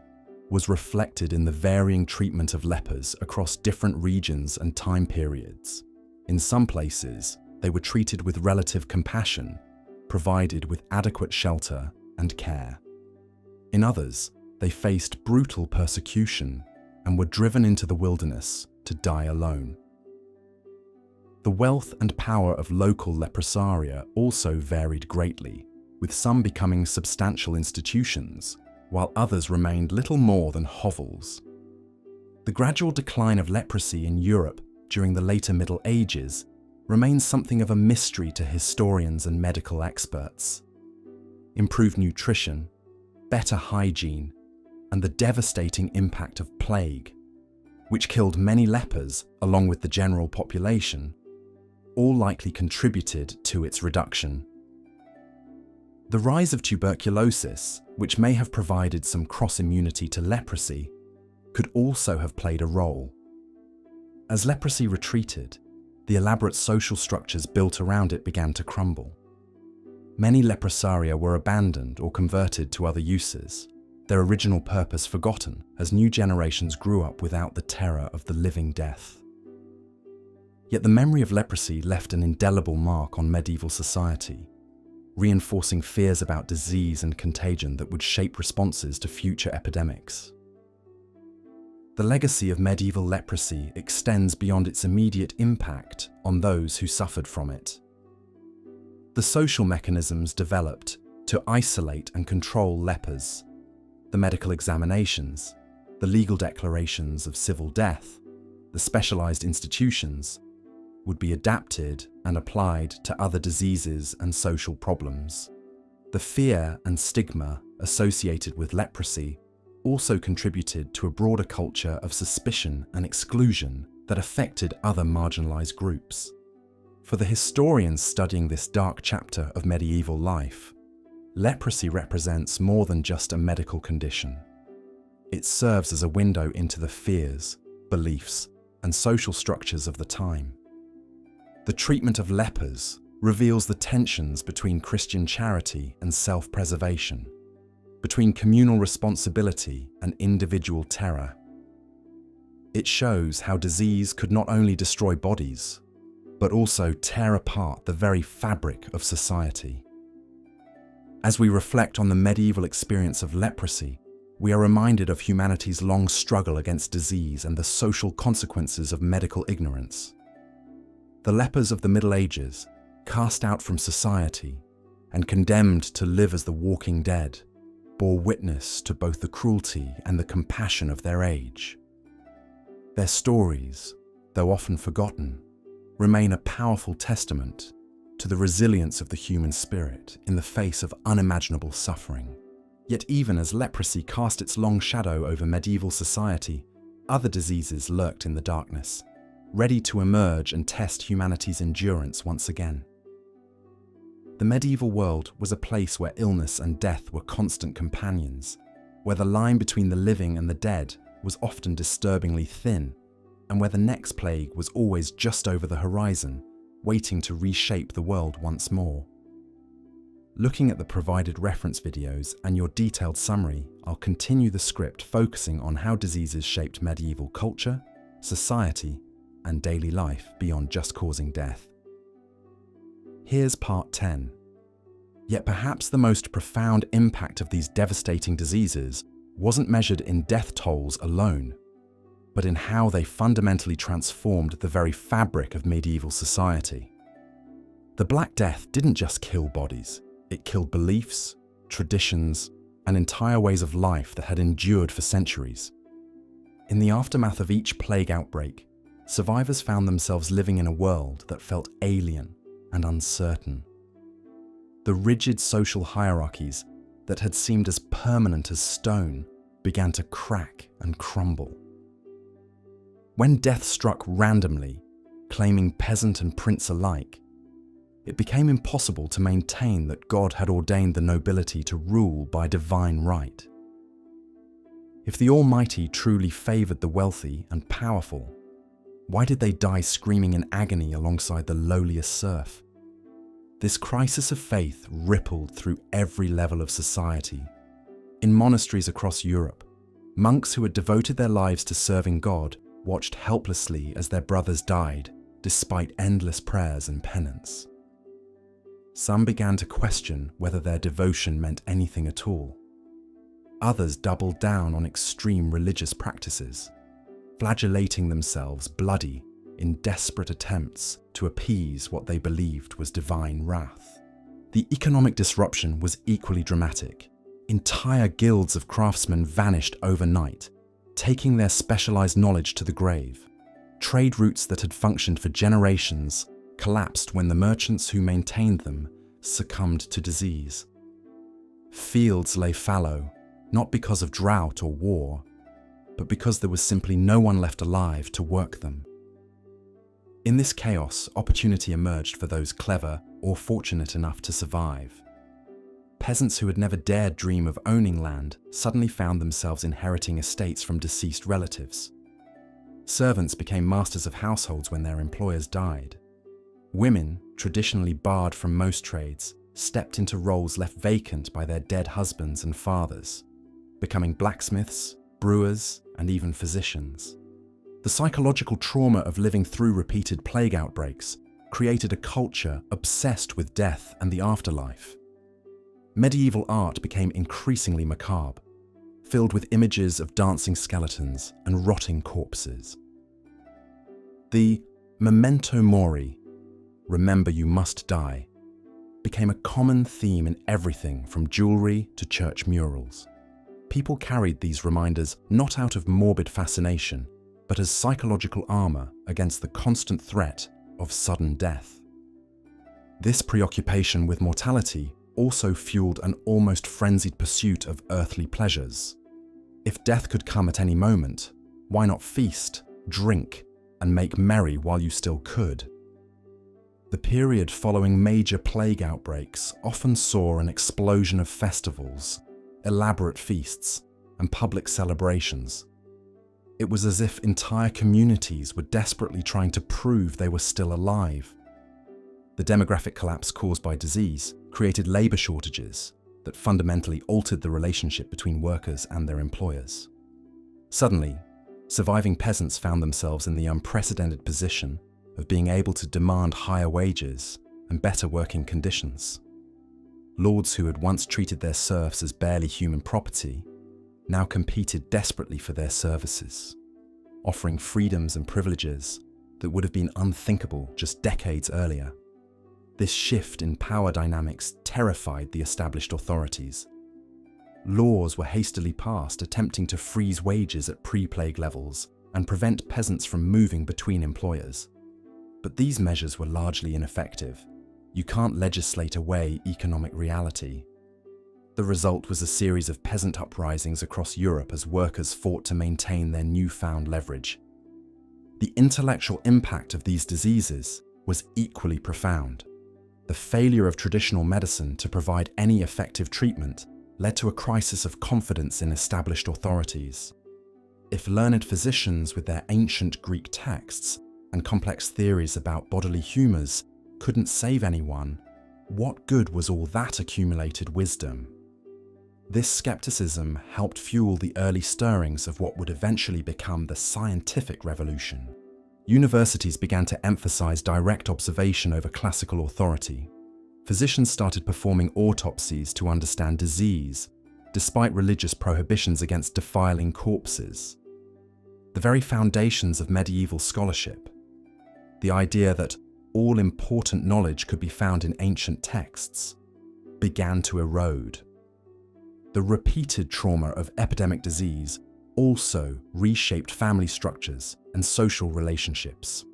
was reflected in the varying treatment of lepers across different regions and time periods. In some places, they were treated with relative compassion, provided with adequate shelter and care. In others, they faced brutal persecution and were driven into the wilderness to die alone. The wealth and power of local leprosaria also varied greatly, with some becoming substantial institutions, while others remained little more than hovels. The gradual decline of leprosy in Europe during the later Middle Ages remains something of a mystery to historians and medical experts. Improved nutrition, better hygiene, and the devastating impact of plague, which killed many lepers along with the general population, all likely contributed to its reduction. The rise of tuberculosis, which may have provided some cross-immunity to leprosy, could also have played a role. As leprosy retreated, the elaborate social structures built around it began to crumble. Many leprosaria were abandoned or converted to other uses, their original purpose forgotten as new generations grew up without the terror of the living death. Yet the memory of leprosy left an indelible mark on medieval society, reinforcing fears about disease and contagion that would shape responses to future epidemics. The legacy of medieval leprosy extends beyond its immediate impact on those who suffered from it. The social mechanisms developed to isolate and control lepers, the medical examinations, the legal declarations of civil death, the specialized institutions, would be adapted and applied to other diseases and social problems. The fear and stigma associated with leprosy also contributed to a broader culture of suspicion and exclusion that affected other marginalized groups. For the historians studying this dark chapter of medieval life, leprosy represents more than just a medical condition. It serves as a window into the fears, beliefs, and social structures of the time. The treatment of lepers reveals the tensions between Christian charity and self-preservation, between communal responsibility and individual terror. It shows how disease could not only destroy bodies, but also tear apart the very fabric of society. As we reflect on the medieval experience of leprosy, we are reminded of humanity's long struggle against disease and the social consequences of medical ignorance. The lepers of the Middle Ages, cast out from society and condemned to live as the walking dead, bore witness to both the cruelty and the compassion of their age. Their stories, though often forgotten, remain a powerful testament to the resilience of the human spirit in the face of unimaginable suffering. Yet even as leprosy cast its long shadow over medieval society, other diseases lurked in the darkness, ready to emerge and test humanity's endurance once again. The medieval world was a place where illness and death were constant companions, where the line between the living and the dead was often disturbingly thin, and where the next plague was always just over the horizon, waiting to reshape the world once more. Looking at the provided reference videos and your detailed summary, I'll continue the script focusing on how diseases shaped medieval culture, society, and daily life beyond just causing death. Here's part 10. Yet perhaps the most profound impact of these devastating diseases wasn't measured in death tolls alone. but in how they fundamentally transformed the very fabric of medieval society. The Black Death didn't just kill bodies, it killed beliefs, traditions, and entire ways of life that had endured for centuries. In the aftermath of each plague outbreak, survivors found themselves living in a world that felt alien and uncertain. The rigid social hierarchies that had seemed as permanent as stone began to crack and crumble. When death struck randomly, claiming peasant and prince alike, it became impossible to maintain that God had ordained the nobility to rule by divine right. If the Almighty truly favoured the wealthy and powerful, why did they die screaming in agony alongside the lowliest serf? This crisis of faith rippled through every level of society. In monasteries across Europe, monks who had devoted their lives to serving God watched helplessly as their brothers died, despite endless prayers and penance. Some began to question whether their devotion meant anything at all. Others doubled down on extreme religious practices, flagellating themselves bloody in desperate attempts to appease what they believed was divine wrath. The economic disruption was equally dramatic. Entire guilds of craftsmen vanished overnight, taking their specialized knowledge to the grave. Trade routes that had functioned for generations collapsed when the merchants who maintained them succumbed to disease. Fields lay fallow, not because of drought or war, but because there was simply no one left alive to work them. In this chaos, opportunity emerged for those clever or fortunate enough to survive. Peasants who had never dared dream of owning land suddenly found themselves inheriting estates from deceased relatives. Servants became masters of households when their employers died. Women, traditionally barred from most trades, stepped into roles left vacant by their dead husbands and fathers, becoming blacksmiths, brewers, and even physicians. The psychological trauma of living through repeated plague outbreaks created a culture obsessed with death and the afterlife. Medieval art became increasingly macabre, filled with images of dancing skeletons and rotting corpses. The memento mori, remember you must die, became a common theme in everything from jewelry to church murals. People carried these reminders not out of morbid fascination, but as psychological armor against the constant threat of sudden death. This preoccupation with mortality also fueled an almost frenzied pursuit of earthly pleasures. If death could come at any moment, why not feast, drink, and make merry while you still could? The period following major plague outbreaks often saw an explosion of festivals, elaborate feasts, and public celebrations. It was as if entire communities were desperately trying to prove they were still alive. The demographic collapse caused by disease created labor shortages that fundamentally altered the relationship between workers and their employers. Suddenly, surviving peasants found themselves in the unprecedented position of being able to demand higher wages and better working conditions. Lords who had once treated their serfs as barely human property now competed desperately for their services, offering freedoms and privileges that would have been unthinkable just decades earlier. This shift in power dynamics terrified the established authorities. Laws were hastily passed attempting to freeze wages at pre-plague levels and prevent peasants from moving between employers. But these measures were largely ineffective. You can't legislate away economic reality. The result was a series of peasant uprisings across Europe as workers fought to maintain their newfound leverage. The intellectual impact of these diseases was equally profound. The failure of traditional medicine to provide any effective treatment led to a crisis of confidence in established authorities. If learned physicians with their ancient Greek texts and complex theories about bodily humours couldn't save anyone, what good was all that accumulated wisdom? This skepticism helped fuel the early stirrings of what would eventually become the scientific revolution. Universities began to emphasize direct observation over classical authority. Physicians started performing autopsies to understand disease, despite religious prohibitions against defiling corpses. the very foundations of medieval scholarship. The idea that all important knowledge could be found in ancient texts began to erode. The repeated trauma of epidemic disease also reshaped family structures and social relationships.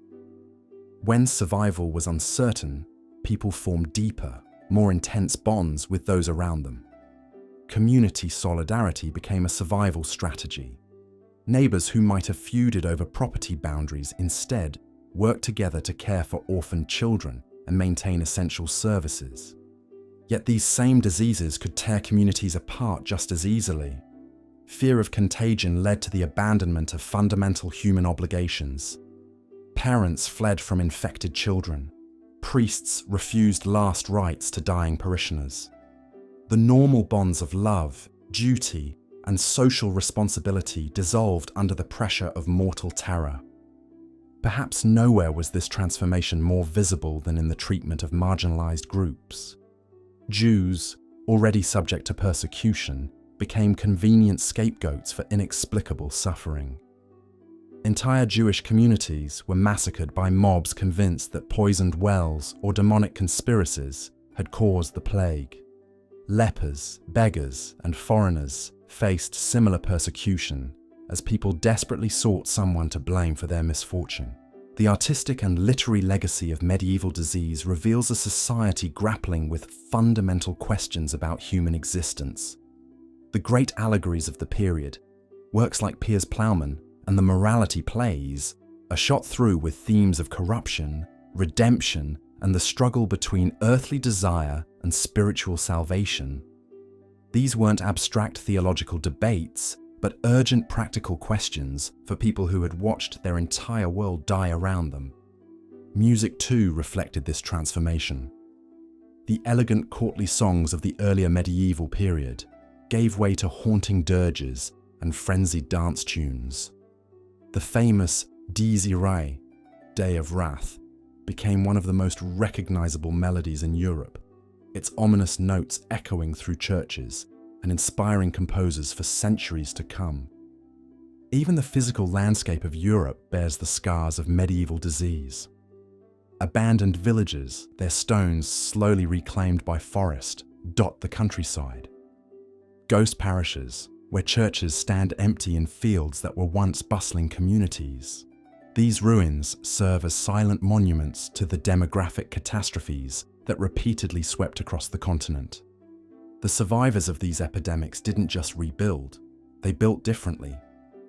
When survival was uncertain, people formed deeper, more intense bonds with those around them. Community solidarity became a survival strategy. Neighbors who might have feuded over property boundaries instead worked together to care for orphaned children and maintain essential services. Yet these same diseases could tear communities apart just as easily. Fear of contagion led to the abandonment of fundamental human obligations. Parents fled from infected children. Priests refused last rites to dying parishioners. The normal bonds of love, duty, and social responsibility dissolved under the pressure of mortal terror. Perhaps nowhere was this transformation more visible than in the treatment of marginalized groups. Jews, already subject to persecution, became convenient scapegoats for inexplicable suffering. Entire Jewish communities were massacred by mobs convinced that poisoned wells or demonic conspiracies had caused the plague. Lepers, beggars, and foreigners faced similar persecution as people desperately sought someone to blame for their misfortune. The artistic and literary legacy of medieval disease reveals a society grappling with fundamental questions about human existence. The great allegories of the period, works like Piers Plowman and the morality plays, are shot through with themes of corruption, redemption, and the struggle between earthly desire and spiritual salvation. These weren't abstract theological debates, but urgent practical questions for people who had watched their entire world die around them. Music too reflected this transformation. The elegant courtly songs of the earlier medieval period gave way to haunting dirges and frenzied dance tunes. The famous Dies Irae, Day of Wrath, became one of the most recognizable melodies in Europe, its ominous notes echoing through churches and inspiring composers for centuries to come. Even the physical landscape of Europe bears the scars of medieval disease. Abandoned villages, their stones slowly reclaimed by forest, dot the countryside. Ghost parishes, where churches stand empty in fields that were once bustling communities. These ruins serve as silent monuments to the demographic catastrophes that repeatedly swept across the continent. The survivors of these epidemics didn't just rebuild, they built differently.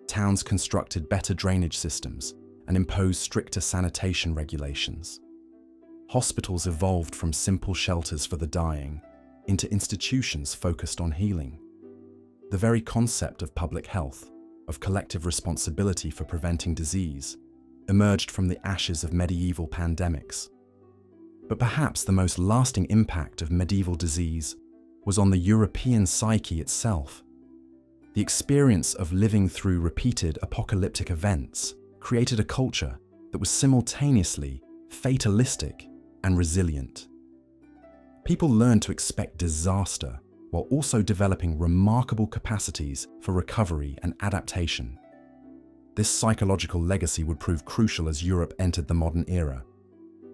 Towns constructed better drainage systems and imposed stricter sanitation regulations. Hospitals evolved from simple shelters for the dying into institutions focused on healing. The very concept of public health, of collective responsibility for preventing disease, emerged from the ashes of medieval pandemics. But perhaps the most lasting impact of medieval disease was on the European psyche itself. The experience of living through repeated apocalyptic events created a culture that was simultaneously fatalistic and resilient. People learned to expect disaster while also developing remarkable capacities for recovery and adaptation. This psychological legacy would prove crucial as Europe entered the modern era.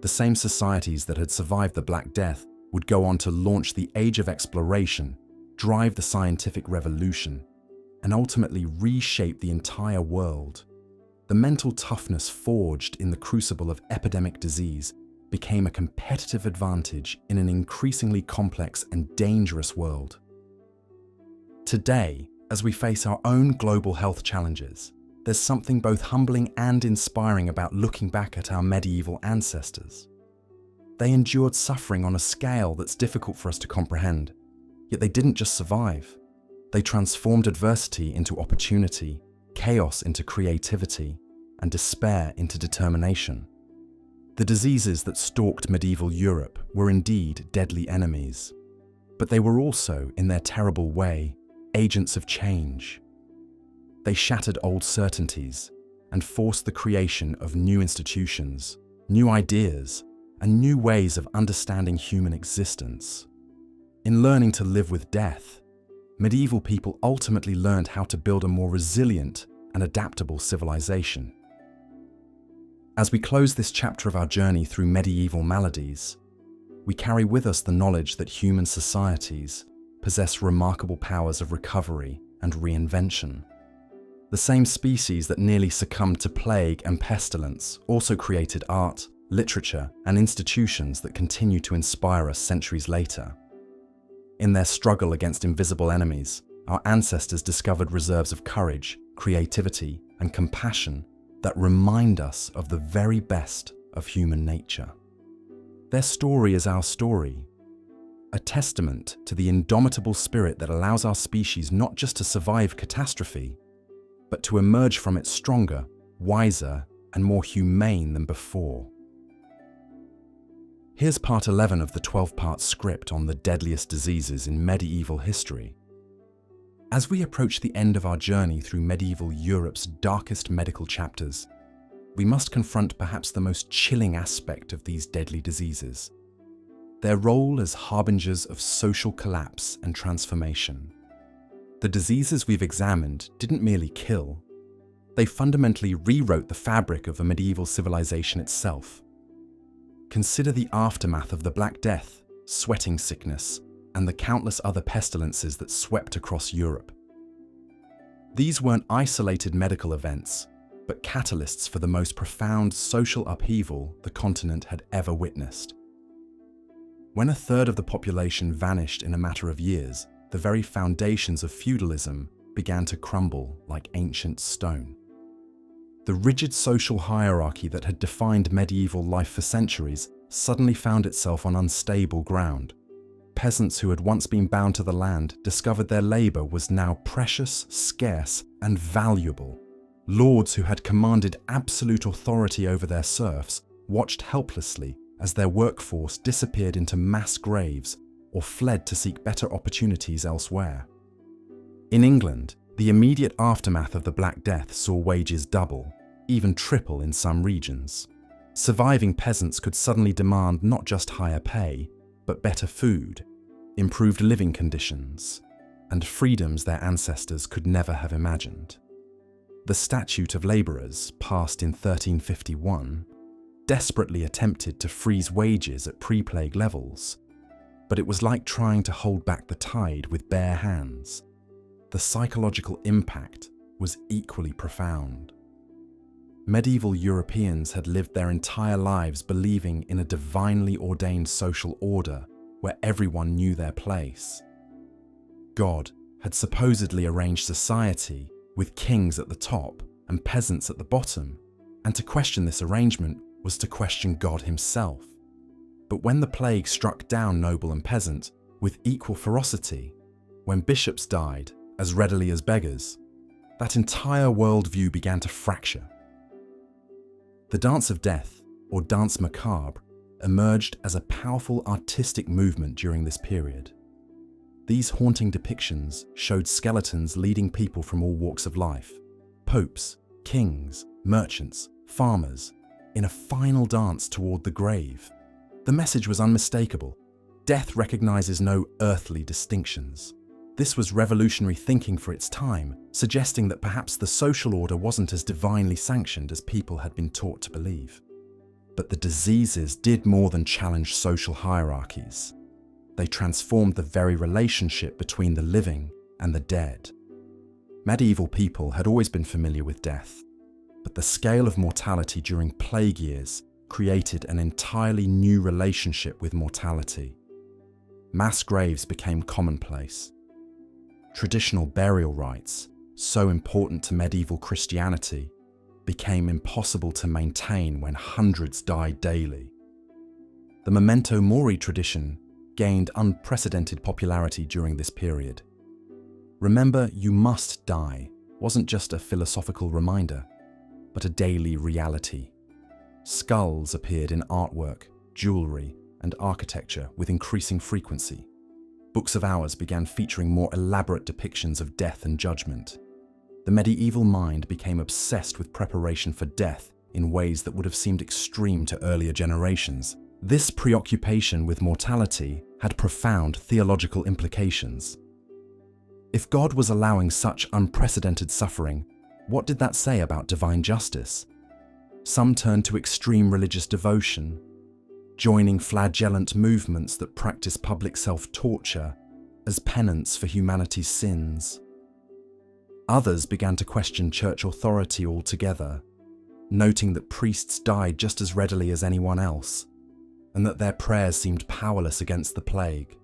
The same societies that had survived the Black Death would go on to launch the Age of Exploration, drive the scientific revolution, and ultimately reshape the entire world. The mental toughness forged in the crucible of epidemic disease became a competitive advantage in an increasingly complex and dangerous world. Today, as we face our own global health challenges, there's something both humbling and inspiring about looking back at our medieval ancestors. They endured suffering on a scale that's difficult for us to comprehend, yet they didn't just survive. They transformed adversity into opportunity, chaos into creativity, and despair into determination. The diseases that stalked medieval Europe were indeed deadly enemies, but they were also, in their terrible way, agents of change. They shattered old certainties and forced the creation of new institutions, new ideas, and new ways of understanding human existence. In learning to live with death, medieval people ultimately learned how to build a more resilient and adaptable civilization. As we close this chapter of our journey through medieval maladies, we carry with us the knowledge that human societies possess remarkable powers of recovery and reinvention. The same species that nearly succumbed to plague and pestilence also created art, literature, and institutions that continue to inspire us centuries later. In their struggle against invisible enemies, our ancestors discovered reserves of courage, creativity, and compassion that remind us of the very best of human nature. Their story is our story, a testament to the indomitable spirit that allows our species not just to survive catastrophe, but to emerge from it stronger, wiser, and more humane than before. Here's part 11 of the 12-part script on the deadliest diseases in medieval history. As we approach the end of our journey through medieval Europe's darkest medical chapters, we must confront perhaps the most chilling aspect of these deadly diseases: their role as harbingers of social collapse and transformation. The diseases we've examined didn't merely kill, they fundamentally rewrote the fabric of a medieval civilization itself. Consider the aftermath of the Black Death, sweating sickness, and the countless other pestilences that swept across Europe. These weren't isolated medical events, but catalysts for the most profound social upheaval the continent had ever witnessed. When a third of the population vanished in a matter of years, the very foundations of feudalism began to crumble like ancient stone. The rigid social hierarchy that had defined medieval life for centuries suddenly found itself on unstable ground. Peasants who had once been bound to the land discovered their labor was now precious, scarce, and valuable. Lords who had commanded absolute authority over their serfs watched helplessly as their workforce disappeared into mass graves or fled to seek better opportunities elsewhere. In England, the immediate aftermath of the Black Death saw wages double, even triple in some regions. Surviving peasants could suddenly demand not just higher pay, but better food, improved living conditions, and freedoms their ancestors could never have imagined. The Statute of Labourers, passed in 1351, desperately attempted to freeze wages at pre-plague levels, but it was like trying to hold back the tide with bare hands. The psychological impact was equally profound. Medieval Europeans had lived their entire lives believing in a divinely ordained social order where everyone knew their place. God had supposedly arranged society with kings at the top and peasants at the bottom, and to question this arrangement was to question God himself. But when the plague struck down noble and peasant with equal ferocity, when bishops died as readily as beggars, that entire worldview began to fracture. The Dance of Death, or Danse Macabre, emerged as a powerful artistic movement during this period. These haunting depictions showed skeletons leading people from all walks of life, popes, kings, merchants, farmers, in a final dance toward the grave. The message was unmistakable. Death recognizes no earthly distinctions. This was revolutionary thinking for its time, suggesting that perhaps the social order wasn't as divinely sanctioned as people had been taught to believe. But the diseases did more than challenge social hierarchies. They transformed the very relationship between the living and the dead. Medieval people had always been familiar with death, but the scale of mortality during plague years created an entirely new relationship with mortality. Mass graves became commonplace. Traditional burial rites, so important to medieval Christianity, became impossible to maintain when hundreds died daily. The memento mori tradition gained unprecedented popularity during this period. Remember, you must die wasn't just a philosophical reminder, but a daily reality. Skulls appeared in artwork, jewelry, and architecture with increasing frequency. Books of hours began featuring more elaborate depictions of death and judgment. The medieval mind became obsessed with preparation for death in ways that would have seemed extreme to earlier generations. This preoccupation with mortality had profound theological implications. If God was allowing such unprecedented suffering, What did that say about divine justice? Some turned to extreme religious devotion, joining flagellant movements that practice public self-torture as penance for humanity's sins. Others began to question church authority altogether, noting that priests died just as readily as anyone else, and that their prayers seemed powerless against the plague.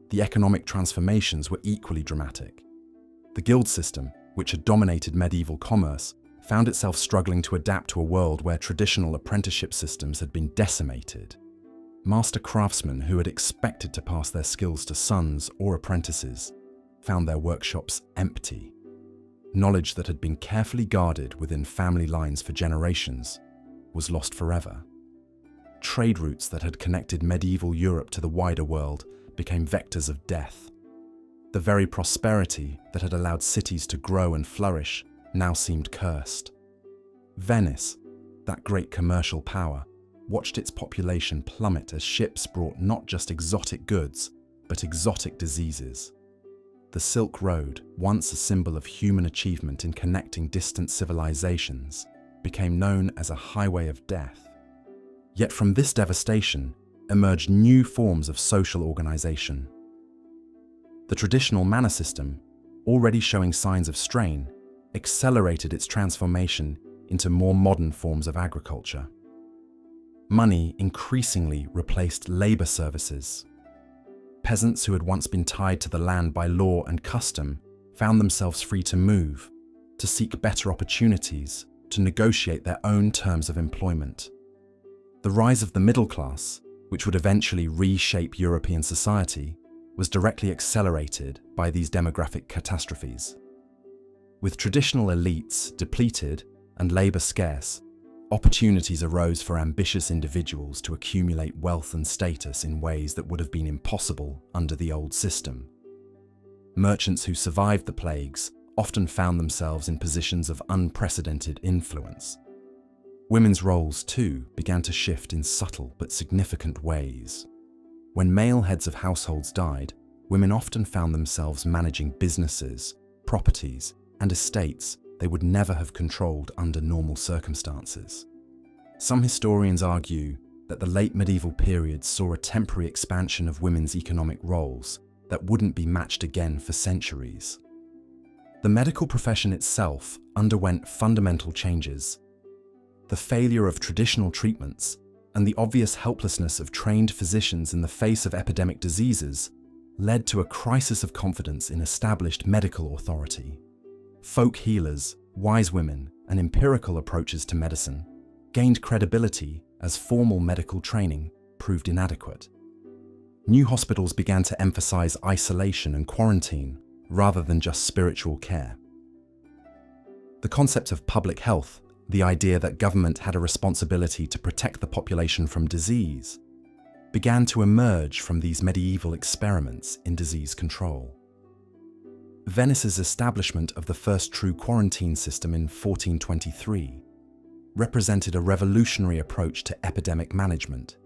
The economic transformations were equally dramatic. The guild system, which had dominated medieval commerce, found itself struggling to adapt to a world where traditional apprenticeship systems had been decimated. Master craftsmen who had expected to pass their skills to sons or apprentices found their workshops empty. Knowledge that had been carefully guarded within family lines for generations was lost forever. Trade routes that had connected medieval Europe to the wider world became vectors of death. The very prosperity that had allowed cities to grow and flourish now seemed cursed. Venice, that great commercial power, watched its population plummet as ships brought not just exotic goods, but exotic diseases. The Silk Road, once a symbol of human achievement in connecting distant civilizations, became known as a highway of death. Yet from this devastation emerged new forms of social organization. The traditional manor system, already showing signs of strain, accelerated its transformation into more modern forms of agriculture. Money increasingly replaced labor services. Peasants who had once been tied to the land by law and custom found themselves free to move, to seek better opportunities, to negotiate their own terms of employment. The rise of the middle class, which would eventually reshape European society, was directly accelerated by these demographic catastrophes. With traditional elites depleted and labor scarce, opportunities arose for ambitious individuals to accumulate wealth and status in ways that would have been impossible under the old system. Merchants who survived the plagues often found themselves in positions of unprecedented influence. Women's roles, too, began to shift in subtle but significant ways. When male heads of households died, women often found themselves managing businesses, properties, and estates they would never have controlled under normal circumstances. Some historians argue that the late medieval period saw a temporary expansion of women's economic roles that wouldn't be matched again for centuries. The medical profession itself underwent fundamental changes. The failure of traditional treatments and the obvious helplessness of trained physicians in the face of epidemic diseases led to a crisis of confidence in established medical authority. Folk healers, wise women, and empirical approaches to medicine gained credibility as formal medical training proved inadequate. New hospitals began to emphasize isolation and quarantine rather than just spiritual care. The concept of public health, the idea that government had a responsibility to protect the population from disease, began to emerge from these medieval experiments in disease control. Venice's establishment of the first true quarantine system in 1423 represented a revolutionary approach to epidemic management.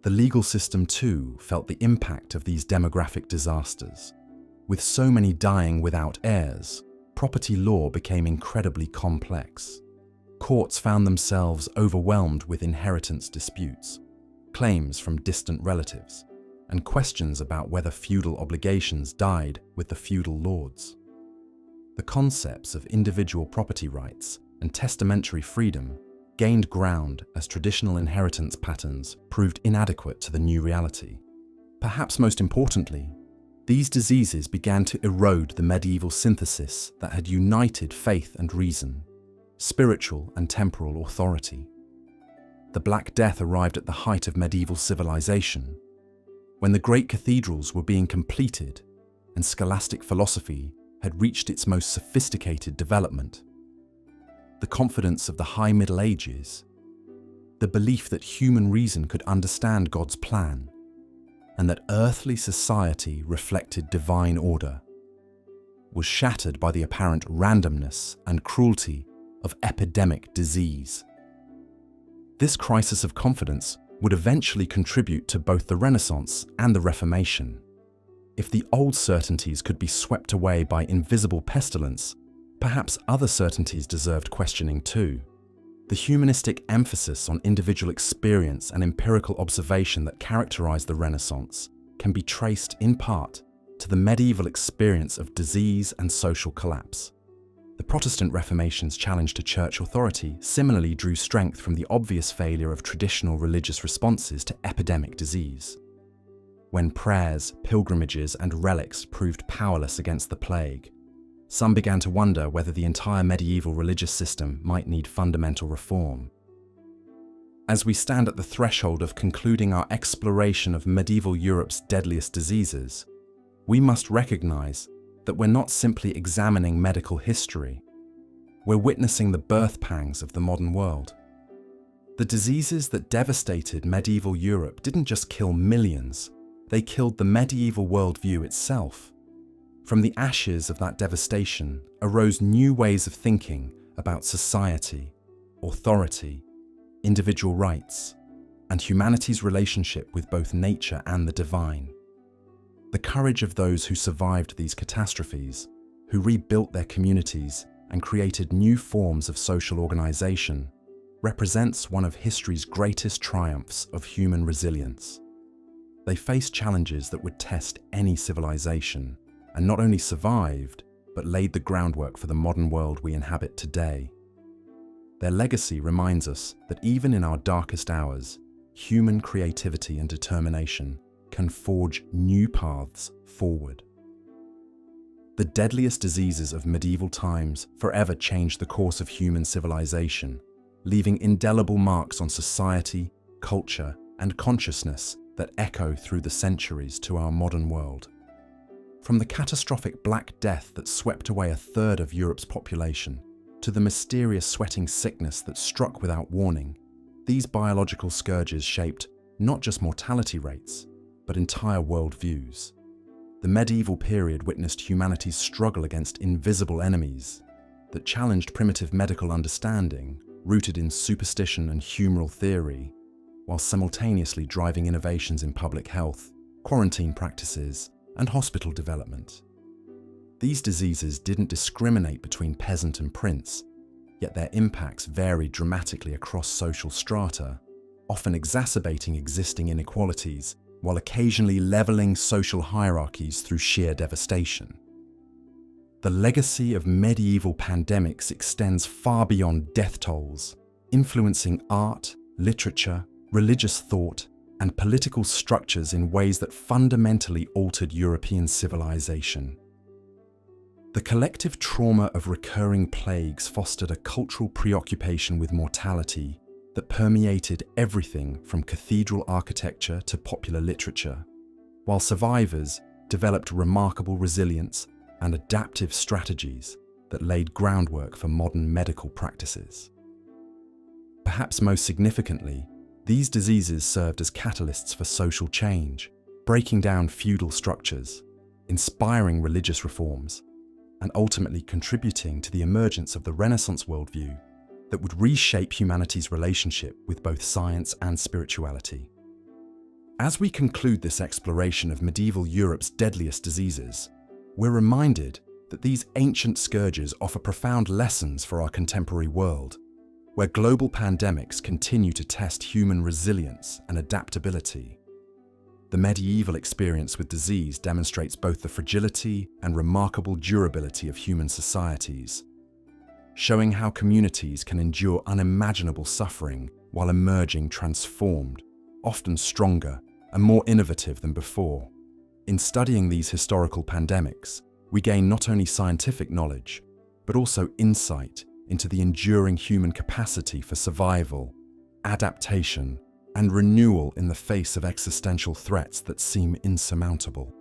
The legal system, too, felt the impact of these demographic disasters. With so many dying without heirs, property law became incredibly complex. Courts found themselves overwhelmed with inheritance disputes, claims from distant relatives, and questions about whether feudal obligations died with the feudal lords. The concepts of individual property rights and testamentary freedom gained ground as traditional inheritance patterns proved inadequate to the new reality. Perhaps most importantly, these diseases began to erode the medieval synthesis that had united faith and reason, spiritual and temporal authority. The Black Death arrived at the height of medieval civilization, when the great cathedrals were being completed and scholastic philosophy had reached its most sophisticated development. The confidence of the High Middle Ages, the belief that human reason could understand God's plan, and that earthly society reflected divine order, was shattered by the apparent randomness and cruelty of epidemic disease. This crisis of confidence would eventually contribute to both the Renaissance and the Reformation. If the old certainties could be swept away by invisible pestilence, Perhaps other certainties deserved questioning too. The humanistic emphasis on individual experience and empirical observation that characterized the Renaissance can be traced in part to the medieval experience of disease and social collapse. The Protestant Reformation's challenge to church authority similarly drew strength from the obvious failure of traditional religious responses to epidemic disease. When prayers, pilgrimages, and relics proved powerless against the plague, some began to wonder whether the entire medieval religious system might need fundamental reform. As we stand at the threshold of concluding our exploration of medieval Europe's deadliest diseases, we must recognize that we're not simply examining medical history, we're witnessing the birth pangs of the modern world. The diseases that devastated medieval Europe didn't just kill millions, they killed the medieval worldview itself. From the ashes of that devastation arose new ways of thinking about society, authority, individual rights, and humanity's relationship with both nature and the divine. The courage of those who survived these catastrophes, who rebuilt their communities and created new forms of social organization, represents one of history's greatest triumphs of human resilience. They faced challenges that would test any civilization, and not only survived, but laid the groundwork for the modern world we inhabit today. Their legacy reminds us that even in our darkest hours, human creativity and determination can forge new paths forward. The deadliest diseases of medieval times forever changed the course of human civilization, leaving indelible marks on society, culture, and consciousness that echo through the centuries to our modern world. From the catastrophic Black Death that swept away a third of Europe's population, to the mysterious sweating sickness that struck without warning, these biological scourges shaped not just mortality rates, but entire worldviews. The medieval period witnessed humanity's struggle against invisible enemies that challenged primitive medical understanding, rooted in superstition and humoral theory, while simultaneously driving innovations in public health, quarantine practices, and hospital development. These diseases didn't discriminate between peasant and prince, yet their impacts varied dramatically across social strata, often exacerbating existing inequalities while occasionally leveling social hierarchies through sheer devastation. The legacy of medieval pandemics extends far beyond death tolls, influencing art, literature, religious thought, and political structures in ways that fundamentally altered European civilization. The collective trauma of recurring plagues fostered a cultural preoccupation with mortality that permeated everything from cathedral architecture to popular literature, while survivors developed remarkable resilience and adaptive strategies that laid groundwork for modern medical practices. Perhaps most significantly, these diseases served as catalysts for social change, breaking down feudal structures, inspiring religious reforms, and ultimately contributing to the emergence of the Renaissance worldview that would reshape humanity's relationship with both science and spirituality. As we conclude this exploration of medieval Europe's deadliest diseases, we're reminded that these ancient scourges offer profound lessons for our contemporary world, where global pandemics continue to test human resilience and adaptability. The medieval experience with disease demonstrates both the fragility and remarkable durability of human societies, showing how communities can endure unimaginable suffering while emerging transformed, often stronger and more innovative than before. In studying these historical pandemics, we gain not only scientific knowledge, but also insight into the enduring human capacity for survival, adaptation, and renewal in the face of existential threats that seem insurmountable.